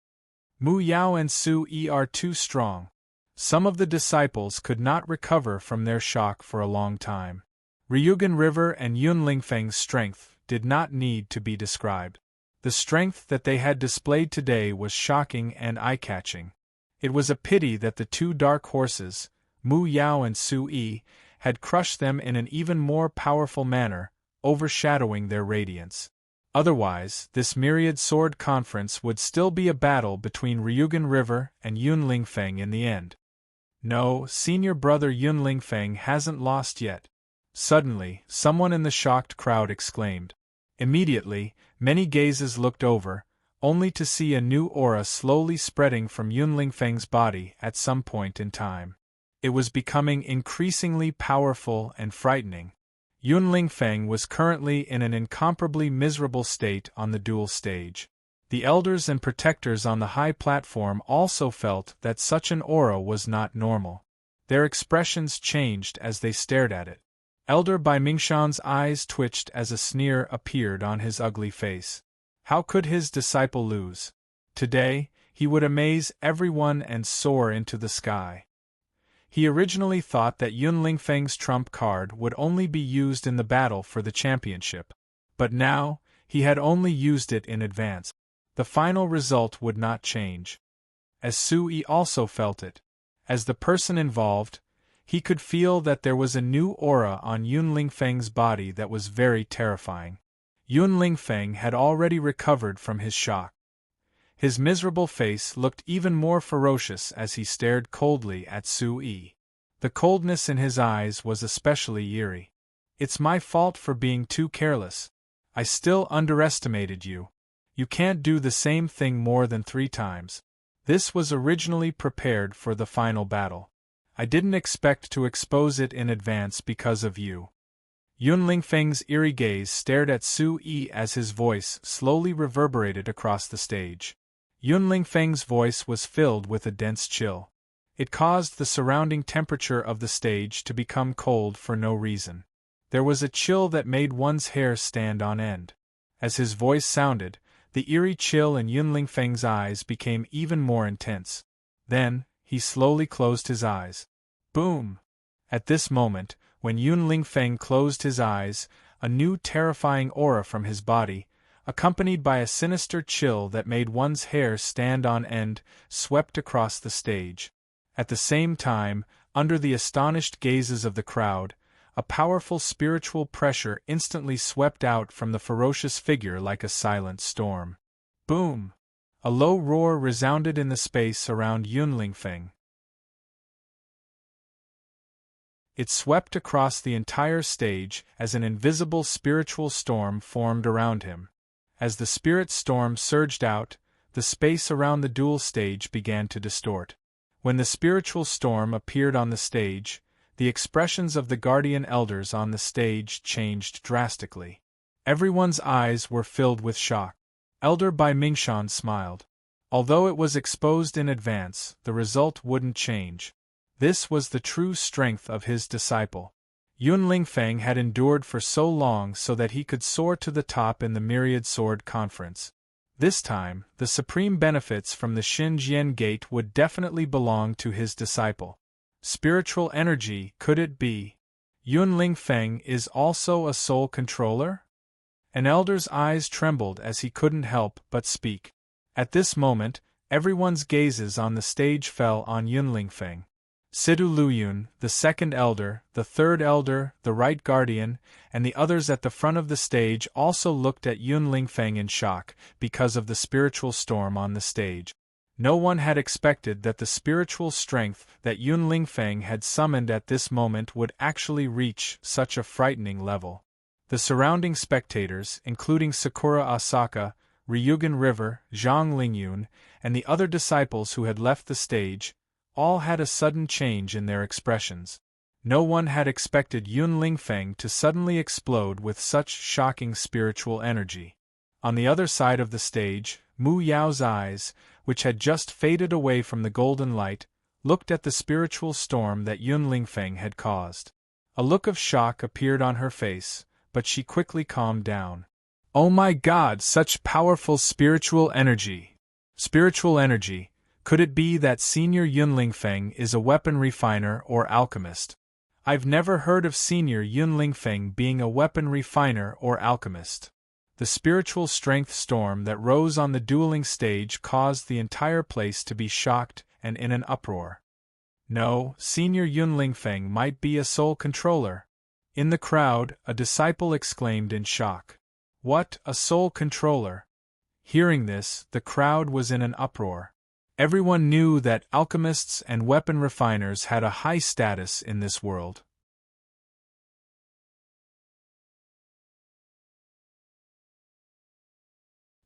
Mu Yao and Su Yi are too strong. Some of the disciples could not recover from their shock for a long time. Ryugan River and Yun Lingfeng's strength did not need to be described. The strength that they had displayed today was shocking and eye-catching. It was a pity that the two dark horses, Mu Yao and Su Yi, had crushed them in an even more powerful manner, overshadowing their radiance. Otherwise, this myriad sword conference would still be a battle between Ryugan River and Yun Lingfeng in the end. No, senior brother Yun Lingfeng hasn't lost yet. Suddenly, someone in the shocked crowd exclaimed. Immediately, many gazes looked over, only to see a new aura slowly spreading from Yun Lingfeng's body at some point in time. It was becoming increasingly powerful and frightening. Yun Lingfeng was currently in an incomparably miserable state on the duel stage. The elders and protectors on the high platform also felt that such an aura was not normal. Their expressions changed as they stared at it. Elder Bai Mingshan's eyes twitched as a sneer appeared on his ugly face. How could his disciple lose? Today, he would amaze everyone and soar into the sky. He originally thought that Yun Lingfeng's trump card would only be used in the battle for the championship. But now, he had only used it in advance. The final result would not change. As Su Yi also felt it. As the person involved, he could feel that there was a new aura on Yun Lingfeng's body that was very terrifying. Yun Lingfeng had already recovered from his shock. His miserable face looked even more ferocious as he stared coldly at Su Yi. The coldness in his eyes was especially eerie. It's my fault for being too careless. I still underestimated you. You can't do the same thing more than 3 times. This was originally prepared for the final battle. I didn't expect to expose it in advance because of you. Yun Lingfeng's eerie gaze stared at Su Yi as his voice slowly reverberated across the stage. Yun Lingfeng's voice was filled with a dense chill. It caused the surrounding temperature of the stage to become cold for no reason. There was a chill that made one's hair stand on end. As his voice sounded, the eerie chill in Yun Lingfeng's eyes became even more intense. Then, he slowly closed his eyes. Boom! At this moment, when Yun Lingfeng closed his eyes, a new terrifying aura from his body, accompanied by a sinister chill that made one's hair stand on end, swept across the stage. At the same time, under the astonished gazes of the crowd, a powerful spiritual pressure instantly swept out from the ferocious figure like a silent storm. Boom! A low roar resounded in the space around Yun Lingfeng. It swept across the entire stage as an invisible spiritual storm formed around him. As the spirit storm surged out, the space around the duel stage began to distort. When the spiritual storm appeared on the stage, the expressions of the guardian elders on the stage changed drastically. Everyone's eyes were filled with shock. Elder Bai Mingshan smiled. Although it was exposed in advance, the result wouldn't change. This was the true strength of his disciple. Yun Lingfeng had endured for so long so that he could soar to the top in the Myriad Sword Conference. This time, the supreme benefits from the Xinjian Gate would definitely belong to his disciple. Spiritual energy, could it be? Yun Lingfeng is also a soul controller? An elder's eyes trembled as he couldn't help but speak. At this moment, everyone's gazes on the stage fell on Yun Lingfeng. Sidu Luyun, the second elder, the third elder, the right guardian, and the others at the front of the stage also looked at Yun Lingfeng in shock because of the spiritual storm on the stage. No one had expected that the spiritual strength that Yun Lingfeng had summoned at this moment would actually reach such a frightening level. The surrounding spectators, including Sakura Asaka, Ryugan River, Zhang Lingyun, and the other disciples who had left the stage, all had a sudden change in their expressions. No one had expected Yun Lingfeng to suddenly explode with such shocking spiritual energy. On the other side of the stage, Mu Yao's eyes, which had just faded away from the golden light, looked at the spiritual storm that Yun Lingfeng had caused. A look of shock appeared on her face, but she quickly calmed down. Oh my God, such powerful spiritual energy! Spiritual energy, could it be that Senior Yun Lingfeng is a weapon refiner or alchemist? I've never heard of Senior Yun Lingfeng being a weapon refiner or alchemist. The spiritual strength storm that rose on the dueling stage caused the entire place to be shocked and in an uproar. No, Senior Yun Lingfeng might be a soul controller. In the crowd, a disciple exclaimed in shock. What, a soul controller? Hearing this, the crowd was in an uproar. Everyone knew that alchemists and weapon refiners had a high status in this world.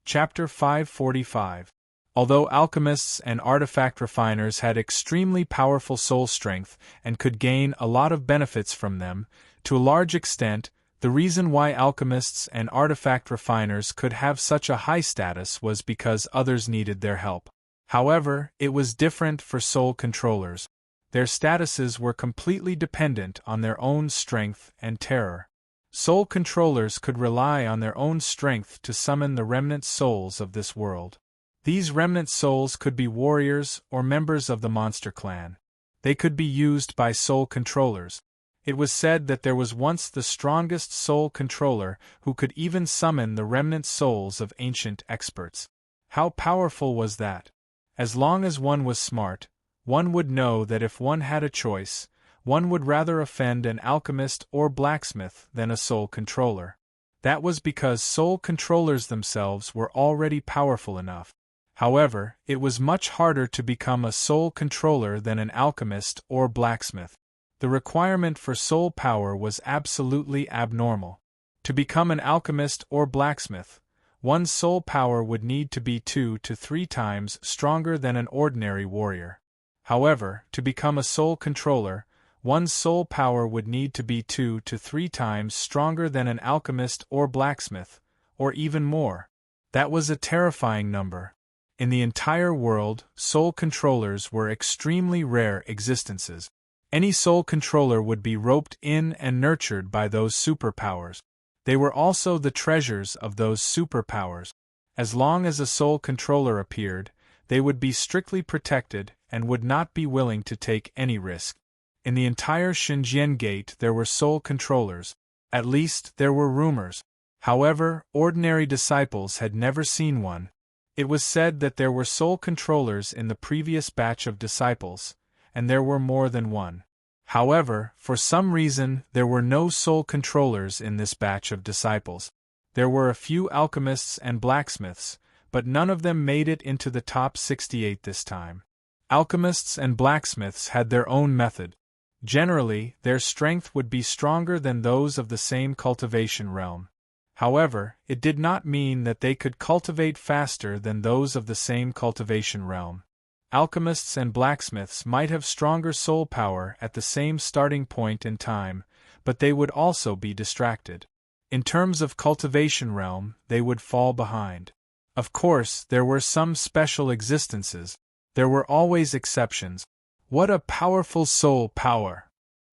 Chapter 545. Although alchemists and artifact refiners had extremely powerful soul strength and could gain a lot of benefits from them, to a large extent, the reason why alchemists and artifact refiners could have such a high status was because others needed their help. However, it was different for soul controllers. Their statuses were completely dependent on their own strength and terror. Soul controllers could rely on their own strength to summon the remnant souls of this world. These remnant souls could be warriors or members of the monster clan. They could be used by soul controllers. It was said that there was once the strongest soul controller who could even summon the remnant souls of ancient experts. How powerful was that? As long as one was smart, one would know that if one had a choice, one would rather offend an alchemist or blacksmith than a soul controller. That was because soul controllers themselves were already powerful enough. However, it was much harder to become a soul controller than an alchemist or blacksmith. The requirement for soul power was absolutely abnormal. To become an alchemist or blacksmith, one's soul power would need to be 2 to 3 times stronger than an ordinary warrior. However, to become a soul controller, one's soul power would need to be 2 to 3 times stronger than an alchemist or blacksmith, or even more. That was a terrifying number. In the entire world, soul controllers were extremely rare existences. Any soul controller would be roped in and nurtured by those superpowers. They were also the treasures of those superpowers. As long as a soul controller appeared, they would be strictly protected and would not be willing to take any risk. In the entire Xinjiang Gate there were soul controllers. At least, there were rumors. However, ordinary disciples had never seen one. It was said that there were soul controllers in the previous batch of disciples, and there were more than one. However, for some reason, there were no soul controllers in this batch of disciples. There were a few alchemists and blacksmiths, but none of them made it into the top 68 this time. Alchemists and blacksmiths had their own method. Generally, their strength would be stronger than those of the same cultivation realm. However, it did not mean that they could cultivate faster than those of the same cultivation realm. Alchemists and blacksmiths might have stronger soul power at the same starting point in time, but they would also be distracted. In terms of cultivation realm, they would fall behind. Of course, there were some special existences. There were always exceptions. What a powerful soul power!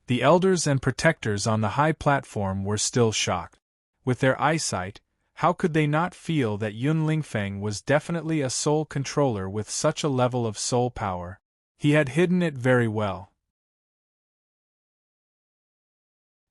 The elders and protectors on the high platform were still shocked. With their eyesight, how could they not feel that Yun Lingfeng was definitely a soul controller with such a level of soul power? He had hidden it very well.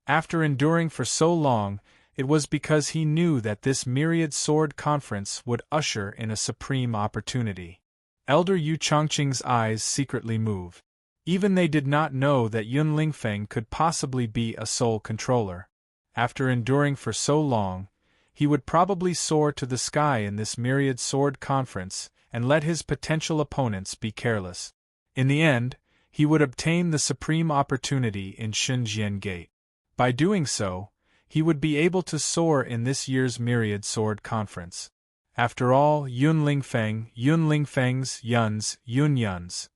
After enduring for so long, it was because he knew that this myriad sword conference would usher in a supreme opportunity. Elder Yu Chongqing's eyes secretly moved. Even they did not know that Yun Lingfeng could possibly be a soul controller. After enduring for so long, he would probably soar to the sky in this myriad sword conference and let his potential opponents be careless. In the end, he would obtain the supreme opportunity in Xinjiang Gate. By doing so, he would be able to soar in this year's myriad sword conference. After all, Yun Lingfeng's Yun's.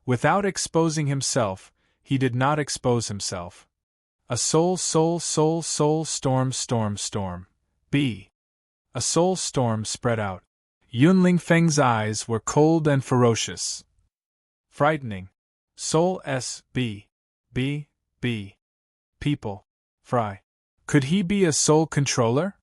Without exposing himself, he did not expose himself. A soul storm. B. A soul storm spread out. Yun Lingfeng's eyes were cold and ferocious. Frightening. Soul S.B. B. B. People. Fry. Could he be a soul controller?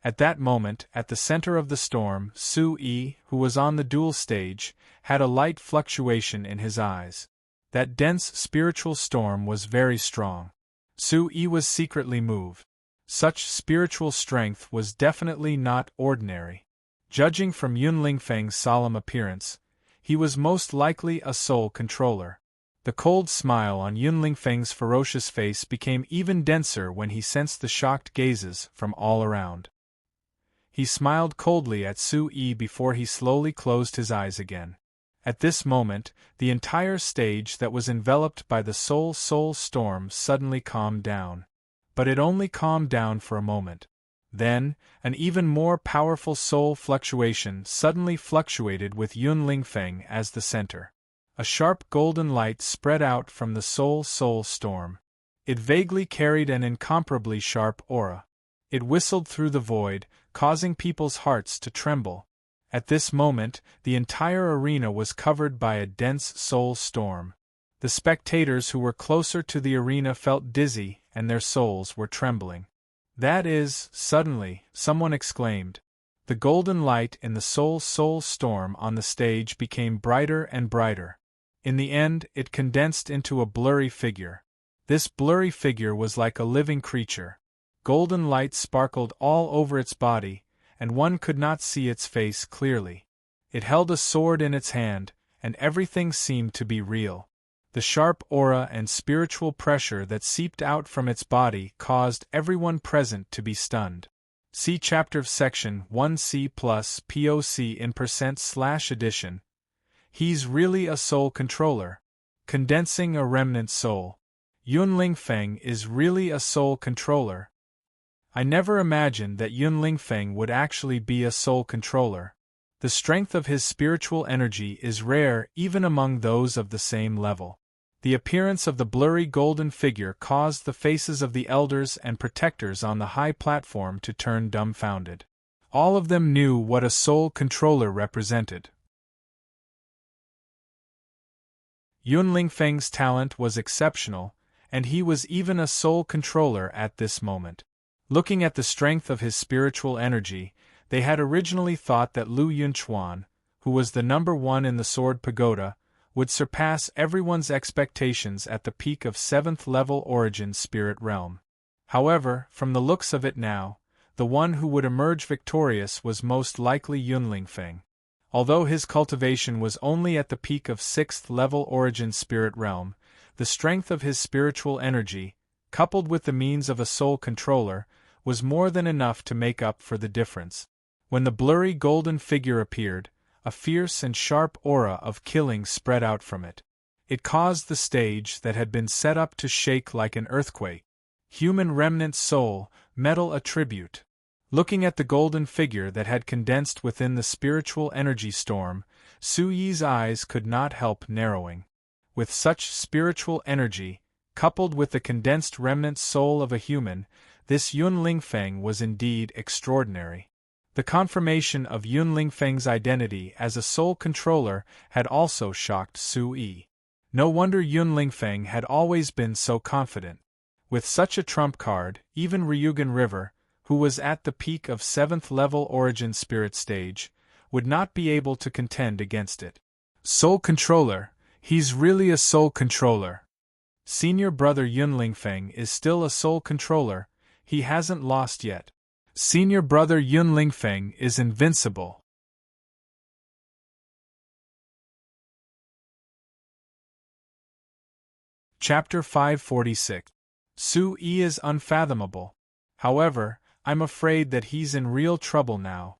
At that moment, at the center of the storm, Su-yi, who was on the duel stage, had a light fluctuation in his eyes. That dense spiritual storm was very strong. Su-yi was secretly moved. Such spiritual strength was definitely not ordinary. Judging from Yun Lingfeng's solemn appearance, he was most likely a soul controller. The cold smile on Yun Lingfeng's ferocious face became even denser when he sensed the shocked gazes from all around. He smiled coldly at Su-yi before he slowly closed his eyes again. At this moment, the entire stage that was enveloped by the soul storm suddenly calmed down. But it only calmed down for a moment. Then, an even more powerful soul fluctuation suddenly fluctuated with Yun Lingfeng as the center. A sharp golden light spread out from the soul storm. It vaguely carried an incomparably sharp aura. It whistled through the void, causing people's hearts to tremble. At this moment, the entire arena was covered by a dense soul storm. The spectators who were closer to the arena felt dizzy and their souls were trembling. That is, suddenly, someone exclaimed. The golden light in the soul storm on the stage became brighter and brighter. In the end, it condensed into a blurry figure. This blurry figure was like a living creature. Golden light sparkled all over its body, and one could not see its face clearly. It held a sword in its hand, and everything seemed to be real. The sharp aura and spiritual pressure that seeped out from its body caused everyone present to be stunned. See chapter of section 1C plus POC in %/edition. He's really a soul controller. Condensing a remnant soul. Yun Lingfeng is really a soul controller. I never imagined that Yun Lingfeng would actually be a soul controller. The strength of his spiritual energy is rare even among those of the same level. The appearance of the blurry golden figure caused the faces of the elders and protectors on the high platform to turn dumbfounded. All of them knew what a soul controller represented. Yun Lingfeng's talent was exceptional, and he was even a soul controller at this moment. Looking at the strength of his spiritual energy, they had originally thought that Lu Yunchuan, who was the number 1 in the Sword Pagoda, would surpass everyone's expectations at the peak of 7th level Origin Spirit Realm. However, from the looks of it now, the one who would emerge victorious was most likely Yun Lingfeng. Although his cultivation was only at the peak of 6th level Origin Spirit Realm, the strength of his spiritual energy, coupled with the means of a soul controller, was more than enough to make up for the difference. When the blurry golden figure appeared, a fierce and sharp aura of killing spread out from it. It caused the stage that had been set up to shake like an earthquake. Human remnant soul, metal attribute. Looking at the golden figure that had condensed within the spiritual energy storm, Su-yi's eyes could not help narrowing. With such spiritual energy, coupled with the condensed remnant soul of a human, this Yun Lingfeng was indeed extraordinary. The confirmation of Yun Lingfeng's identity as a soul controller had also shocked Su-yi. No wonder Yun Lingfeng had always been so confident. With such a trump card, even Ryugan River, who was at the peak of 7th level Origin Spirit stage, would not be able to contend against it. Soul controller, he's really a soul controller. Senior brother Yun Lingfeng is still a soul controller, he hasn't lost yet. Senior brother Yun Lingfeng is invincible. Chapter 546. Su-yi is unfathomable. However, I'm afraid that he's in real trouble now.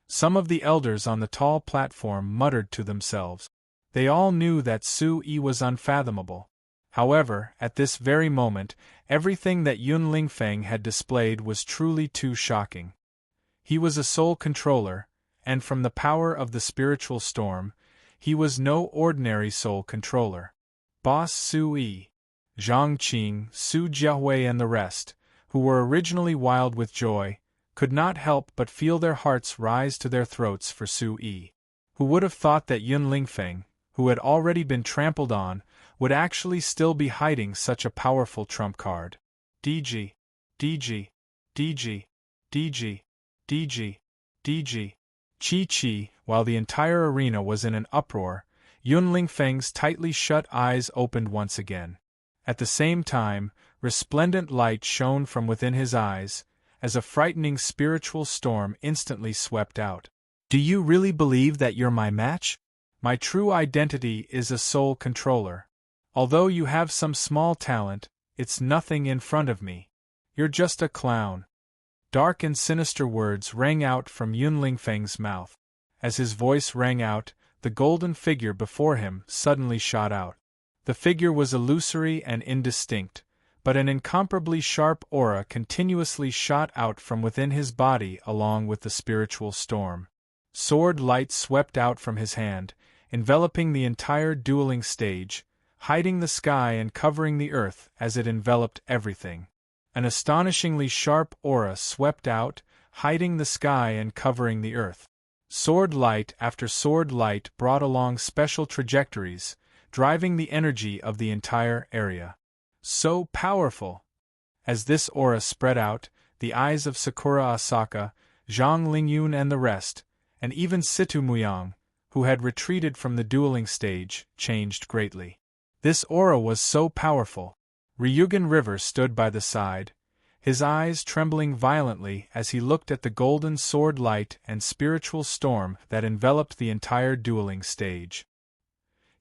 Some of the elders on the tall platform muttered to themselves. They all knew that Su-yi was unfathomable. However, at this very moment, everything that Yun Lingfeng had displayed was truly too shocking. He was a soul controller, and from the power of the spiritual storm, he was no ordinary soul controller. Boss Su-yi, Zhang Qing, Su Jiahui and the rest, who were originally wild with joy, could not help but feel their hearts rise to their throats for Su-yi. Who would have thought that Yun Lingfeng, who had already been trampled on, would actually still be hiding such a powerful trump card? DG. DG. DG. DG. DG. DG. Chi-chi, while the entire arena was in an uproar, Yun Lingfeng's tightly shut eyes opened once again. At the same time, resplendent light shone from within his eyes, as a frightening spiritual storm instantly swept out. Do you really believe that you're my match? My true identity is a soul controller. Although you have some small talent, it's nothing in front of me. You're just a clown. Dark and sinister words rang out from Yun Lingfeng's mouth. As his voice rang out, the golden figure before him suddenly shot out. The figure was illusory and indistinct, but an incomparably sharp aura continuously shot out from within his body along with the spiritual storm. Sword light swept out from his hand, enveloping the entire dueling stage, hiding the sky and covering the earth as it enveloped everything. An astonishingly sharp aura swept out, hiding the sky and covering the earth. Sword light after sword light brought along special trajectories, driving the energy of the entire area. So powerful! As this aura spread out, the eyes of Sakura Asaka, Zhang Lingyun and the rest, and even Situ Muyang, who had retreated from the dueling stage, changed greatly. This aura was so powerful. Ryugen River stood by the side, his eyes trembling violently as he looked at the golden sword light and spiritual storm that enveloped the entire dueling stage.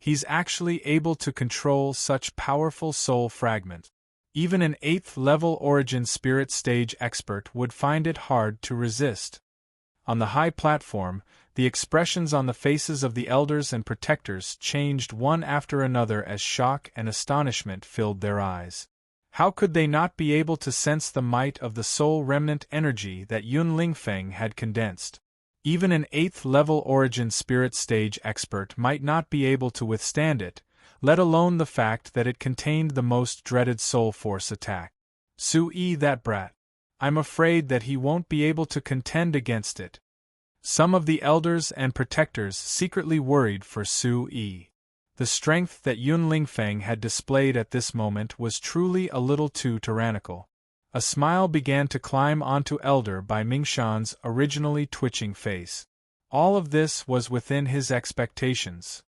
He's actually able to control such powerful soul fragments. Even an 8th-level origin spirit stage expert would find it hard to resist. On the high platform, the expressions on the faces of the elders and protectors changed one after another as shock and astonishment filled their eyes. How could they not be able to sense the might of the soul remnant energy that Yun Lingfeng had condensed? Even an 8th-level origin spirit stage expert might not be able to withstand it, let alone the fact that it contained the most dreaded soul force attack. Su-yi, that brat. I'm afraid that he won't be able to contend against it. Some of the elders and protectors secretly worried for Su-yi. The strength that Yun Lingfeng had displayed at this moment was truly a little too tyrannical. A smile began to climb onto Elder Bai Mingshan's originally twitching face. All of this was within his expectations.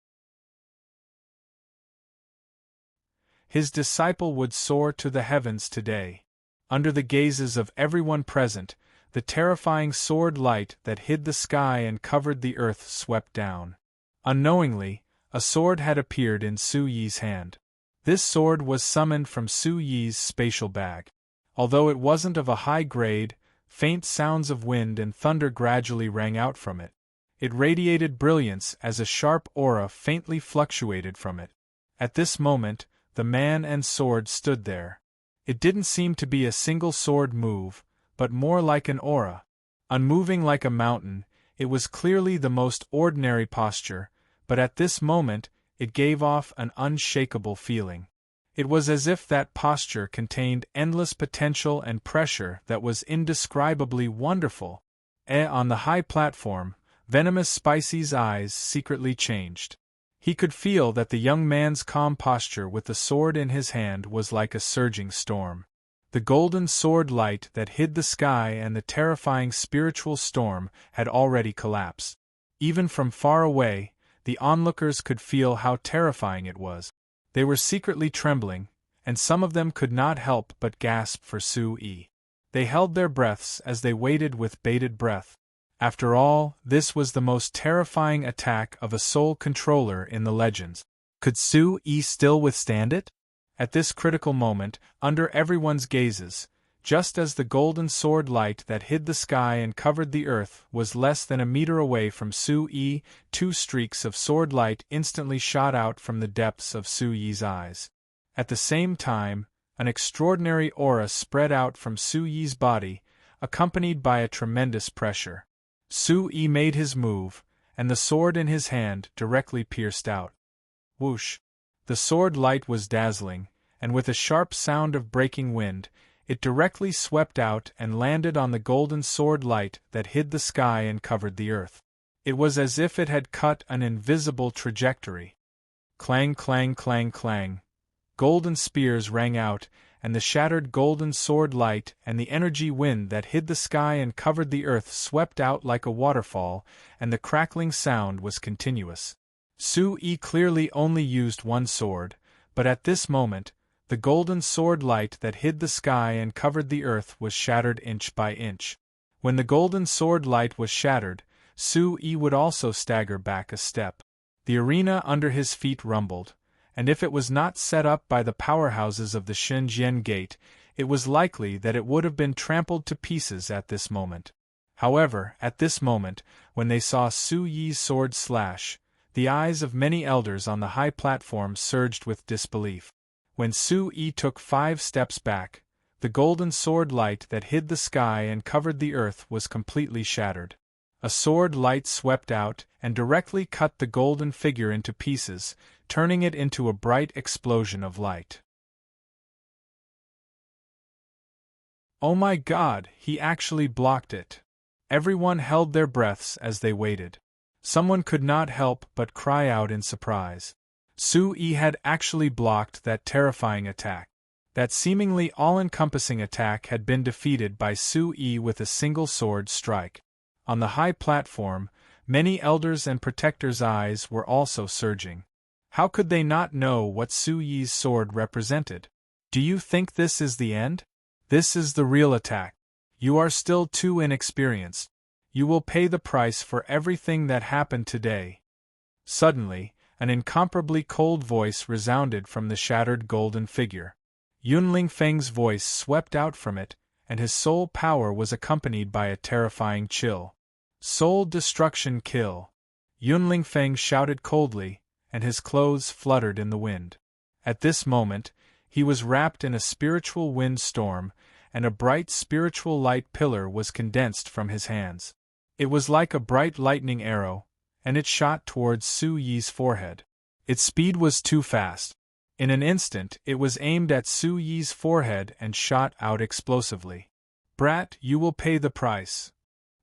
His disciple would soar to the heavens today. Under the gazes of everyone present, the terrifying sword light that hid the sky and covered the earth swept down. Unknowingly, a sword had appeared in Su-yi's hand. This sword was summoned from Su-yi's spatial bag. Although it wasn't of a high grade, faint sounds of wind and thunder gradually rang out from it. It radiated brilliance as a sharp aura faintly fluctuated from it. At this moment, the man and sword stood there. It didn't seem to be a single sword move, but more like an aura. Unmoving like a mountain, it was clearly the most ordinary posture, but at this moment, it gave off an unshakable feeling. It was as if that posture contained endless potential and pressure that was indescribably wonderful. On the high platform, Venomous Spicy's eyes secretly changed. He could feel that the young man's calm posture with the sword in his hand was like a surging storm. The golden sword light that hid the sky and the terrifying spiritual storm had already collapsed. Even from far away, the onlookers could feel how terrifying it was. They were secretly trembling, and some of them could not help but gasp for Su-yi. They held their breaths as they waited with bated breath. After all, this was the most terrifying attack of a soul controller in the legends. Could Su-yi still withstand it? At this critical moment, under everyone's gazes, just as the golden sword light that hid the sky and covered the earth was less than a meter away from Su-yi, 2 streaks of sword light instantly shot out from the depths of Su-yi's eyes. At the same time, an extraordinary aura spread out from Su-yi's body, accompanied by a tremendous pressure. Su-yi made his move, and the sword in his hand directly pierced out. Whoosh! The sword light was dazzling, and with a sharp sound of breaking wind, It directly swept out and landed on the golden sword light that hid the sky and covered the earth. It was as if it had cut an invisible trajectory. Clang, clang, clang, clang. Golden spears rang out, and the shattered golden sword light and the energy wind that hid the sky and covered the earth swept out like a waterfall, and the crackling sound was continuous. Su-yi clearly only used one sword, but at this moment, the golden sword light that hid the sky and covered the earth was shattered inch by inch. When the golden sword light was shattered, Su-yi would also stagger back a step. The arena under his feet rumbled, and if it was not set up by the powerhouses of the Shenzhen Gate, it was likely that it would have been trampled to pieces at this moment. However, at this moment, when they saw Su-yi's sword slash, the eyes of many elders on the high platform surged with disbelief. When Su-yi took 5 steps back, the golden sword light that hid the sky and covered the earth was completely shattered. A sword light swept out and directly cut the golden figure into pieces, turning it into a bright explosion of light. Oh my God, he actually blocked it. Everyone held their breaths as they waited. Someone could not help but cry out in surprise. Su-yi had actually blocked that terrifying attack. That seemingly all-encompassing attack had been defeated by Su-yi with a single sword strike. On the high platform, many elders and protectors' eyes were also surging. How could they not know what Su-yi's sword represented? Do you think this is the end? This is the real attack. You are still too inexperienced. You will pay the price for everything that happened today. Suddenly, an incomparably cold voice resounded from the shattered golden figure. Yunling Feng's voice swept out from it, and his soul power was accompanied by a terrifying chill. Soul destruction kill. Yunling Feng shouted coldly, and his clothes fluttered in the wind. At this moment, he was wrapped in a spiritual wind storm, and a bright spiritual light pillar was condensed from his hands. It was like a bright lightning arrow, and it shot towards Su-yi's forehead. Its speed was too fast. In an instant it was aimed at Su-yi's forehead and shot out explosively. Brat, you will pay the price.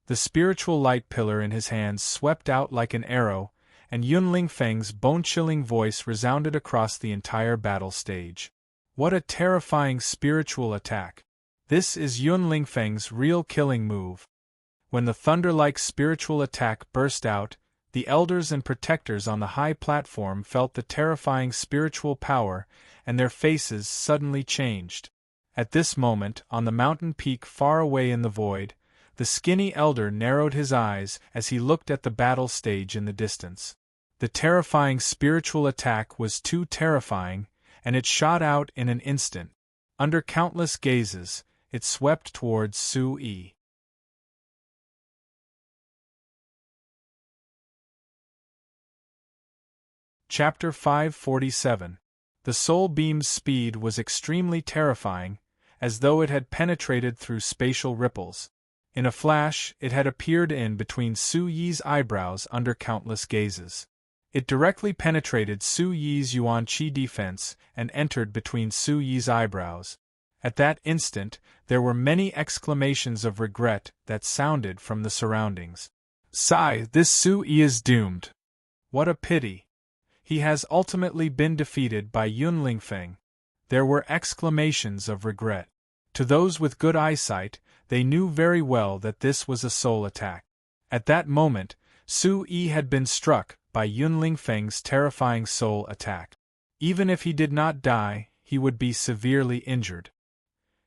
The spiritual light pillar in his hands swept out like an arrow, and Yunling Feng's bone-chilling voice resounded across the entire battle stage. What a terrifying spiritual attack! This is Yunling Feng's real killing move. When the thunder-like spiritual attack burst out, the elders and protectors on the high platform felt the terrifying spiritual power, and their faces suddenly changed. At this moment, on the mountain peak far away in the void, the skinny elder narrowed his eyes as he looked at the battle stage in the distance. The terrifying spiritual attack was too terrifying, and it shot out in an instant. Under countless gazes, it swept towards Su-yi. Chapter 547. The soul beam's speed was extremely terrifying, as though it had penetrated through spatial ripples. In a flash, it had appeared in between Su-yi's eyebrows under countless gazes. It directly penetrated Su-yi's yuan qi defense and entered between Su-yi's eyebrows. At that instant, there were many exclamations of regret that sounded from the surroundings. Sigh, this Su-yi is doomed. What a pity. He has ultimately been defeated by Yunling Feng. There were exclamations of regret. To those with good eyesight, they knew very well that this was a soul attack. At that moment, Su-yi had been struck by Yunling Feng's terrifying soul attack. Even if he did not die, he would be severely injured.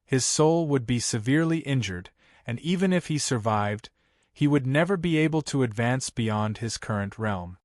His soul would be severely injured, and even if he survived, he would never be able to advance beyond his current realm.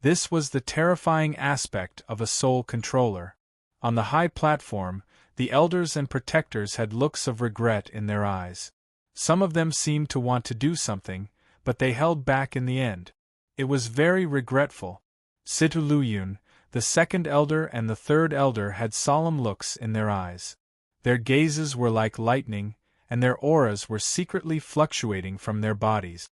This was the terrifying aspect of a soul controller. On the high platform, the elders and protectors had looks of regret in their eyes. Some of them seemed to want to do something, but they held back in the end. It was very regretful. Situ Luyun, the second elder and the third elder had solemn looks in their eyes. Their gazes were like lightning, and their auras were secretly fluctuating from their bodies.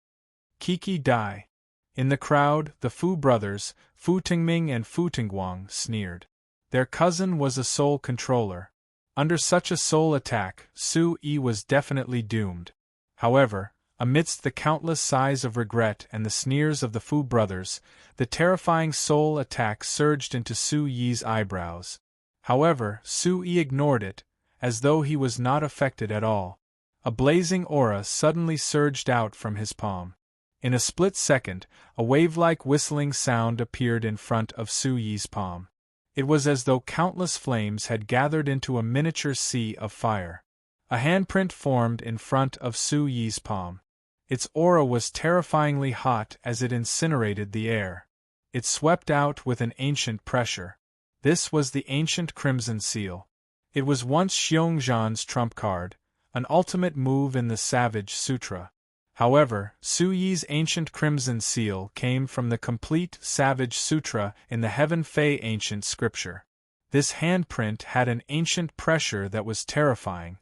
Kiki Dai. In the crowd, the Fu brothers, Fu Tingming and Fu Tingguang, sneered. Their cousin was a soul controller. Under such a soul attack, Su-yi was definitely doomed. However, amidst the countless sighs of regret and the sneers of the Fu brothers, the terrifying soul attack surged into Su-yi's eyebrows. However, Su-yi ignored it, as though he was not affected at all. A blazing aura suddenly surged out from his palm. In a split second, a wave-like whistling sound appeared in front of Su-yi's palm. It was as though countless flames had gathered into a miniature sea of fire. A handprint formed in front of Su-yi's palm. Its aura was terrifyingly hot as it incinerated the air. It swept out with an ancient pressure. This was the ancient Crimson Seal. It was once Xiongzhan's trump card, an ultimate move in the Savage Sutra. However, Su-yi's ancient Crimson Seal came from the complete Savage Sutra in the Heaven Fei ancient scripture. This handprint had an ancient pressure that was terrifying.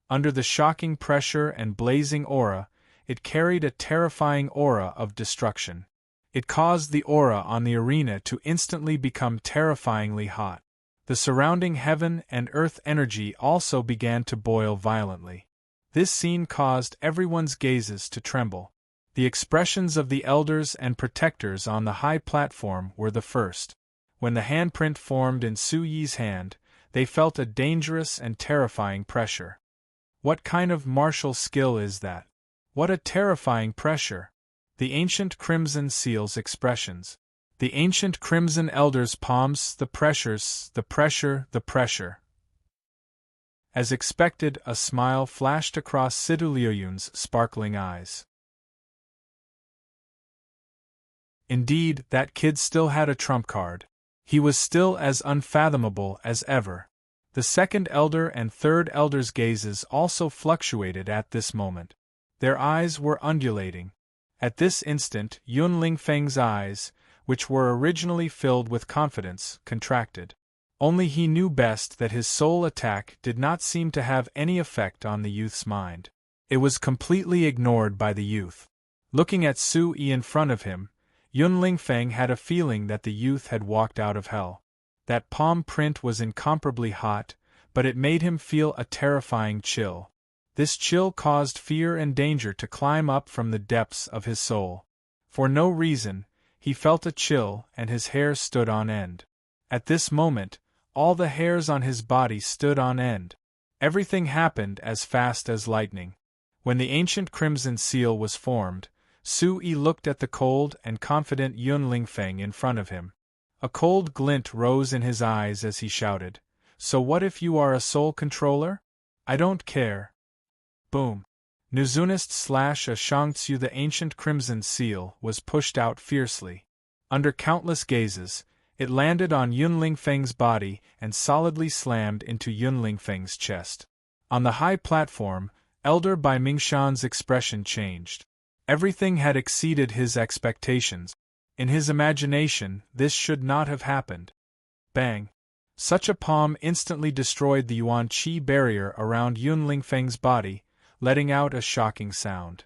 Under the shocking pressure and blazing aura, it carried a terrifying aura of destruction. It caused the aura on the arena to instantly become terrifyingly hot. The surrounding heaven and earth energy also began to boil violently. This scene caused everyone's gazes to tremble. The expressions of the elders and protectors on the high platform were the first. When the handprint formed in Su-yi's hand, they felt a dangerous and terrifying pressure. What kind of martial skill is that? What a terrifying pressure! The ancient Crimson Seal's expressions. The ancient Crimson Elder's palms, the pressures, the pressure, the pressure. As expected, a smile flashed across Sidu Liuyun's sparkling eyes. Indeed, that kid still had a trump card. He was still as unfathomable as ever. The second elder and third elder's gazes also fluctuated at this moment. Their eyes were undulating. At this instant, Yun Lingfeng's eyes, which were originally filled with confidence, contracted. Only he knew best that his soul attack did not seem to have any effect on the youth's mind. It was completely ignored by the youth. Looking at Su-yi in front of him, Yun Lingfeng had a feeling that the youth had walked out of hell. That palm print was incomparably hot, but it made him feel a terrifying chill. This chill caused fear and danger to climb up from the depths of his soul. For no reason, he felt a chill and his hair stood on end. At this moment, all the hairs on his body stood on end. Everything happened as fast as lightning. When the ancient Crimson Seal was formed, Su-yi looked at the cold and confident Yun Lingfeng in front of him. A cold glint rose in his eyes as he shouted, "So what if you are a soul controller? I don't care." Boom. Nuzunist / a Shangtsu, the ancient Crimson Seal, was pushed out fiercely. Under countless gazes, it landed on Yun Lingfeng's body and solidly slammed into Yun Lingfeng's chest. On the high platform, Elder Bai Mingshan's expression changed. Everything had exceeded his expectations. In his imagination, this should not have happened. Bang! Such a palm instantly destroyed the Yuan Qi barrier around Yun Lingfeng's body, letting out a shocking sound.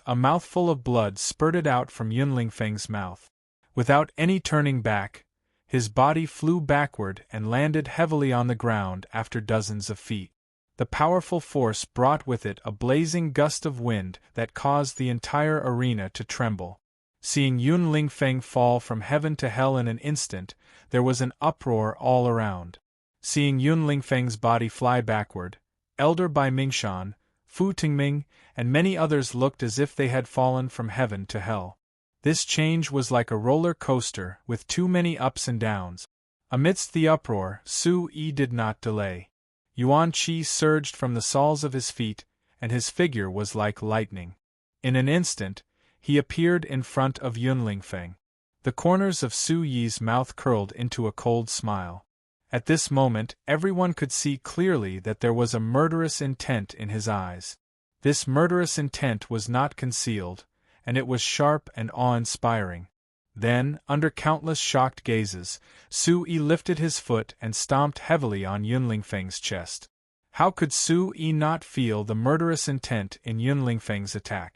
A mouthful of blood spurted out from Yun Lingfeng's mouth. Without any turning back, his body flew backward and landed heavily on the ground after dozens of feet. The powerful force brought with it a blazing gust of wind that caused the entire arena to tremble. Seeing Yun Lingfeng fall from heaven to hell in an instant, there was an uproar all around. Seeing Yun Lingfeng's body fly backward, Elder Bai Mingshan, Fu Tingming, and many others looked as if they had fallen from heaven to hell. This change was like a roller coaster with too many ups and downs. Amidst the uproar, Su-yi did not delay. Yuan Qi surged from the soles of his feet, and his figure was like lightning. In an instant, he appeared in front of Yun Lingfeng. The corners of Su-yi's mouth curled into a cold smile. At this moment, everyone could see clearly that there was a murderous intent in his eyes. This murderous intent was not concealed, and it was sharp and awe-inspiring. Then, under countless shocked gazes, Su-yi lifted his foot and stomped heavily on Yun Lingfeng's chest. How could Su-yi not feel the murderous intent in Yun Lingfeng's attack?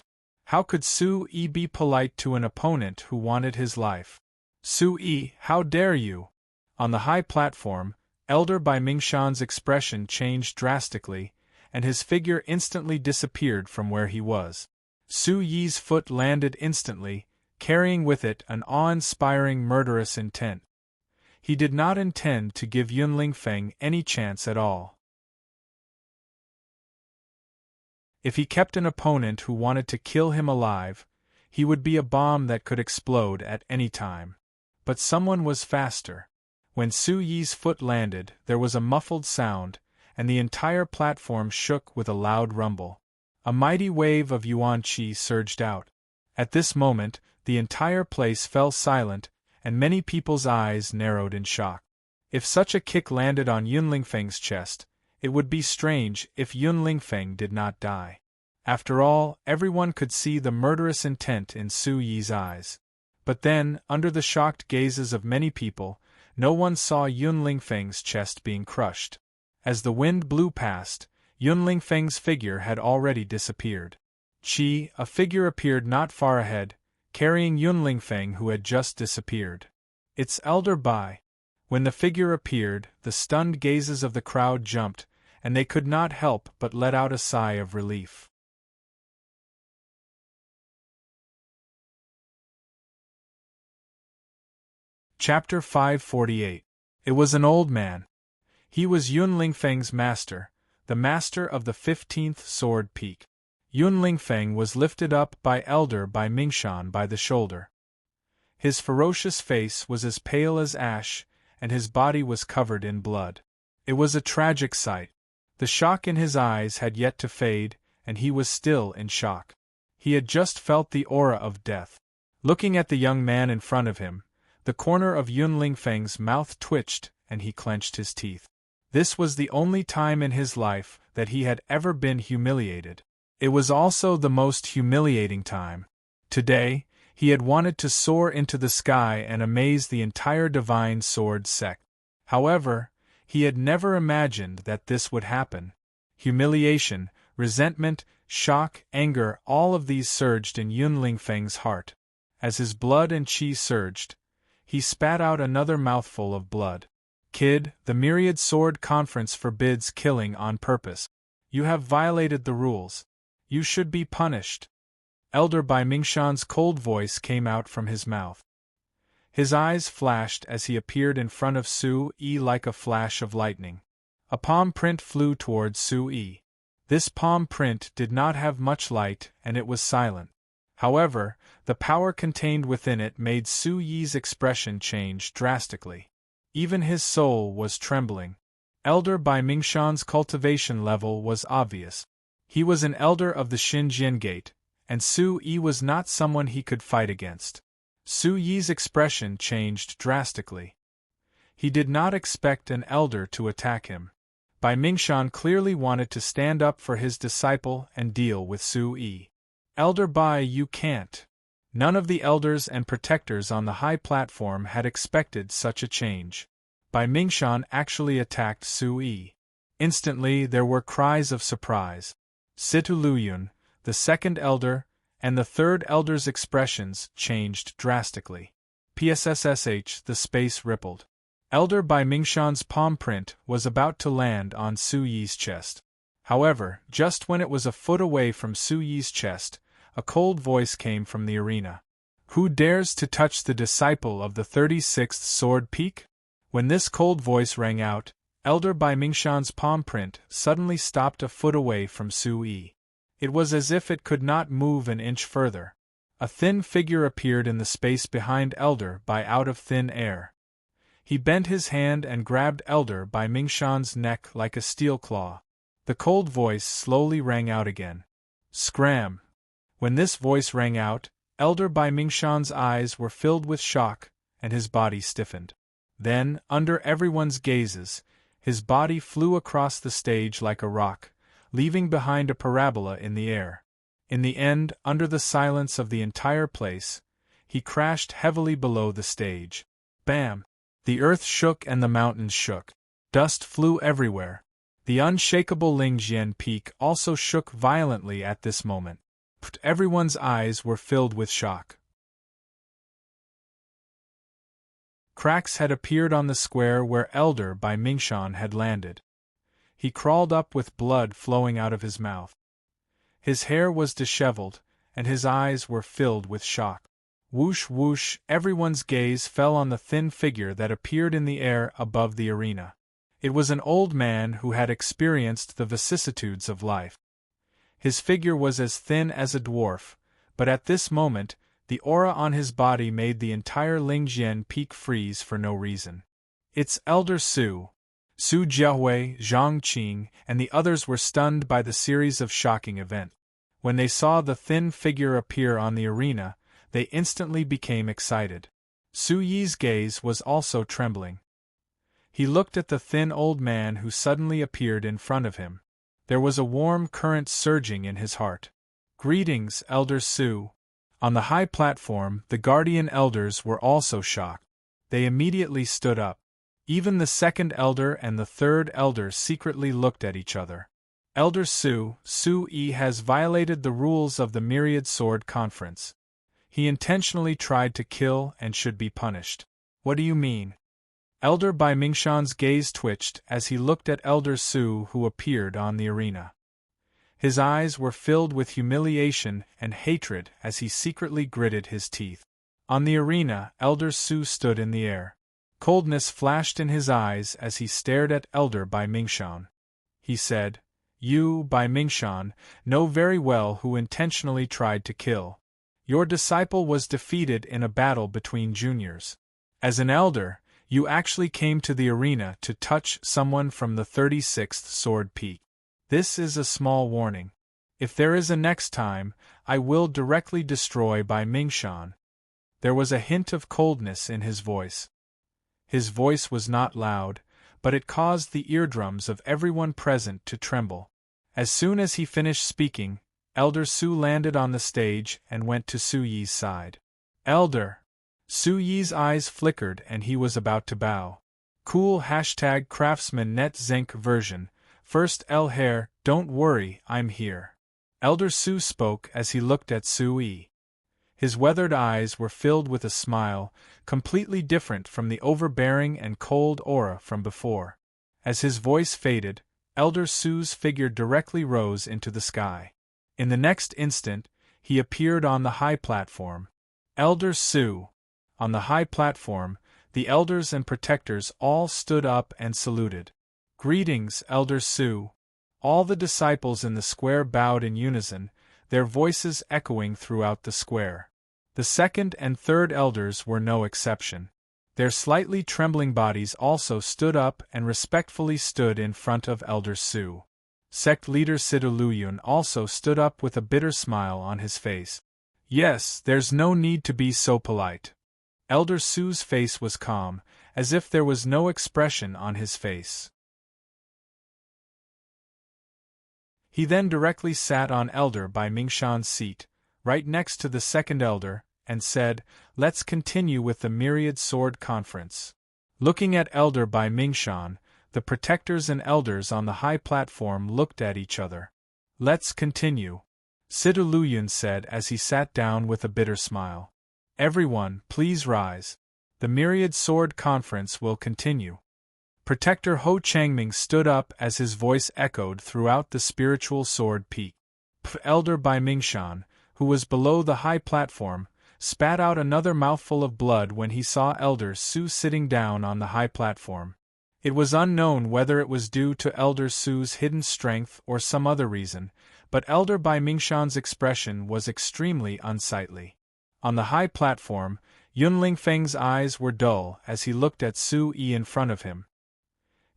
How could Su-yi be polite to an opponent who wanted his life? Su-yi, how dare you! On the high platform, Elder Bai Mingshan's expression changed drastically, and his figure instantly disappeared from where he was. Su Yi's foot landed instantly, carrying with it an awe-inspiring murderous intent. He did not intend to give Yunling Feng any chance at all. If he kept an opponent who wanted to kill him alive, he would be a bomb that could explode at any time. But someone was faster. When Su Yi's foot landed, there was a muffled sound, and the entire platform shook with a loud rumble. A mighty wave of yuan qi surged out. At this moment, the entire place fell silent, and many people's eyes narrowed in shock. If such a kick landed on Yunling Feng's chest, it would be strange if Yunling Feng did not die. After all, everyone could see the murderous intent in Su Yi's eyes. But then, under the shocked gazes of many people, no one saw Yunling Feng's chest being crushed. As the wind blew past, Yunling Feng's figure had already disappeared. A figure appeared not far ahead, carrying Yunling Feng who had just disappeared. "It's Elder Bai." When the figure appeared, the stunned gazes of the crowd jumped, and they could not help but let out a sigh of relief. Chapter 548. It was an old man. He was Yunling Feng's master, the master of the 15th sword peak. Yunling Feng was lifted up by Elder Bai Mingshan by the shoulder. His ferocious face was as pale as ash, and his body was covered in blood. It was a tragic sight. The shock in his eyes had yet to fade, and he was still in shock. He had just felt the aura of death. Looking at the young man in front of him, the corner of Yunling Feng's mouth twitched, and he clenched his teeth. This was the only time in his life that he had ever been humiliated. It was also the most humiliating time. Today, he had wanted to soar into the sky and amaze the entire divine sword sect. However, he had never imagined that this would happen. Humiliation, resentment, shock, anger, all of these surged in Yunling Feng's heart. As his blood and qi surged, he spat out another mouthful of blood. "Kid, the Myriad Sword Conference forbids killing on purpose. You have violated the rules. You should be punished." Elder Bai Mingshan's cold voice came out from his mouth. His eyes flashed as he appeared in front of Su Yi like a flash of lightning. A palm print flew towards Su Yi. This palm print did not have much light, and it was silent. However, the power contained within it made Su Yi's expression change drastically. Even his soul was trembling. Elder Bai Mingshan's cultivation level was obvious. He was an elder of the Xinjian Gate, and Su Yi was not someone he could fight against. Su Yi's expression changed drastically. He did not expect an elder to attack him. Bai Mingshan clearly wanted to stand up for his disciple and deal with Su Yi. "Elder Bai, you can't." None of the elders and protectors on the high platform had expected such a change. Bai Mingshan actually attacked Su Yi. Instantly there were cries of surprise. Situ Luyun, the second elder, and the third elder's expressions changed drastically. PSSSH, the space rippled. Elder Bai Mingshan's palm print was about to land on Su Yi's chest. However, just when it was a foot away from Su Yi's chest, a cold voice came from the arena. "Who dares to touch the disciple of the 36th Sword Peak?" When this cold voice rang out, Elder Bai Mingshan's palm print suddenly stopped a foot away from Su Yi. It was as if it could not move an inch further. A thin figure appeared in the space behind Elder Bai out of thin air. He bent his hand and grabbed Elder Bai Mingshan's neck like a steel claw. The cold voice slowly rang out again. "Scram!" When this voice rang out, Elder Bai Mingshan's eyes were filled with shock, and his body stiffened. Then, under everyone's gazes, his body flew across the stage like a rock, leaving behind a parabola in the air. In the end, under the silence of the entire place, he crashed heavily below the stage. Bam! The earth shook and the mountains shook. Dust flew everywhere. The unshakable Lingjian Peak also shook violently at this moment. Everyone's eyes were filled with shock. Cracks had appeared on the square where Elder Bai Mingshan had landed. He crawled up with blood flowing out of his mouth. His hair was disheveled, and his eyes were filled with shock. Whoosh whoosh, everyone's gaze fell on the thin figure that appeared in the air above the arena. It was an old man who had experienced the vicissitudes of life. His figure was as thin as a dwarf, but at this moment, the aura on his body made the entire Lingjian peak freeze for no reason. It's Elder Su. Su Jiahui, Zhang Qing, and the others were stunned by the series of shocking events. When they saw the thin figure appear on the arena, they instantly became excited. Su Yi's gaze was also trembling. He looked at the thin old man who suddenly appeared in front of him. There was a warm current surging in his heart. Greetings, Elder Su. On the high platform, the guardian elders were also shocked. They immediately stood up. Even the second elder and the third elder secretly looked at each other. Elder Su Yi has violated the rules of the Myriad Sword Conference. He intentionally tried to kill and should be punished. What do you mean? Elder Bai Mingshan's gaze twitched as he looked at Elder Su who appeared on the arena. His eyes were filled with humiliation and hatred as he secretly gritted his teeth. On the arena, Elder Su stood in the air. Coldness flashed in his eyes as he stared at Elder Bai Mingshan. He said, "You, Bai Mingshan, know very well who intentionally tried to kill. Your disciple was defeated in a battle between juniors. As an elder, you actually came to the arena to touch someone from the 36th Sword Peak. This is a small warning. If there is a next time, I will directly destroy Bai Mingshan." There was a hint of coldness in his voice. His voice was not loud, but it caused the eardrums of everyone present to tremble. As soon as he finished speaking, Elder Su landed on the stage and went to Su Yi's side. "Elder!" Su Yi's eyes flickered and he was about to bow. Cool #craftsman net zenk version. First El Hair, don't worry, I'm here. Elder Su spoke as he looked at Su Yi. His weathered eyes were filled with a smile, completely different from the overbearing and cold aura from before. As his voice faded, Elder Su's figure directly rose into the sky. In the next instant, he appeared on the high platform. Elder Su. On the high platform, the elders and protectors all stood up and saluted. "Greetings, Elder Su." All the disciples in the square bowed in unison, their voices echoing throughout the square. The second and third elders were no exception. Their slightly trembling bodies also stood up and respectfully stood in front of Elder Su. Sect leader Sidu Luyun also stood up with a bitter smile on his face. "Yes, there's no need to be so polite." Elder Su's face was calm, as if there was no expression on his face. He then directly sat on Elder Bai Mingshan's seat, right next to the second elder, and said, "Let's continue with the Myriad Sword Conference." Looking at Elder Bai Mingshan, the protectors and elders on the high platform looked at each other. "Let's continue," Sidu Luyun said as he sat down with a bitter smile. "Everyone, please rise. The Myriad Sword Conference will continue." Protector Ho Changming stood up as his voice echoed throughout the spiritual sword peak. Elder Bai Mingshan, who was below the high platform, spat out another mouthful of blood when he saw Elder Su sitting down on the high platform. It was unknown whether it was due to Elder Su's hidden strength or some other reason, but Elder Bai Mingshan's expression was extremely unsightly. On the high platform, Yun Lingfeng's eyes were dull as he looked at Su Yi in front of him.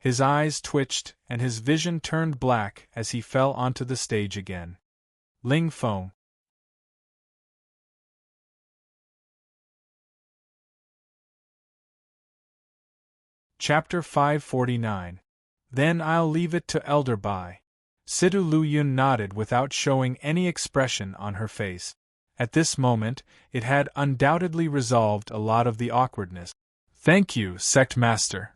His eyes twitched and his vision turned black as he fell onto the stage again. Ling Feng. Chapter 549. Then I'll leave it to Elder Bai. Sidu Luyun nodded without showing any expression on her face. At this moment, it had undoubtedly resolved a lot of the awkwardness. "Thank you, Sect Master."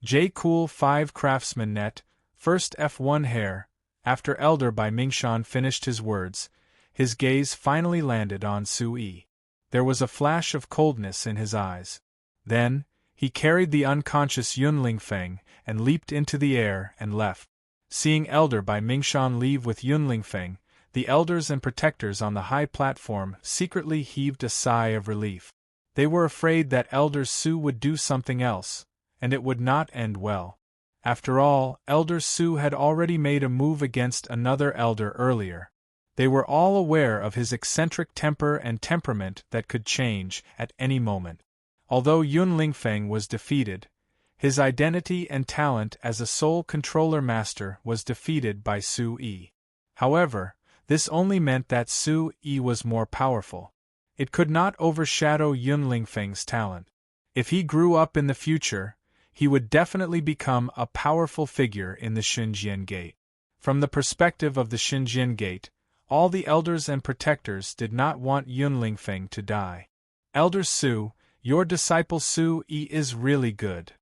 J. Cool 5 Craftsman Net, first F1 Hair. After Elder Bai Mingshan finished his words, his gaze finally landed on Su Yi. There was a flash of coldness in his eyes. Then, He carried the unconscious Yun Lingfeng and leaped into the air and left. Seeing Elder Bai Mingshan leave with Yun Lingfeng, the elders and protectors on the high platform secretly heaved a sigh of relief. They were afraid that Elder Su would do something else, and it would not end well. After all, Elder Su had already made a move against another elder earlier. They were all aware of his eccentric temper and temperament that could change at any moment. Although Yun Lingfeng was defeated, his identity and talent as a soul controller master was defeated by Su Yi. However, this only meant that Su Yi was more powerful. It could not overshadow Yun Lingfeng's talent. If he grew up in the future, he would definitely become a powerful figure in the Xinjian Gate. From the perspective of the Xinjian Gate, all the elders and protectors did not want Yun Lingfeng to die. Elder Su, your disciple Su Yi is really good.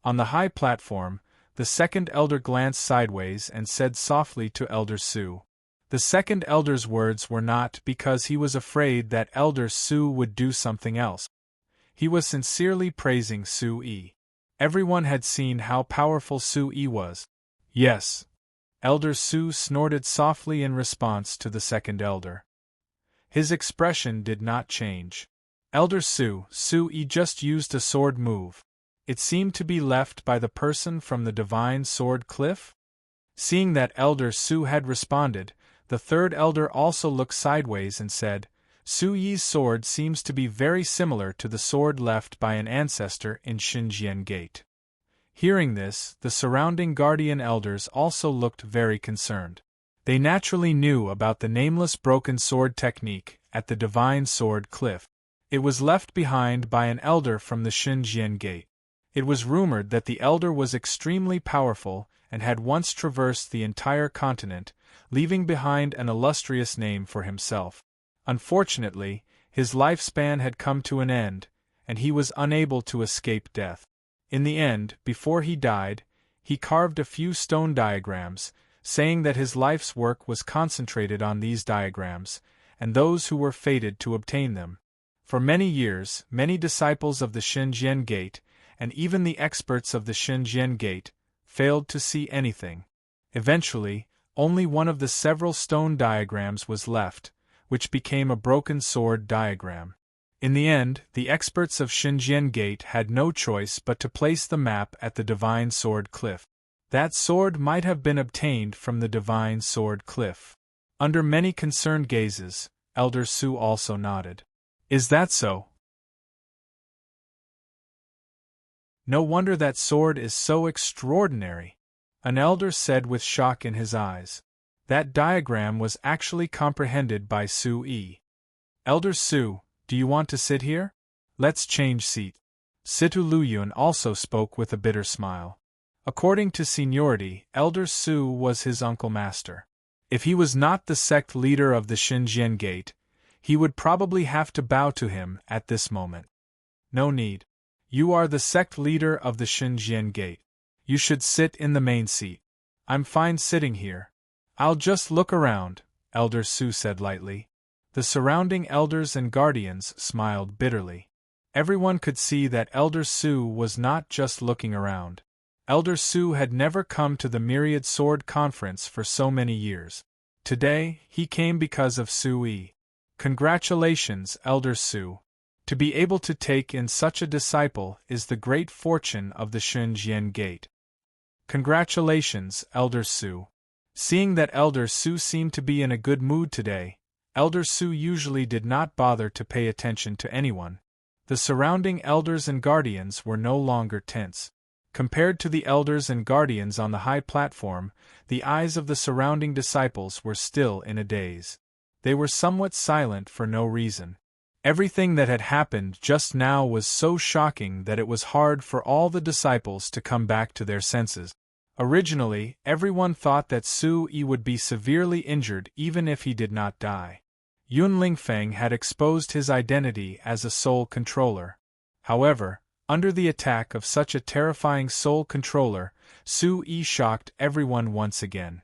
On the high platform, the second elder glanced sideways and said softly to Elder Su. The second elder's words were not because he was afraid that Elder Su would do something else. He was sincerely praising Su Yi. Everyone had seen how powerful Su Yi was. Yes. Elder Su snorted softly in response to the second elder. His expression did not change. Elder Su Yi just used a sword move. It seemed to be left by the person from the Divine Sword Cliff? Seeing that Elder Su had responded, the third elder also looked sideways and said, Su Yi's sword seems to be very similar to the sword left by an ancestor in Xinjian Gate. Hearing this, the surrounding guardian elders also looked very concerned. They naturally knew about the nameless broken sword technique at the Divine Sword Cliff. It was left behind by an elder from the Xinjian Gate. It was rumored that the elder was extremely powerful and had once traversed the entire continent, leaving behind an illustrious name for himself. Unfortunately, his lifespan had come to an end, and he was unable to escape death. In the end, before he died, he carved a few stone diagrams, saying that his life's work was concentrated on these diagrams, and those who were fated to obtain them. For many years, many disciples of the Xinjian Gate, and even the experts of the Xinjian Gate, failed to see anything. Eventually, only one of the several stone diagrams was left, which became a broken sword diagram. In the end, the experts of Xinjian Gate had no choice but to place the map at the Divine Sword Cliff. That sword might have been obtained from the Divine Sword Cliff. Under many concerned gazes, Elder Su also nodded. Is that so? No wonder that sword is so extraordinary, an elder said with shock in his eyes. That diagram was actually comprehended by Su Yi. Elder Su, do you want to sit here? Let's change seat. Situ Luyun also spoke with a bitter smile. According to seniority, Elder Su was his uncle master. If he was not the sect leader of the Xinjian Gate, he would probably have to bow to him at this moment. No need. You are the sect leader of the Xinjian Gate. You should sit in the main seat. I'm fine sitting here. I'll just look around, Elder Su said lightly. The surrounding elders and guardians smiled bitterly. Everyone could see that Elder Su was not just looking around. Elder Su had never come to the Myriad Sword Conference for so many years. Today, he came because of Su Yi. Congratulations, Elder Su. To be able to take in such a disciple is the great fortune of the Xinjian Gate. Congratulations, Elder Su. Seeing that Elder Su seemed to be in a good mood today, Elder Su usually did not bother to pay attention to anyone. The surrounding elders and guardians were no longer tense. Compared to the elders and guardians on the high platform, the eyes of the surrounding disciples were still in a daze. They were somewhat silent for no reason. Everything that had happened just now was so shocking that it was hard for all the disciples to come back to their senses. Originally, everyone thought that Su Yi would be severely injured even if he did not die. Yun Lingfeng had exposed his identity as a soul controller. However, under the attack of such a terrifying soul controller, Su Yi shocked everyone once again.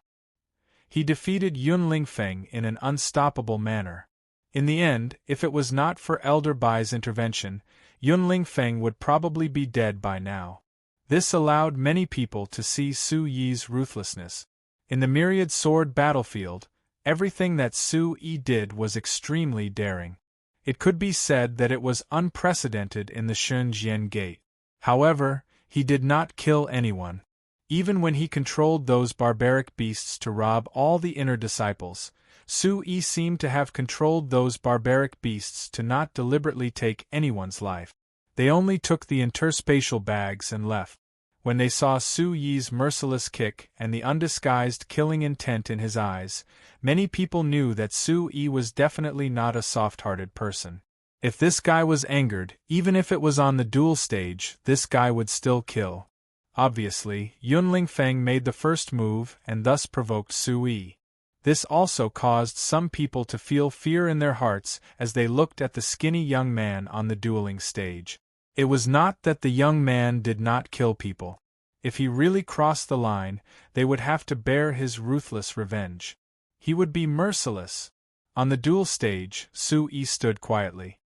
He defeated Yun Lingfeng in an unstoppable manner. In the end, if it was not for Elder Bai's intervention, Yun Lingfeng would probably be dead by now. This allowed many people to see Su Yi's ruthlessness. In the myriad sword battlefield, everything that Su Yi did was extremely daring. It could be said that it was unprecedented in the Shunjian Gate. However, he did not kill anyone. Even when he controlled those barbaric beasts to rob all the inner disciples, Su Yi seemed to have controlled those barbaric beasts to not deliberately take anyone's life. They only took the interspatial bags and left. When they saw Su Yi's merciless kick and the undisguised killing intent in his eyes, many people knew that Su Yi was definitely not a soft-hearted person. If this guy was angered, even if it was on the duel stage, this guy would still kill. Obviously, Yun Lingfeng made the first move and thus provoked Su Yi. This also caused some people to feel fear in their hearts as they looked at the skinny young man on the dueling stage. It was not that the young man did not kill people. If he really crossed the line, they would have to bear his ruthless revenge. He would be merciless. On the duel stage, Su Yi stood quietly.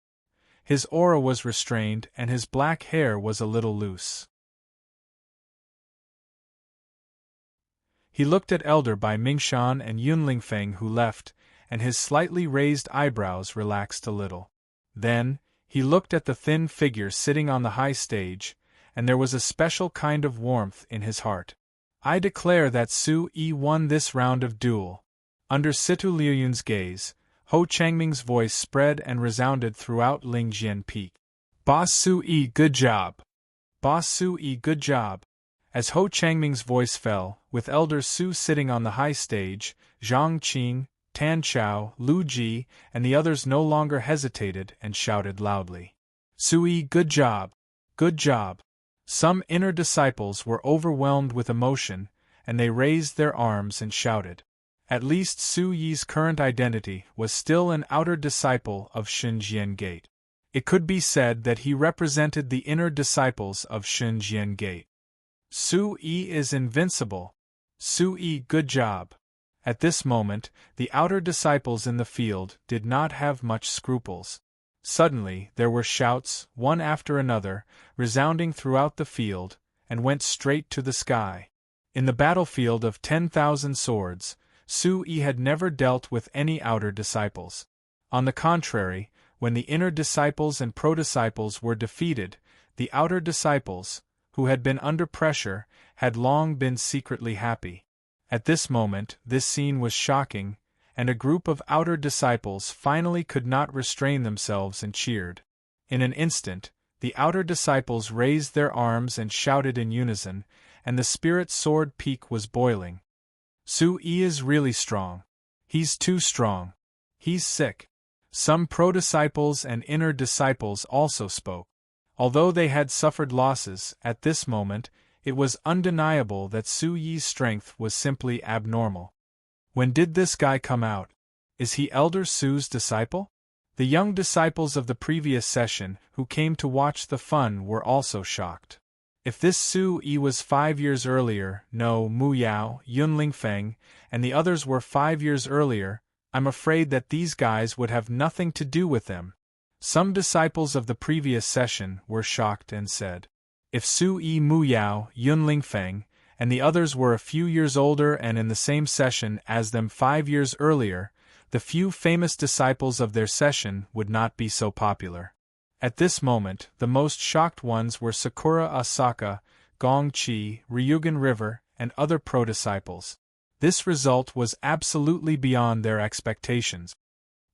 His aura was restrained and his black hair was a little loose. He looked at Elder Bai Mingshan and Yun Lingfeng who left, and his slightly raised eyebrows relaxed a little. Then, he looked at the thin figure sitting on the high stage, and there was a special kind of warmth in his heart. I declare that Su Yi won this round of duel. Under Situ Liuyun's gaze, Ho Changming's voice spread and resounded throughout Lingjian Peak. Boss Su Yi, good job! Boss Su Yi, good job! As Ho Changming's voice fell, with Elder Su sitting on the high stage, Zhang Qing, Tan Chao, Lu Ji, and the others no longer hesitated and shouted loudly. Su Yi, good job! Good job! Some inner disciples were overwhelmed with emotion, and they raised their arms and shouted. At least Su Yi's current identity was still an outer disciple of Shunjian Gate. It could be said that he represented the inner disciples of Shunjian Gate. Su Yi is invincible. Su Yi, good job! At this moment, the outer disciples in the field did not have much scruples. Suddenly, there were shouts, one after another, resounding throughout the field, and went straight to the sky. In the battlefield of 10,000 swords, Su Yi had never dealt with any outer disciples. On the contrary, when the inner disciples and pro-disciples were defeated, the outer disciples, who had been under pressure, had long been secretly happy. At this moment, this scene was shocking, and a group of outer disciples finally could not restrain themselves and cheered. In an instant, the outer disciples raised their arms and shouted in unison, and the spirit sword peak was boiling. Su Yi is really strong. He's too strong. He's sick. Some pro-disciples and inner disciples also spoke. Although they had suffered losses, at this moment, it was undeniable that Su Yi's strength was simply abnormal. When did this guy come out? Is he Elder Su's disciple? The young disciples of the previous session, who came to watch the fun, were also shocked. If this Su Yi was 5 years earlier, no, Mu Yao, Yun Lingfeng, and the others were 5 years earlier, I'm afraid that these guys would have nothing to do with them. Some disciples of the previous session were shocked and said, if Su Yi, Mu Yao, Yun Lingfeng, and the others were a few years older and in the same session as them 5 years earlier, the few famous disciples of their session would not be so popular. At this moment, the most shocked ones were Sakura Asaka, Gong Qi, Ryugan River, and other pro-disciples. This result was absolutely beyond their expectations.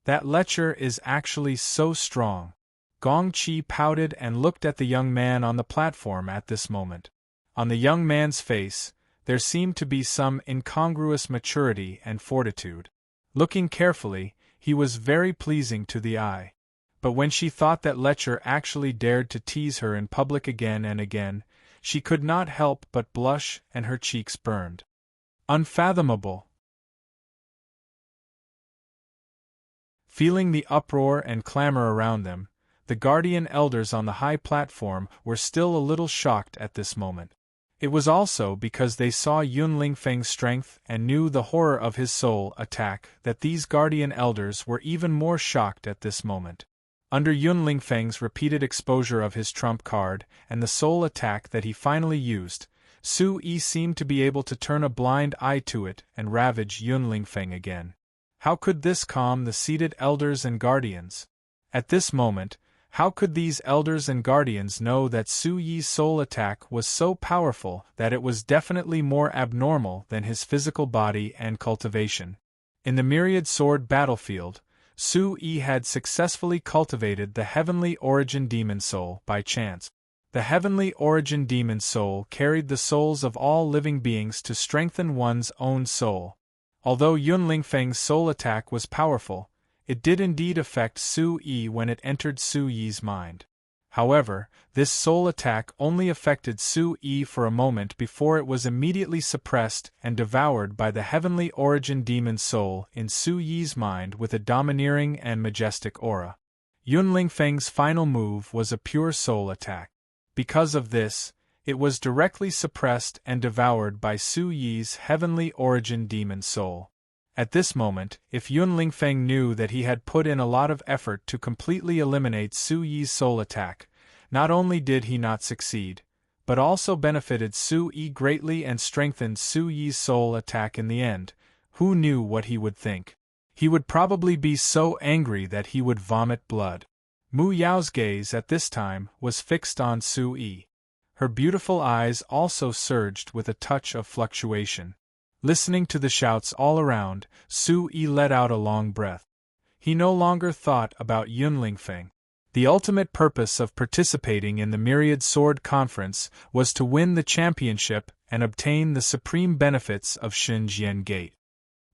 That lecture is actually so strong. Gong Qi pouted and looked at the young man on the platform at this moment. On the young man's face, there seemed to be some incongruous maturity and fortitude. Looking carefully, he was very pleasing to the eye. But when she thought that Lecture actually dared to tease her in public again and again, she could not help but blush and her cheeks burned. Unfathomable! Feeling the uproar and clamor around them, the guardian elders on the high platform were still a little shocked at this moment. It was also because they saw Yun Lingfeng's strength and knew the horror of his soul attack that these guardian elders were even more shocked at this moment. Under Yun Lingfeng's repeated exposure of his trump card, and the soul attack that he finally used, Su Yi seemed to be able to turn a blind eye to it and ravage Yun Lingfeng again. How could this calm the seated elders and guardians? At this moment, how could these elders and guardians know that Su Yi's soul attack was so powerful that it was definitely more abnormal than his physical body and cultivation? In the myriad sword battlefield, Su Yi had successfully cultivated the heavenly origin demon soul by chance. The heavenly origin demon soul carried the souls of all living beings to strengthen one's own soul. Although Yun Lingfeng's soul attack was powerful, it did indeed affect Su Yi when it entered Su Yi's mind. However, this soul attack only affected Su Yi for a moment before it was immediately suppressed and devoured by the heavenly origin demon soul in Su Yi's mind with a domineering and majestic aura. Yun Lingfeng's final move was a pure soul attack. Because of this, it was directly suppressed and devoured by Su Yi's heavenly origin demon soul. At this moment, if Yun Lingfeng knew that he had put in a lot of effort to completely eliminate Su Yi's soul attack, not only did he not succeed, but also benefited Su Yi greatly and strengthened Su Yi's soul attack in the end, who knew what he would think? He would probably be so angry that he would vomit blood. Mu Yao's gaze at this time was fixed on Su Yi. Her beautiful eyes also surged with a touch of fluctuation. Listening to the shouts all around, Su Yi let out a long breath. He no longer thought about Yun Lingfeng. The ultimate purpose of participating in the Myriad Sword Conference was to win the championship and obtain the supreme benefits of Xinjiang Gate.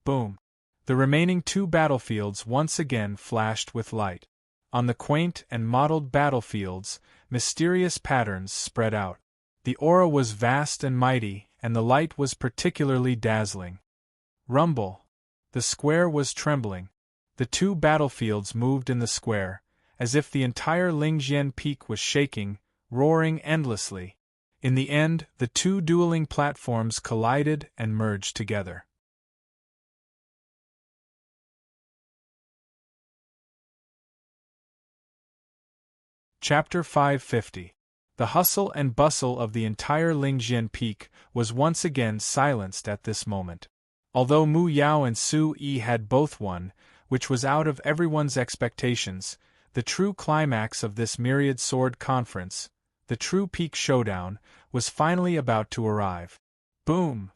Boom! The remaining two battlefields once again flashed with light. On the quaint and modeled battlefields, mysterious patterns spread out. The aura was vast and mighty, and the light was particularly dazzling. Rumble! The square was trembling. The two battlefields moved in the square, as if the entire Lingjian peak was shaking, roaring endlessly. In the end, the two dueling platforms collided and merged together. Chapter 550. The hustle and bustle of the entire Lingjian peak was once again silenced at this moment. Although Mu Yao and Su Yi had both won, which was out of everyone's expectations, the true climax of this Myriad Sword Conference, the true peak showdown, was finally about to arrive. Boom!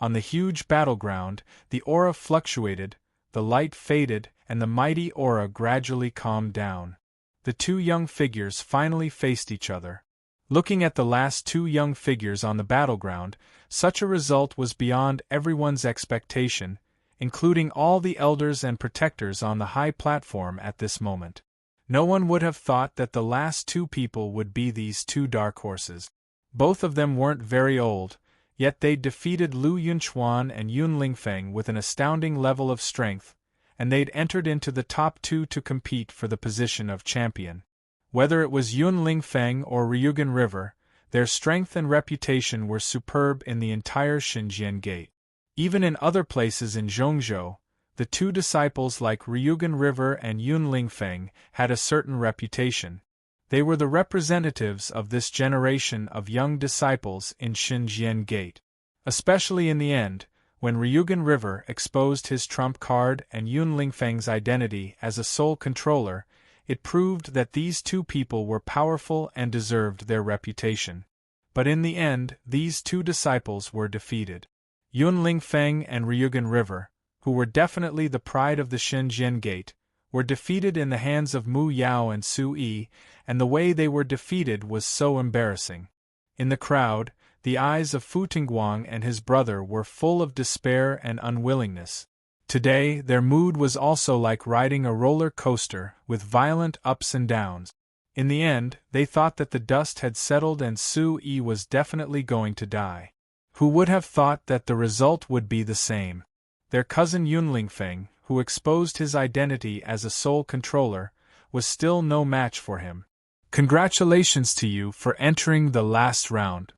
On the huge battleground, the aura fluctuated, the light faded, and the mighty aura gradually calmed down. The two young figures finally faced each other. Looking at the last two young figures on the battleground, such a result was beyond everyone's expectation, including all the elders and protectors on the high platform at this moment. No one would have thought that the last two people would be these two dark horses. Both of them weren't very old, yet they'd defeated Lu Yunchuan and Yun Lingfeng with an astounding level of strength, and they'd entered into the top two to compete for the position of champion. Whether it was Yun Lingfeng or Ryugan River, their strength and reputation were superb in the entire Xinjiang Gate. Even in other places in Zhongzhou, the two disciples like Ryugan River and Yun Lingfeng had a certain reputation. They were the representatives of this generation of young disciples in Xinjiang Gate. Especially in the end, when Ryugan River exposed his trump card and Yun Lingfeng's identity as a soul controller, it proved that these two people were powerful and deserved their reputation. But in the end, these two disciples were defeated. Yun Lingfeng and Ryugan River, who were definitely the pride of the Xinjiang Gate, were defeated in the hands of Mu Yao and Su Yi, and the way they were defeated was so embarrassing. In the crowd, the eyes of Fu Tingguang and his brother were full of despair and unwillingness. Today, their mood was also like riding a roller coaster with violent ups and downs. In the end, they thought that the dust had settled and Su Yi was definitely going to die. Who would have thought that the result would be the same? Their cousin Yun Lingfeng, who exposed his identity as a soul controller, was still no match for him. Congratulations to you for entering the last round.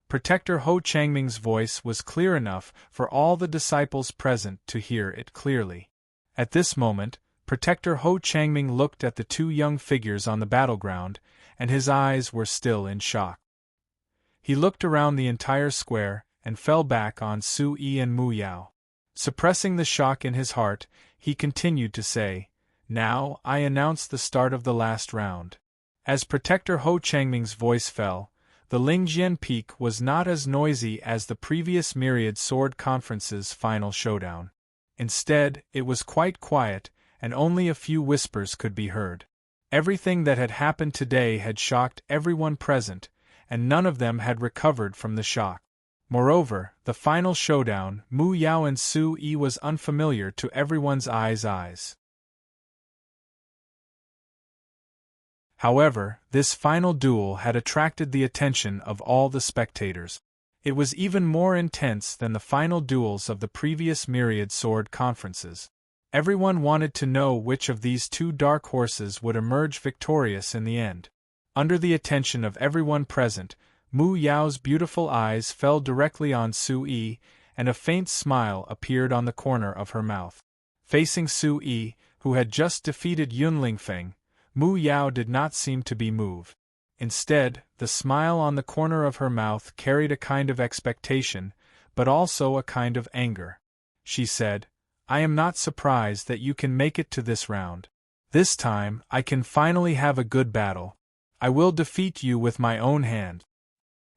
Protector Ho Changming's voice was clear enough for all the disciples present to hear it clearly. At this moment, Protector Ho Changming looked at the two young figures on the battleground, and his eyes were still in shock. He looked around the entire square, and fell back on Su Yi and Mu Yao. Suppressing the shock in his heart, he continued to say, "Now, I announce the start of the last round." As Protector Ho Changming's voice fell, the Lingjian Peak was not as noisy as the previous Myriad Sword Conference's final showdown. Instead, it was quite quiet, and only a few whispers could be heard. Everything that had happened today had shocked everyone present, and none of them had recovered from the shock. Moreover, the final showdown, Mu Yao and Su Yi, was unfamiliar to everyone's eyes. However, this final duel had attracted the attention of all the spectators. It was even more intense than the final duels of the previous Myriad Sword Conferences. Everyone wanted to know which of these two dark horses would emerge victorious in the end. Under the attention of everyone present, Mu Yao's beautiful eyes fell directly on Su Yi, and a faint smile appeared on the corner of her mouth. Facing Su Yi, who had just defeated Yun Lingfeng, Mu Yao did not seem to be moved. Instead, the smile on the corner of her mouth carried a kind of expectation, but also a kind of anger. She said, "I am not surprised that you can make it to this round. This time, I can finally have a good battle. I will defeat you with my own hand.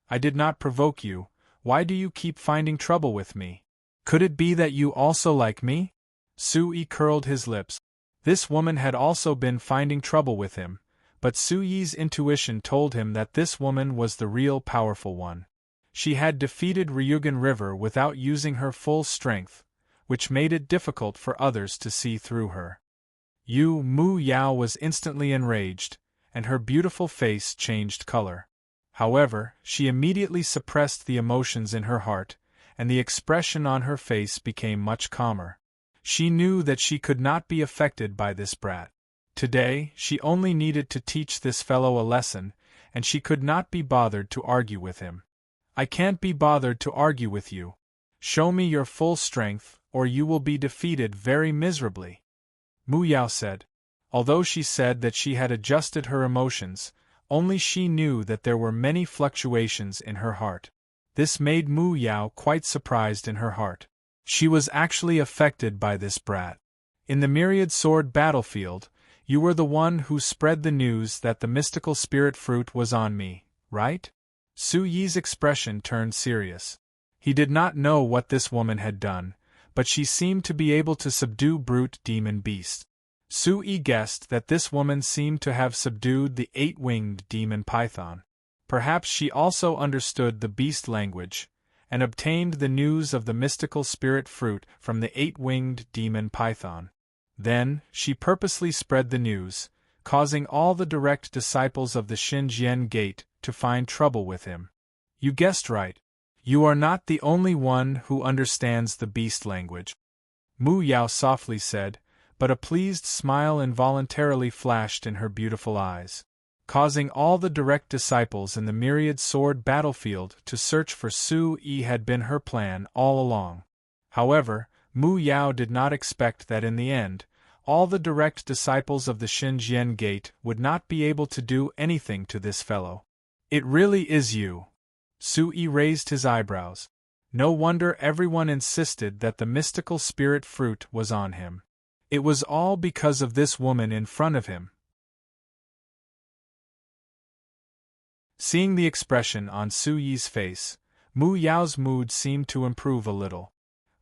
I did not provoke you. Why do you keep finding trouble with me? Could it be that you also like me?" Su Yi curled his lips. This woman had also been finding trouble with him, but Su Yi's intuition told him that this woman was the real powerful one. She had defeated Ryugan River without using her full strength, which made it difficult for others to see through her. Mu Yao was instantly enraged, and her beautiful face changed color. However, she immediately suppressed the emotions in her heart, and the expression on her face became much calmer. She knew that she could not be affected by this brat. Today, she only needed to teach this fellow a lesson, and she could not be bothered to argue with him. "I can't be bothered to argue with you. Show me your full strength, or you will be defeated very miserably," Mu Yao said. Although she said that she had adjusted her emotions, only she knew that there were many fluctuations in her heart. This made Mu Yao quite surprised in her heart. She was actually affected by this brat. In the Myriad Sword battlefield, you were the one who spread the news that the mystical spirit fruit was on me, right? Su Yi's expression turned serious. He did not know what this woman had done, but she seemed to be able to subdue brute demon beast. Su Yi guessed that this woman seemed to have subdued the 8-winged demon python. Perhaps she also understood the beast language, and obtained the news of the mystical spirit fruit from the 8-winged demon python. Then, she purposely spread the news, causing all the direct disciples of the Xinjiang Gate to find trouble with him. You guessed right. You are not the only one who understands the beast language, Mu Yao softly said, but a pleased smile involuntarily flashed in her beautiful eyes. Causing all the direct disciples in the Myriad Sword battlefield to search for Su Yi had been her plan all along. However, Mu Yao did not expect that in the end, all the direct disciples of the Xinjiang Gate would not be able to do anything to this fellow. "It really is you." Su Yi raised his eyebrows. No wonder everyone insisted that the mystical spirit fruit was on him. It was all because of this woman in front of him. Seeing the expression on Su Yi's face, Mu Yao's mood seemed to improve a little.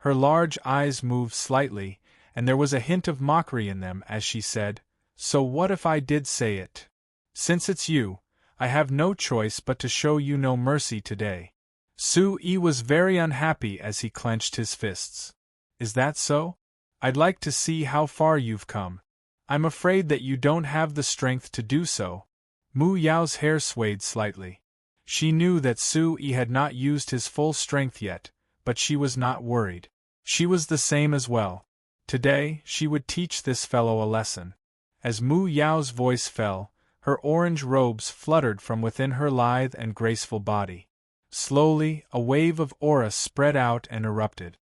Her large eyes moved slightly, and there was a hint of mockery in them as she said, "So what if I did say it? Since it's you, I have no choice but to show you no mercy today." Su Yi was very unhappy as he clenched his fists. "Is that so? I'd like to see how far you've come. I'm afraid that you don't have the strength to do so." Mu Yao's hair swayed slightly. She knew that Su Yi had not used his full strength yet, but she was not worried. She was the same as well. Today, she would teach this fellow a lesson. As Mu Yao's voice fell, her orange robes fluttered from within her lithe and graceful body. Slowly, a wave of aura spread out and erupted.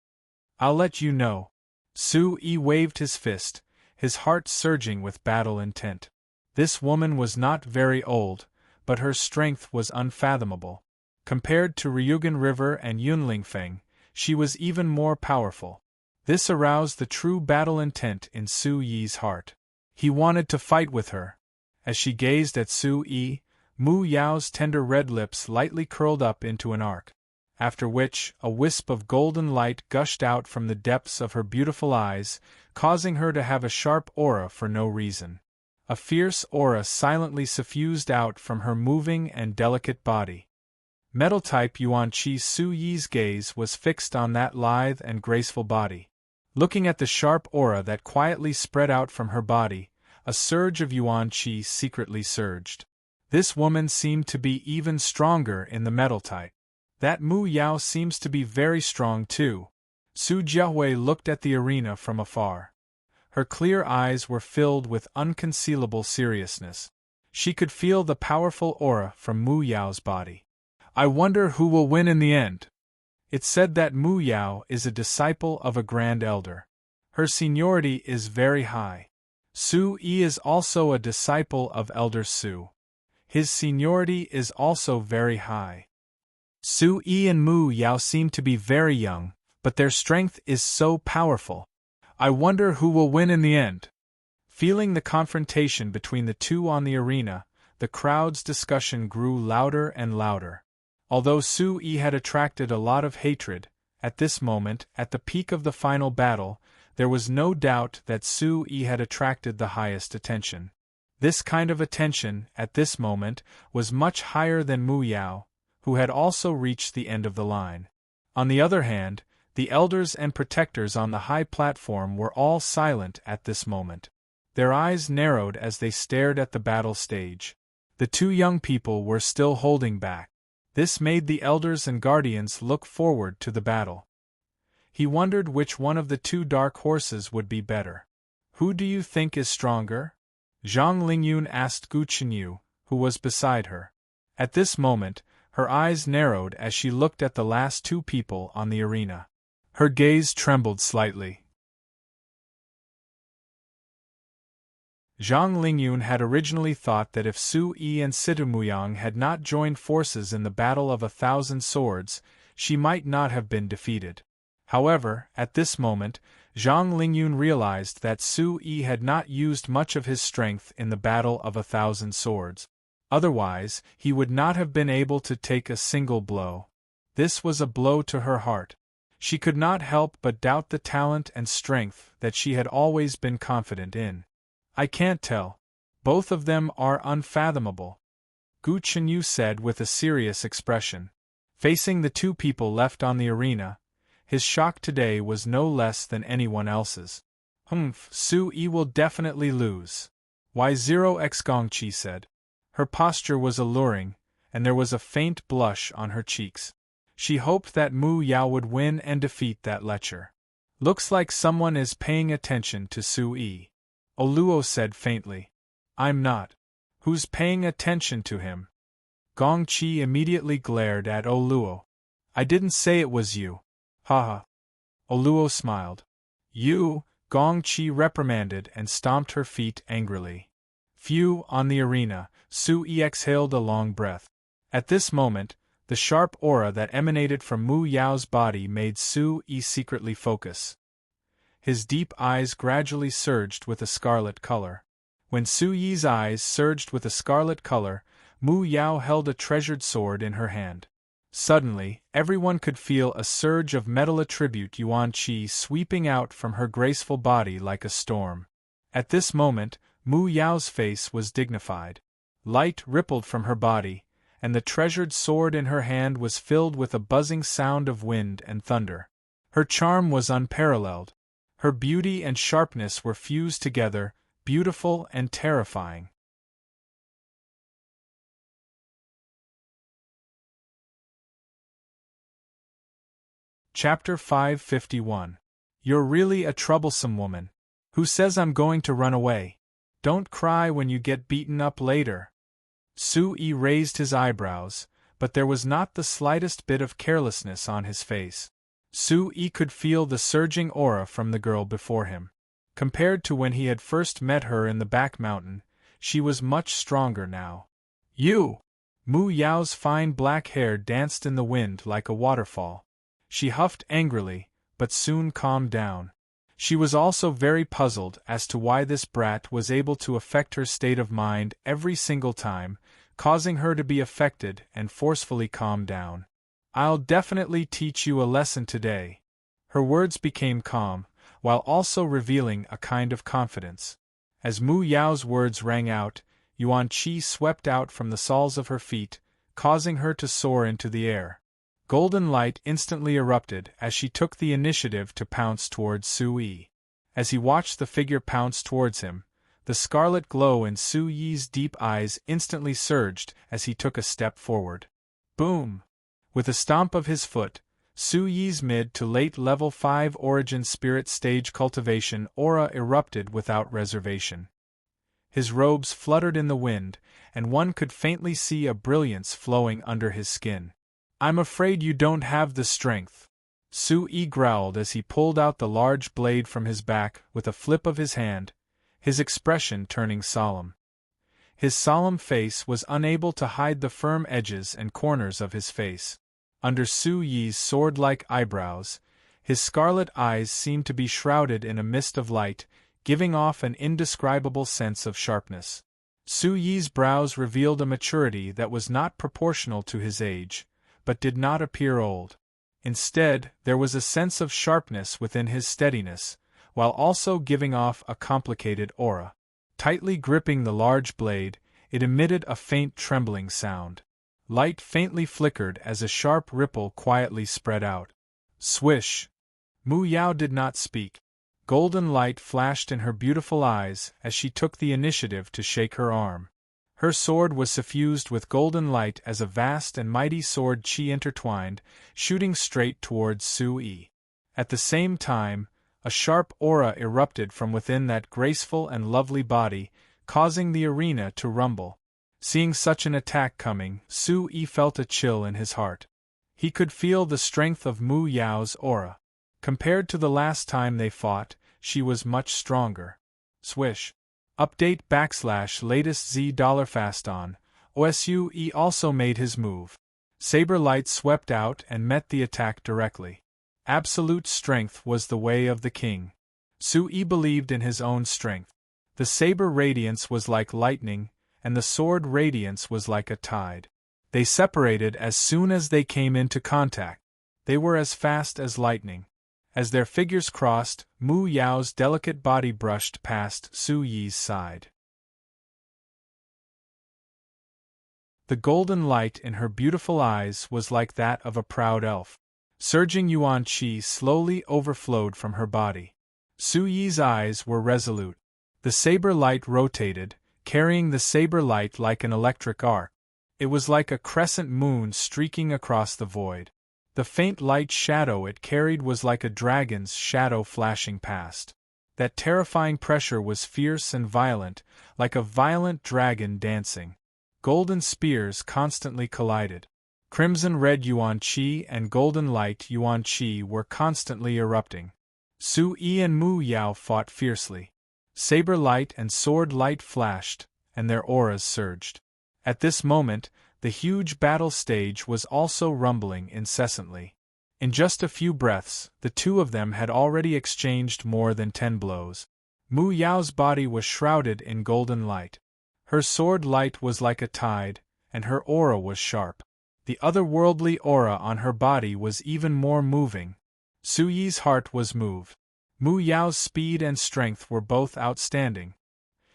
"I'll let you know." Su Yi waved his fist, his heart surging with battle intent. This woman was not very old, but her strength was unfathomable. Compared to Ryugan River and Yunlingfeng, she was even more powerful. This aroused the true battle intent in Su Yi's heart. He wanted to fight with her. As she gazed at Su Yi, Mu Yao's tender red lips lightly curled up into an arc, after which a wisp of golden light gushed out from the depths of her beautiful eyes, causing her to have a sharp aura for no reason. A fierce aura silently suffused out from her moving and delicate body. Metal-type Yuan Qi. Su Yi's gaze was fixed on that lithe and graceful body. Looking at the sharp aura that quietly spread out from her body, a surge of Yuan Qi secretly surged. This woman seemed to be even stronger in the metal type. That Mu Yao seems to be very strong too. Su Jiahui looked at the arena from afar. Her clear eyes were filled with unconcealable seriousness. She could feel the powerful aura from Mu Yao's body. I wonder who will win in the end. It's said that Mu Yao is a disciple of a grand elder. Her seniority is very high. Su Yi is also a disciple of Elder Su. His seniority is also very high. Su Yi and Mu Yao seem to be very young, but their strength is so powerful. I wonder who will win in the end. Feeling the confrontation between the two on the arena, the crowd's discussion grew louder and louder. Although Su Yi had attracted a lot of hatred, at this moment, at the peak of the final battle, there was no doubt that Su Yi had attracted the highest attention. This kind of attention, at this moment, was much higher than Mu Yao, who had also reached the end of the line. On the other hand, the elders and protectors on the high platform were all silent at this moment. Their eyes narrowed as they stared at the battle stage. The two young people were still holding back. This made the elders and guardians look forward to the battle. He wondered which one of the two dark horses would be better. Who do you think is stronger? Zhang Lingyun asked Gu Chenyu, who was beside her. At this moment, her eyes narrowed as she looked at the last two people on the arena. Her gaze trembled slightly. Zhang Lingyun had originally thought that if Su Yi and Situmuyang had not joined forces in the Battle of 1,000 Swords, she might not have been defeated. However, at this moment, Zhang Lingyun realized that Su Yi had not used much of his strength in the Battle of 1,000 Swords. Otherwise, he would not have been able to take a single blow. This was a blow to her heart. She could not help but doubt the talent and strength that she had always been confident in. I can't tell. Both of them are unfathomable, Gu Chenyu said with a serious expression. Facing the two people left on the arena, his shock today was no less than anyone else's. Su Yi will definitely lose. Y0x Gongqi said. Her posture was alluring, and there was a faint blush on her cheeks. She hoped that Mu Yao would win and defeat that lecher. Looks like someone is paying attention to Su Yi, Oluo said faintly. I'm not. Who's paying attention to him? Gongqi immediately glared at Oluo. I didn't say it was you. Haha. Oluo smiled. You, Gongqi reprimanded and stomped her feet angrily. Phew, on the arena, Su Yi exhaled a long breath. At this moment, the sharp aura that emanated from Mu Yao's body made Su Yi secretly focus. His deep eyes gradually surged with a scarlet color. When Su Yi's eyes surged with a scarlet color, Mu Yao held a treasured sword in her hand. Suddenly, everyone could feel a surge of metal attribute Yuan Qi sweeping out from her graceful body like a storm. At this moment, Mu Yao's face was dignified. Light rippled from her body, and the treasured sword in her hand was filled with a buzzing sound of wind and thunder. Her charm was unparalleled. Her beauty and sharpness were fused together, beautiful and terrifying. Chapter 551. You're really a troublesome woman. Who says I'm going to run away? Don't cry when you get beaten up later. Su Yi raised his eyebrows, but there was not the slightest bit of carelessness on his face. Su Yi could feel the surging aura from the girl before him. Compared to when he had first met her in the back mountain, she was much stronger now. You! Mu Yao's fine black hair danced in the wind like a waterfall. She huffed angrily, but soon calmed down. She was also very puzzled as to why this brat was able to affect her state of mind every single time, causing her to be affected and forcefully calm down. I'll definitely teach you a lesson today. Her words became calm, while also revealing a kind of confidence. As Mu Yao's words rang out, Yuan Qi swept out from the soles of her feet, causing her to soar into the air. Golden light instantly erupted as she took the initiative to pounce towards Su Yi. As he watched the figure pounce towards him, the scarlet glow in Su Yi's deep eyes instantly surged as he took a step forward. Boom! With a stomp of his foot, Su Yi's mid to late level 5 origin spirit stage cultivation aura erupted without reservation. His robes fluttered in the wind, and one could faintly see a brilliance flowing under his skin. I'm afraid you don't have the strength. Su Yi growled as he pulled out the large blade from his back with a flip of his hand, his expression turning solemn. His solemn face was unable to hide the firm edges and corners of his face. Under Su Yi's sword-like eyebrows, his scarlet eyes seemed to be shrouded in a mist of light, giving off an indescribable sense of sharpness. Su Yi's brows revealed a maturity that was not proportional to his age, but did not appear old. Instead, there was a sense of sharpness within his steadiness, while also giving off a complicated aura. Tightly gripping the large blade, it emitted a faint trembling sound. Light faintly flickered as a sharp ripple quietly spread out. Swish! Mu Yao did not speak. Golden light flashed in her beautiful eyes as she took the initiative to shake her arm. Her sword was suffused with golden light as a vast and mighty sword chi intertwined, shooting straight towards Su Yi. At the same time, a sharp aura erupted from within that graceful and lovely body, causing the arena to rumble. Seeing such an attack coming, Su Yi felt a chill in his heart. He could feel the strength of Mu Yao's aura. Compared to the last time they fought, she was much stronger. Swish. Update / latest Z $fast on. Sue also made his move. Saber light swept out and met the attack directly. Absolute strength was the way of the king. Sue believed in his own strength. The saber radiance was like lightning, and the sword radiance was like a tide. They separated as soon as they came into contact. They were as fast as lightning. As their figures crossed, Mu Yao's delicate body brushed past Su Yi's side. The golden light in her beautiful eyes was like that of a proud elf. Surging yuan qi slowly overflowed from her body. Su Yi's eyes were resolute. The saber light rotated, carrying the saber light like an electric arc. It was like a crescent moon streaking across the void. The faint light shadow it carried was like a dragon's shadow flashing past. That terrifying pressure was fierce and violent, like a violent dragon dancing. Golden spears constantly collided. Crimson red yuan qi and golden light yuan qi were constantly erupting. Su Yi and Mu Yao fought fiercely. Saber light and sword light flashed, and their auras surged. At this moment, the huge battle stage was also rumbling incessantly. In just a few breaths, the two of them had already exchanged more than 10 blows. Mu Yao's body was shrouded in golden light. Her sword light was like a tide, and her aura was sharp. The otherworldly aura on her body was even more moving. Su Yi's heart was moved. Mu Yao's speed and strength were both outstanding.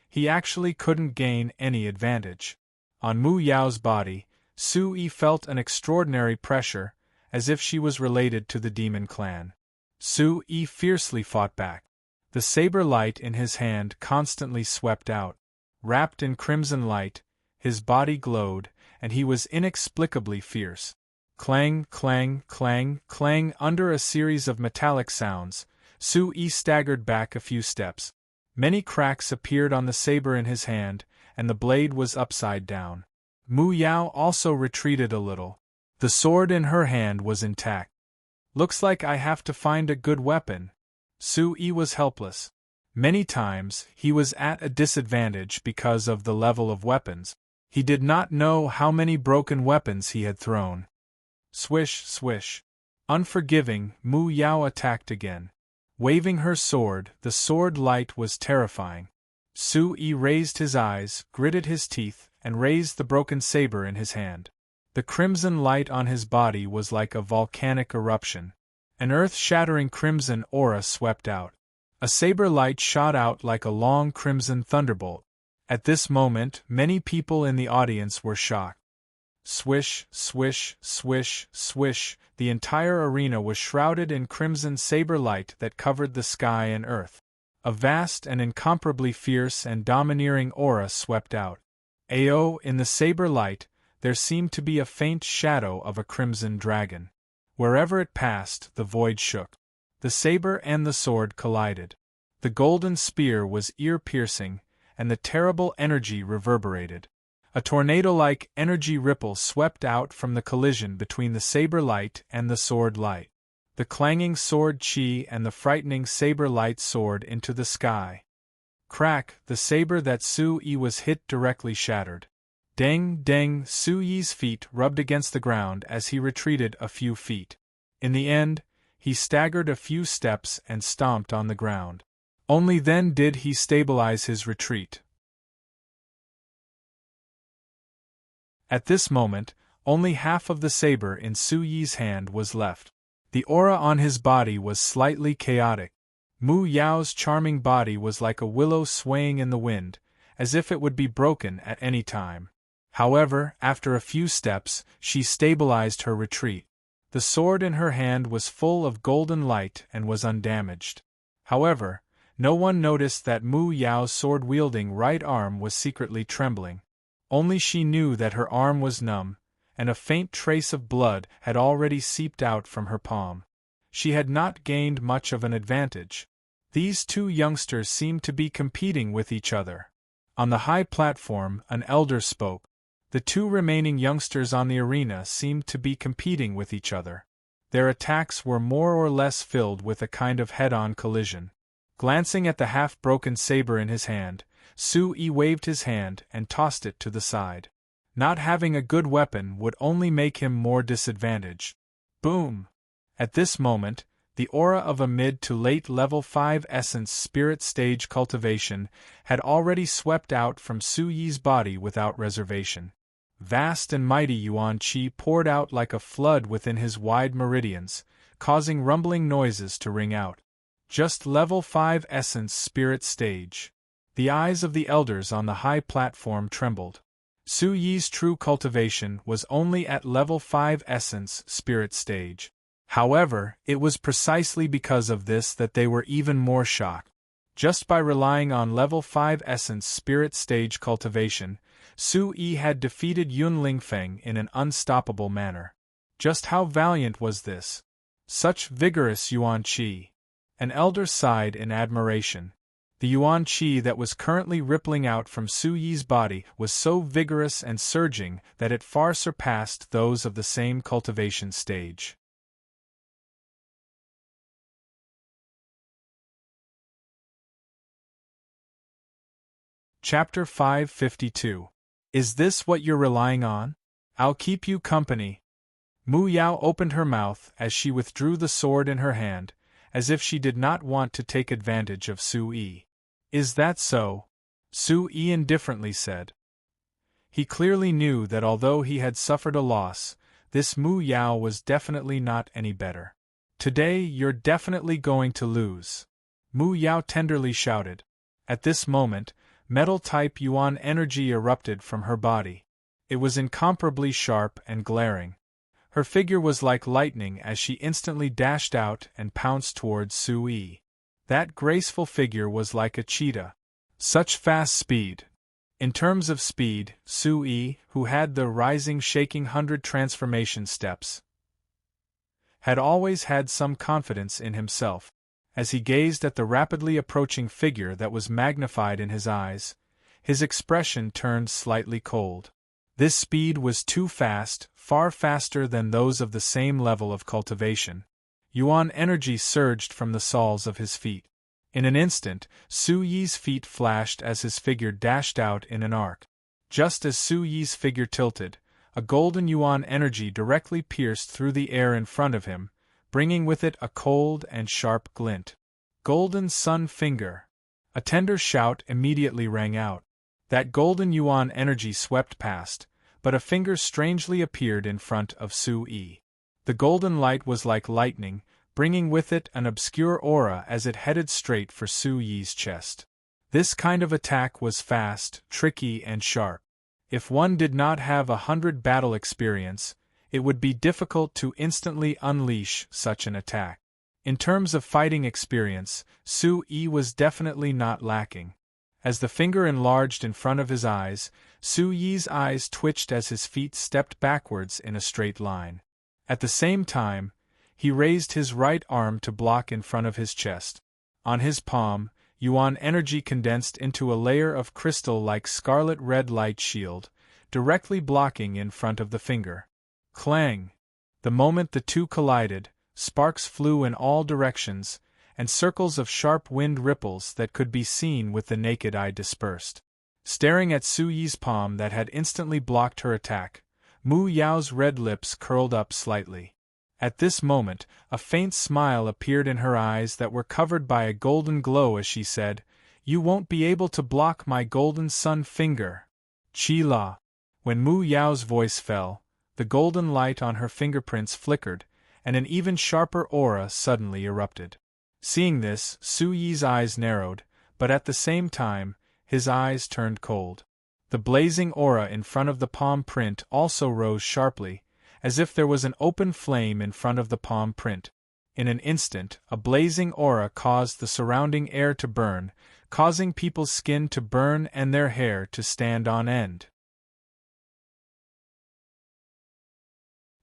He actually couldn't gain any advantage. On Mu Yao's body, Su Yi felt an extraordinary pressure, as if she was related to the demon clan. Su Yi fiercely fought back. The saber light in his hand constantly swept out. Wrapped in crimson light, his body glowed, and he was inexplicably fierce. Clang, clang, clang, clang. Under a series of metallic sounds, Su Yi staggered back a few steps. Many cracks appeared on the saber in his hand, and the blade was upside down. Mu Yao also retreated a little. The sword in her hand was intact. Looks like I have to find a good weapon. Su Yi was helpless. Many times, he was at a disadvantage because of the level of weapons. He did not know how many broken weapons he had thrown. Swish, swish. Unforgiving, Mu Yao attacked again. Waving her sword, the sword light was terrifying. Su Yi raised his eyes, gritted his teeth, and raised the broken saber in his hand. The crimson light on his body was like a volcanic eruption. An earth-shattering crimson aura swept out. A saber light shot out like a long crimson thunderbolt. At this moment, many people in the audience were shocked. Swish, swish, swish, swish, the entire arena was shrouded in crimson saber light that covered the sky and earth. A vast and incomparably fierce and domineering aura swept out. In the saber light, there seemed to be a faint shadow of a crimson dragon. Wherever it passed, the void shook. The saber and the sword collided. The golden spear was ear-piercing, and the terrible energy reverberated. A tornado-like energy ripple swept out from the collision between the saber light and the sword light. The clanging sword chi and the frightening saber light soared into the sky. Crack, the saber that Su Yi was hit directly shattered. Deng, deng, Su Yi's feet rubbed against the ground as he retreated a few feet. In the end, he staggered a few steps and stomped on the ground. Only then did he stabilize his retreat. At this moment, only half of the saber in Su Yi's hand was left. The aura on his body was slightly chaotic. Mu Yao's charming body was like a willow swaying in the wind, as if it would be broken at any time. However, after a few steps, she stabilized her retreat. The sword in her hand was full of golden light and was undamaged. However, no one noticed that Mu Yao's sword-wielding right arm was secretly trembling. Only she knew that her arm was numb, and a faint trace of blood had already seeped out from her palm. She had not gained much of an advantage. These two youngsters seemed to be competing with each other. On the high platform, an elder spoke. The two remaining youngsters on the arena seemed to be competing with each other. Their attacks were more or less filled with a kind of head-on collision. Glancing at the half-broken saber in his hand, Su Yi waved his hand and tossed it to the side. Not having a good weapon would only make him more disadvantaged. Boom! At this moment, the aura of a mid to late level 5 essence spirit stage cultivation had already swept out from Su Yi's body without reservation. Vast and mighty yuan qi poured out like a flood within his wide meridians, causing rumbling noises to ring out. Just level 5 essence spirit stage. The eyes of the elders on the high platform trembled. Su Yi's true cultivation was only at level 5 essence spirit stage. However, it was precisely because of this that they were even more shocked. Just by relying on level 5 essence spirit stage cultivation, Su Yi had defeated Yun Lingfeng in an unstoppable manner. Just how valiant was this? Such vigorous yuan qi. An elder sighed in admiration. The yuan qi that was currently rippling out from Su Yi's body was so vigorous and surging that it far surpassed those of the same cultivation stage. Chapter 552. Is this what you're relying on? I'll keep you company. Mu Yao opened her mouth as she withdrew the sword in her hand, as if she did not want to take advantage of Su Yi. Is that so? Su Yi indifferently said. He clearly knew that although he had suffered a loss, this Mu Yao was definitely not any better. Today you're definitely going to lose. Mu Yao tenderly shouted. At this moment, metal-type yuan energy erupted from her body. It was incomparably sharp and glaring. Her figure was like lightning as she instantly dashed out and pounced towards Su Yi. That graceful figure was like a cheetah. Such fast speed. In terms of speed, Su Yi, who had the rising shaking 100 transformation steps, had always had some confidence in himself. As he gazed at the rapidly approaching figure that was magnified in his eyes, his expression turned slightly cold. This speed was too fast, far faster than those of the same level of cultivation. Yuan energy surged from the soles of his feet. In an instant, Su Yi's feet flashed as his figure dashed out in an arc. Just as Su Yi's figure tilted, a golden yuan energy directly pierced through the air in front of him, bringing with it a cold and sharp glint. Golden Sun Finger! A tender shout immediately rang out. That golden yuan energy swept past, but a finger strangely appeared in front of Su Yi. The golden light was like lightning, bringing with it an obscure aura as it headed straight for Su Yi's chest. This kind of attack was fast, tricky and sharp. If one did not have 100 battle experience, it would be difficult to instantly unleash such an attack. In terms of fighting experience, Su Yi was definitely not lacking. As the finger enlarged in front of his eyes, Su Yi's eyes twitched as his feet stepped backwards in a straight line. At the same time, he raised his right arm to block in front of his chest. On his palm, yuan energy condensed into a layer of crystal like scarlet red light shield, directly blocking in front of the finger. Clang! The moment the two collided, sparks flew in all directions, and circles of sharp wind ripples that could be seen with the naked eye dispersed. Staring at Su Yi's palm that had instantly blocked her attack, Mu Yao's red lips curled up slightly. At this moment, a faint smile appeared in her eyes that were covered by a golden glow as she said, "You won't be able to block my golden sun finger." Qi La. When Mu Yao's voice fell, the golden light on her fingerprints flickered, and an even sharper aura suddenly erupted. Seeing this, Su Yi's eyes narrowed, but at the same time, his eyes turned cold. The blazing aura in front of the palm print also rose sharply, as if there was an open flame in front of the palm print. In an instant, a blazing aura caused the surrounding air to burn, causing people's skin to burn and their hair to stand on end.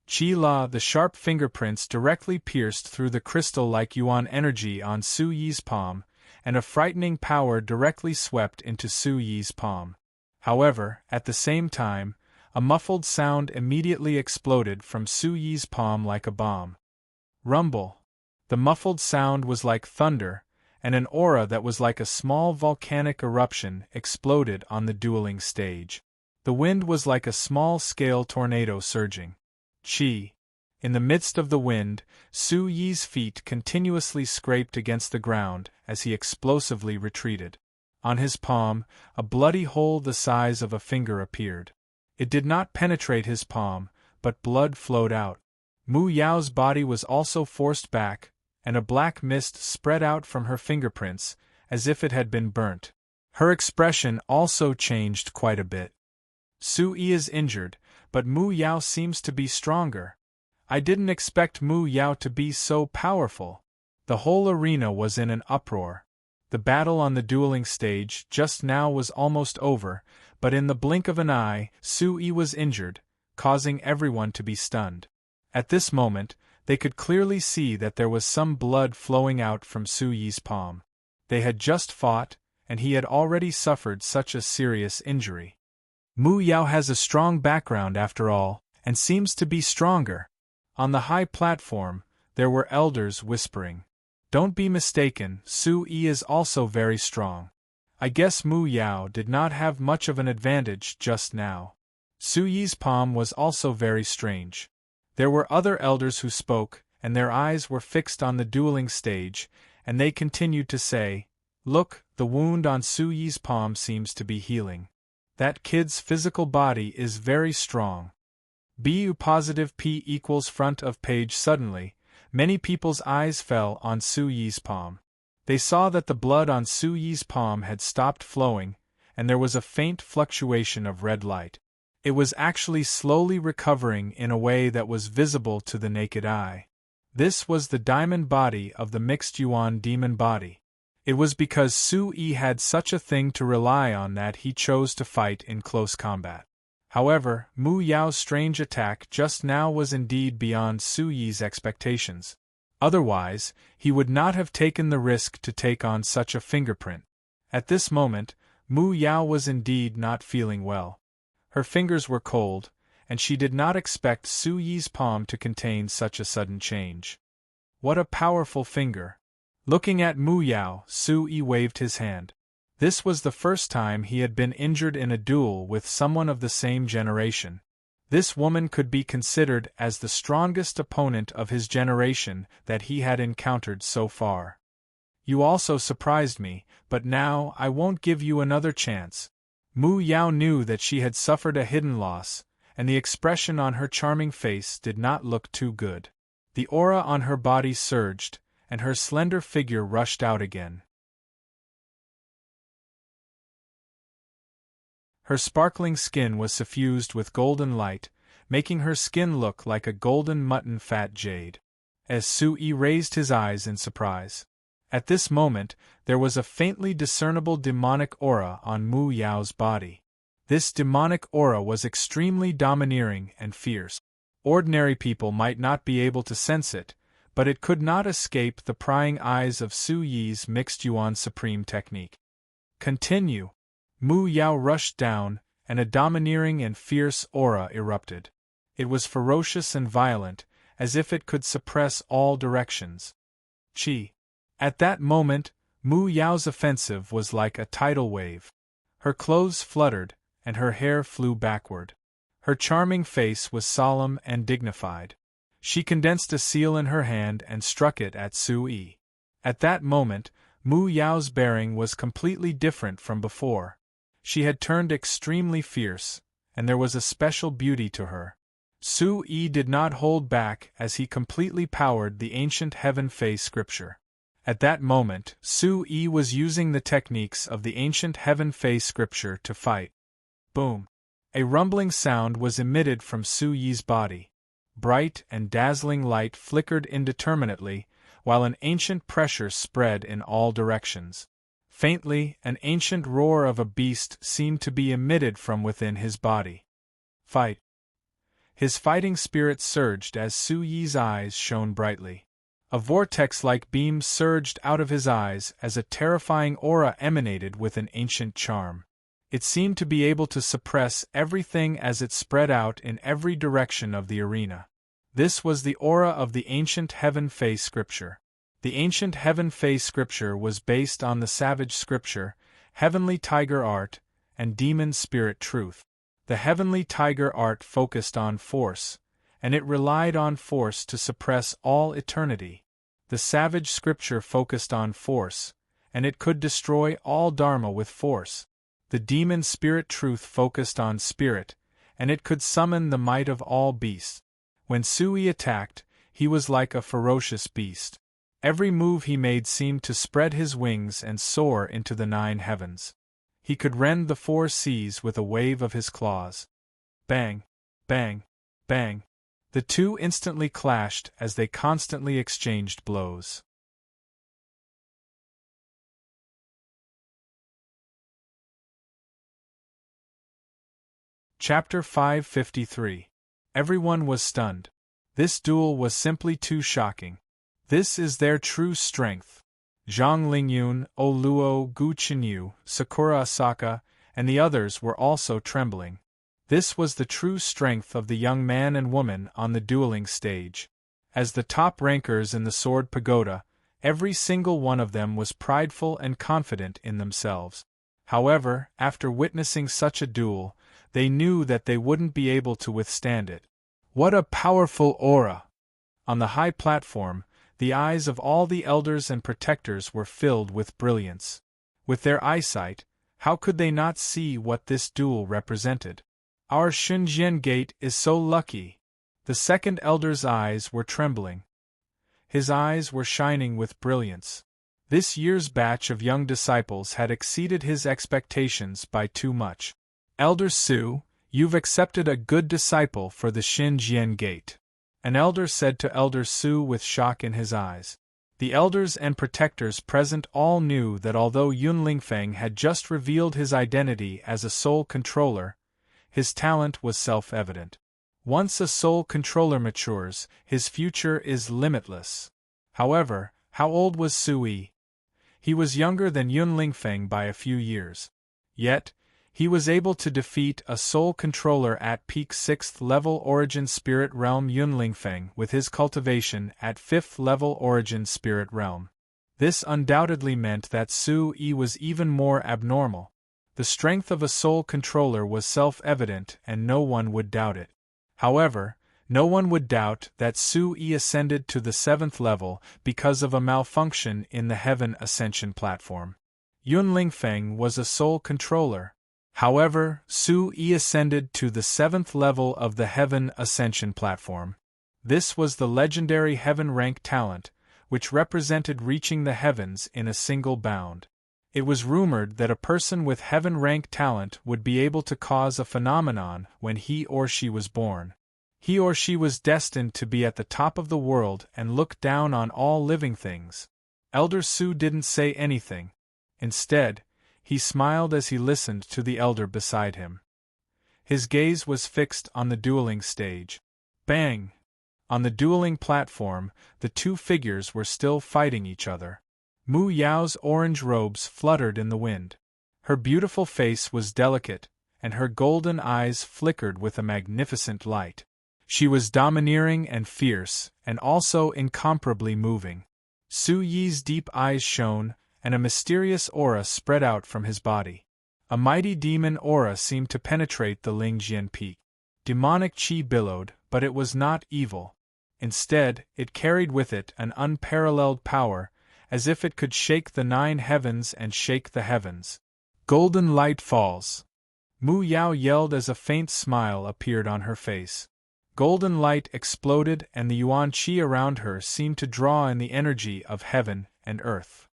Qi La, the sharp fingerprints directly pierced through the crystal-like yuan energy on Su Yi's palm, and a frightening power directly swept into Su Yi's palm. However, at the same time, a muffled sound immediately exploded from Su Yi's palm like a bomb. Rumble! The muffled sound was like thunder, and an aura that was like a small volcanic eruption exploded on the dueling stage. The wind was like a small-scale tornado surging. Qi. In the midst of the wind, Su Yi's feet continuously scraped against the ground as he explosively retreated. On his palm, a bloody hole the size of a finger appeared. It did not penetrate his palm, but blood flowed out. Mu Yao's body was also forced back, and a black mist spread out from her fingerprints, as if it had been burnt. Her expression also changed quite a bit. Su Yi is injured, but Mu Yao seems to be stronger. I didn't expect Mu Yao to be so powerful. The whole arena was in an uproar. The battle on the dueling stage just now was almost over, but in the blink of an eye, Su Yi was injured, causing everyone to be stunned. At this moment, they could clearly see that there was some blood flowing out from Su Yi's palm. They had just fought, and he had already suffered such a serious injury. Mu Yao has a strong background after all, and seems to be stronger. On the high platform, there were elders whispering. Don't be mistaken, Su Yi is also very strong. I guess Mu Yao did not have much of an advantage just now. Su Yi's palm was also very strange. There were other elders who spoke, and their eyes were fixed on the dueling stage, and they continued to say, "Look, the wound on Su Yi's palm seems to be healing. That kid's physical body is very strong." BU positive P equals front of page. Suddenly, many people's eyes fell on Su Yi's palm. They saw that the blood on Su Yi's palm had stopped flowing, and there was a faint fluctuation of red light. It was actually slowly recovering in a way that was visible to the naked eye. This was the diamond body of the mixed yuan demon body. It was because Su Yi had such a thing to rely on that he chose to fight in close combat. However, Mu Yao's strange attack just now was indeed beyond Su Yi's expectations. Otherwise, he would not have taken the risk to take on such a fingerprint. At this moment, Mu Yao was indeed not feeling well. Her fingers were cold, and she did not expect Su Yi's palm to contain such a sudden change. What a powerful finger! Looking at Mu Yao, Su-yi waved his hand. This was the first time he had been injured in a duel with someone of the same generation. This woman could be considered as the strongest opponent of his generation that he had encountered so far. You also surprised me, but now I won't give you another chance. Mu Yao knew that she had suffered a hidden loss, and the expression on her charming face did not look too good. The aura on her body surged, and her slender figure rushed out again. Her sparkling skin was suffused with golden light, making her skin look like a golden mutton fat jade. As Su-yi raised his eyes in surprise. At this moment, there was a faintly discernible demonic aura on Mu Yao's body. This demonic aura was extremely domineering and fierce. Ordinary people might not be able to sense it, but it could not escape the prying eyes of Su-yi's mixed Yuan Supreme technique. Continue. Mu Yao rushed down, and a domineering and fierce aura erupted. It was ferocious and violent, as if it could suppress all directions. Chi. At that moment, Mu Yao's offensive was like a tidal wave. Her clothes fluttered, and her hair flew backward. Her charming face was solemn and dignified. She condensed a seal in her hand and struck it at Su-yi. At that moment, Mu Yao's bearing was completely different from before. She had turned extremely fierce, and there was a special beauty to her. Su-yi did not hold back as he completely powered the ancient Heaven Fei scripture. At that moment, Su-yi was using the techniques of the ancient Heaven Fei scripture to fight. Boom! A rumbling sound was emitted from Su-yi's body. Bright and dazzling light flickered indeterminately, while an ancient pressure spread in all directions. Faintly, an ancient roar of a beast seemed to be emitted from within his body. Fight! His fighting spirit surged as Su-yi's eyes shone brightly. A vortex-like beam surged out of his eyes as a terrifying aura emanated with an ancient charm. It seemed to be able to suppress everything as it spread out in every direction of the arena. This was the aura of the ancient Heaven Fei scripture. The ancient Heaven Fei scripture was based on the Savage scripture, Heavenly Tiger art, and Demon Spirit truth. The Heavenly Tiger art focused on force, and it relied on force to suppress all eternity. The Savage scripture focused on force, and it could destroy all dharma with force. The Demon Spirit truth focused on spirit, and it could summon the might of all beasts. When Su-yi attacked, he was like a ferocious beast. Every move he made seemed to spread his wings and soar into the 9 heavens. He could rend the 4 seas with a wave of his claws. Bang! Bang! Bang! The two instantly clashed as they constantly exchanged blows. Chapter 553. Everyone was stunned. This duel was simply too shocking. This is their true strength. Zhang Lingyun, Oluo, Gu Qinyu, Sakura Asaka, and the others were also trembling. This was the true strength of the young man and woman on the dueling stage. As the top rankers in the Sword Pagoda, every single one of them was prideful and confident in themselves. However, after witnessing such a duel, they knew that they wouldn't be able to withstand it. What a powerful aura! On the high platform, the eyes of all the elders and protectors were filled with brilliance. With their eyesight, how could they not see what this duel represented? Our Shunjian gate is so lucky. The second elder's eyes were trembling. His eyes were shining with brilliance. This year's batch of young disciples had exceeded his expectations by too much. Elder Su, you've accepted a good disciple for the Xinjian gate. An elder said to Elder Su with shock in his eyes. The elders and protectors present all knew that although Yun Lingfeng had just revealed his identity as a soul controller, his talent was self-evident. Once a soul controller matures, his future is limitless. However, how old was Su-yi? He was younger than Yun Lingfeng by a few years. Yet, he was able to defeat a soul controller at peak 6th level origin spirit realm Yun Lingfeng with his cultivation at 5th level origin spirit realm. This undoubtedly meant that Su-yi was even more abnormal. The strength of a soul controller was self-evident and no one would doubt it. However, no one would doubt that Su-yi ascended to the 7th level because of a malfunction in the Heaven Ascension platform. Yun Lingfeng was a soul controller. However, Su-yi ascended to the 7th level of the Heaven Ascension platform. This was the legendary Heaven rank talent, which represented reaching the heavens in a single bound. It was rumored that a person with Heaven rank talent would be able to cause a phenomenon when he or she was born. He or she was destined to be at the top of the world and look down on all living things. Elder Su didn't say anything. Instead, he smiled as he listened to the elder beside him. His gaze was fixed on the dueling stage. Bang! On the dueling platform, the two figures were still fighting each other. Mu Yao's orange robes fluttered in the wind. Her beautiful face was delicate, and her golden eyes flickered with a magnificent light. She was domineering and fierce, and also incomparably moving. Su-yi's deep eyes shone, and a mysterious aura spread out from his body. A mighty demon aura seemed to penetrate the Lingjian peak. Demonic qi billowed, but it was not evil. Instead, it carried with it an unparalleled power, as if it could shake the 9 heavens and shake the heavens. Golden light falls. Mu Yao yelled as a faint smile appeared on her face. Golden light exploded and the yuan qi around her seemed to draw in the energy of heaven and earth.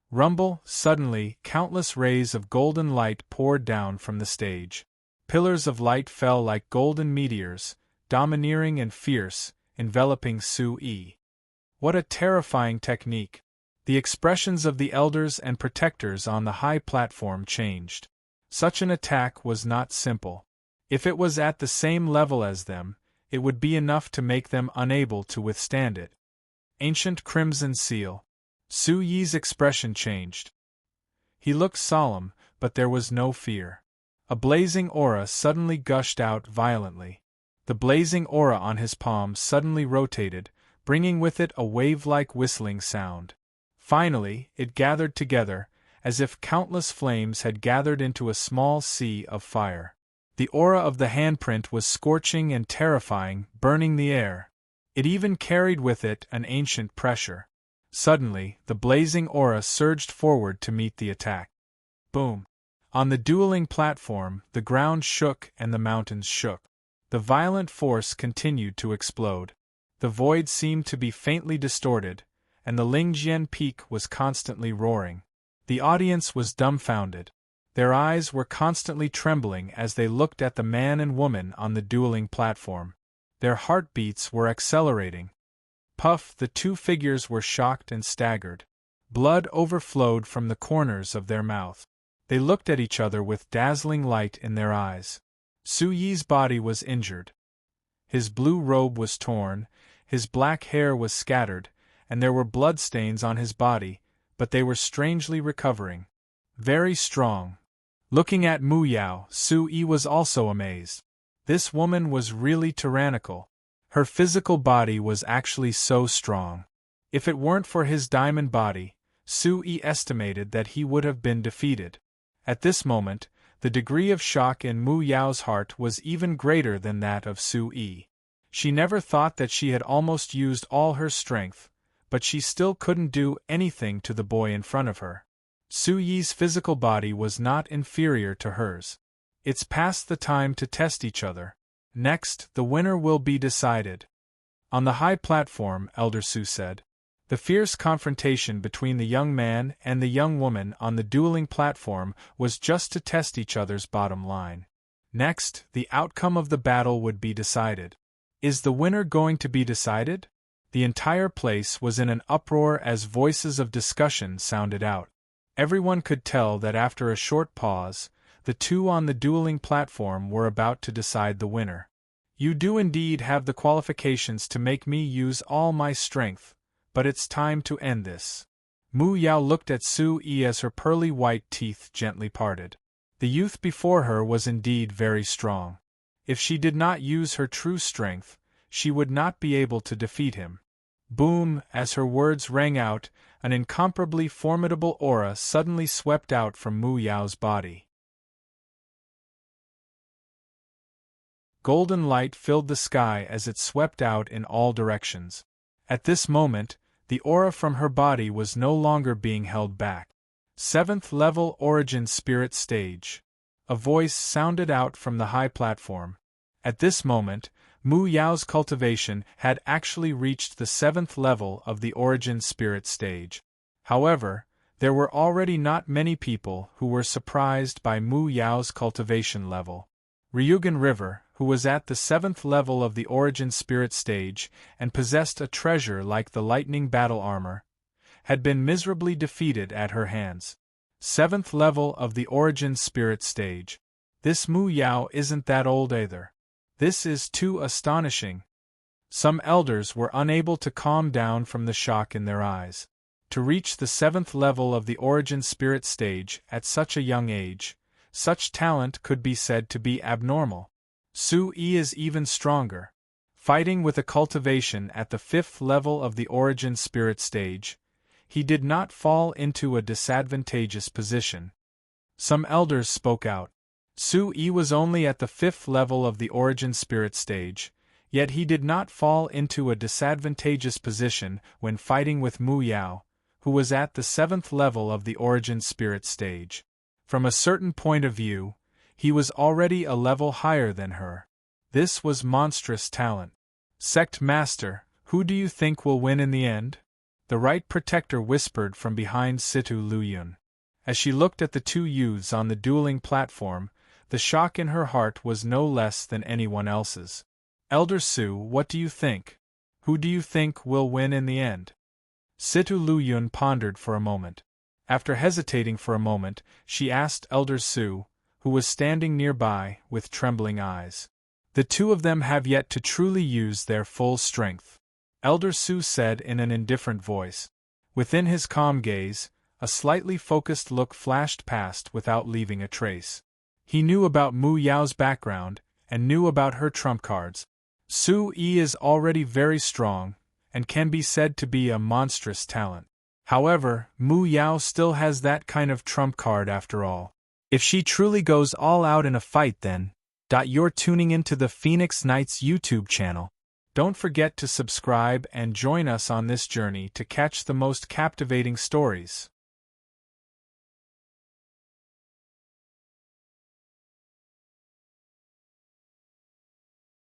Rumble, suddenly, countless rays of golden light poured down from the stage. Pillars of light fell like golden meteors, domineering and fierce, enveloping Su-yi. What a terrifying technique! The expressions of the elders and protectors on the high platform changed. Such an attack was not simple. If it was at the same level as them, it would be enough to make them unable to withstand it. Ancient Crimson Seal. Su-yi's expression changed. He looked solemn, but there was no fear. A blazing aura suddenly gushed out violently. The blazing aura on his palm suddenly rotated, bringing with it a wave-like whistling sound. Finally, it gathered together, as if countless flames had gathered into a small sea of fire. The aura of the handprint was scorching and terrifying, burning the air. It even carried with it an ancient pressure. Suddenly, the blazing aura surged forward to meet the attack. Boom! On the dueling platform, the ground shook and the mountains shook. The violent force continued to explode. The void seemed to be faintly distorted, and the Lingjian peak was constantly roaring. The audience was dumbfounded. Their eyes were constantly trembling as they looked at the man and woman on the dueling platform. Their heartbeats were accelerating. Puff, the two figures were shocked and staggered. Blood overflowed from the corners of their mouth. They looked at each other with dazzling light in their eyes. Su-yi's body was injured. His blue robe was torn, his black hair was scattered, and there were bloodstains on his body, but they were strangely recovering. Very strong. Looking at Mu Yao, Su-yi was also amazed. This woman was really tyrannical. Her physical body was actually so strong. If it weren't for his diamond body, Su-yi estimated that he would have been defeated. At this moment, the degree of shock in Mu Yao's heart was even greater than that of Su-yi. She never thought that she had almost used all her strength, but she still couldn't do anything to the boy in front of her. Su-yi's physical body was not inferior to hers. It's past the time to test each other. Next, the winner will be decided. On the high platform, Elder Su said. The fierce confrontation between the young man and the young woman on the dueling platform was just to test each other's bottom line. Next, the outcome of the battle would be decided. Is the winner going to be decided? The entire place was in an uproar as voices of discussion sounded out. Everyone could tell that after a short pause, the two on the dueling platform were about to decide the winner. You do indeed have the qualifications to make me use all my strength, but it's time to end this. Mu Yao looked at Su-yi as her pearly white teeth gently parted. The youth before her was indeed very strong. If she did not use her true strength, she would not be able to defeat him. Boom! As her words rang out, an incomparably formidable aura suddenly swept out from Mu Yao's body. Golden light filled the sky as it swept out in all directions. At this moment, the aura from her body was no longer being held back. 7th level Origin Spirit Stage. A voice sounded out from the high platform. At this moment, Mu Yao's cultivation had actually reached the 7th level of the Origin Spirit Stage. However, there were already not many people who were surprised by Mu Yao's cultivation level. Ryugan River, who was at the 7th level of the Origin Spirit Stage and possessed a treasure like the lightning battle armor, had been miserably defeated at her hands. 7th level of the Origin Spirit Stage. This Mu Yao isn't that old either. This is too astonishing. Some elders were unable to calm down from the shock in their eyes. To reach the 7th level of the Origin Spirit Stage at such a young age, such talent could be said to be abnormal. Su Yi is even stronger. Fighting with a cultivation at the 5th level of the Origin Spirit Stage, he did not fall into a disadvantageous position. Some elders spoke out. Su Yi was only at the 5th level of the Origin Spirit Stage, yet he did not fall into a disadvantageous position when fighting with Mu Yao, who was at the 7th level of the Origin Spirit Stage. From a certain point of view, he was already a level higher than her. This was monstrous talent. Sect Master, who do you think will win in the end? The Right Protector whispered from behind Situ Luyun. As she looked at the two youths on the dueling platform, the shock in her heart was no less than anyone else's. Elder Su, what do you think? Who do you think will win in the end? Situ Luyun pondered for a moment. After hesitating for a moment, she asked Elder Su, who was standing nearby, with trembling eyes. The two of them have yet to truly use their full strength, Elder Su said in an indifferent voice. Within his calm gaze, a slightly focused look flashed past without leaving a trace. He knew about Mu Yao's background, and knew about her trump cards. Su Yi is already very strong, and can be said to be a monstrous talent. However, Mu Yao still has that kind of trump card after all. If she truly goes all out in a fight then, you're tuning into the Phoenix Knights YouTube channel. Don't forget to subscribe and join us on this journey to catch the most captivating stories.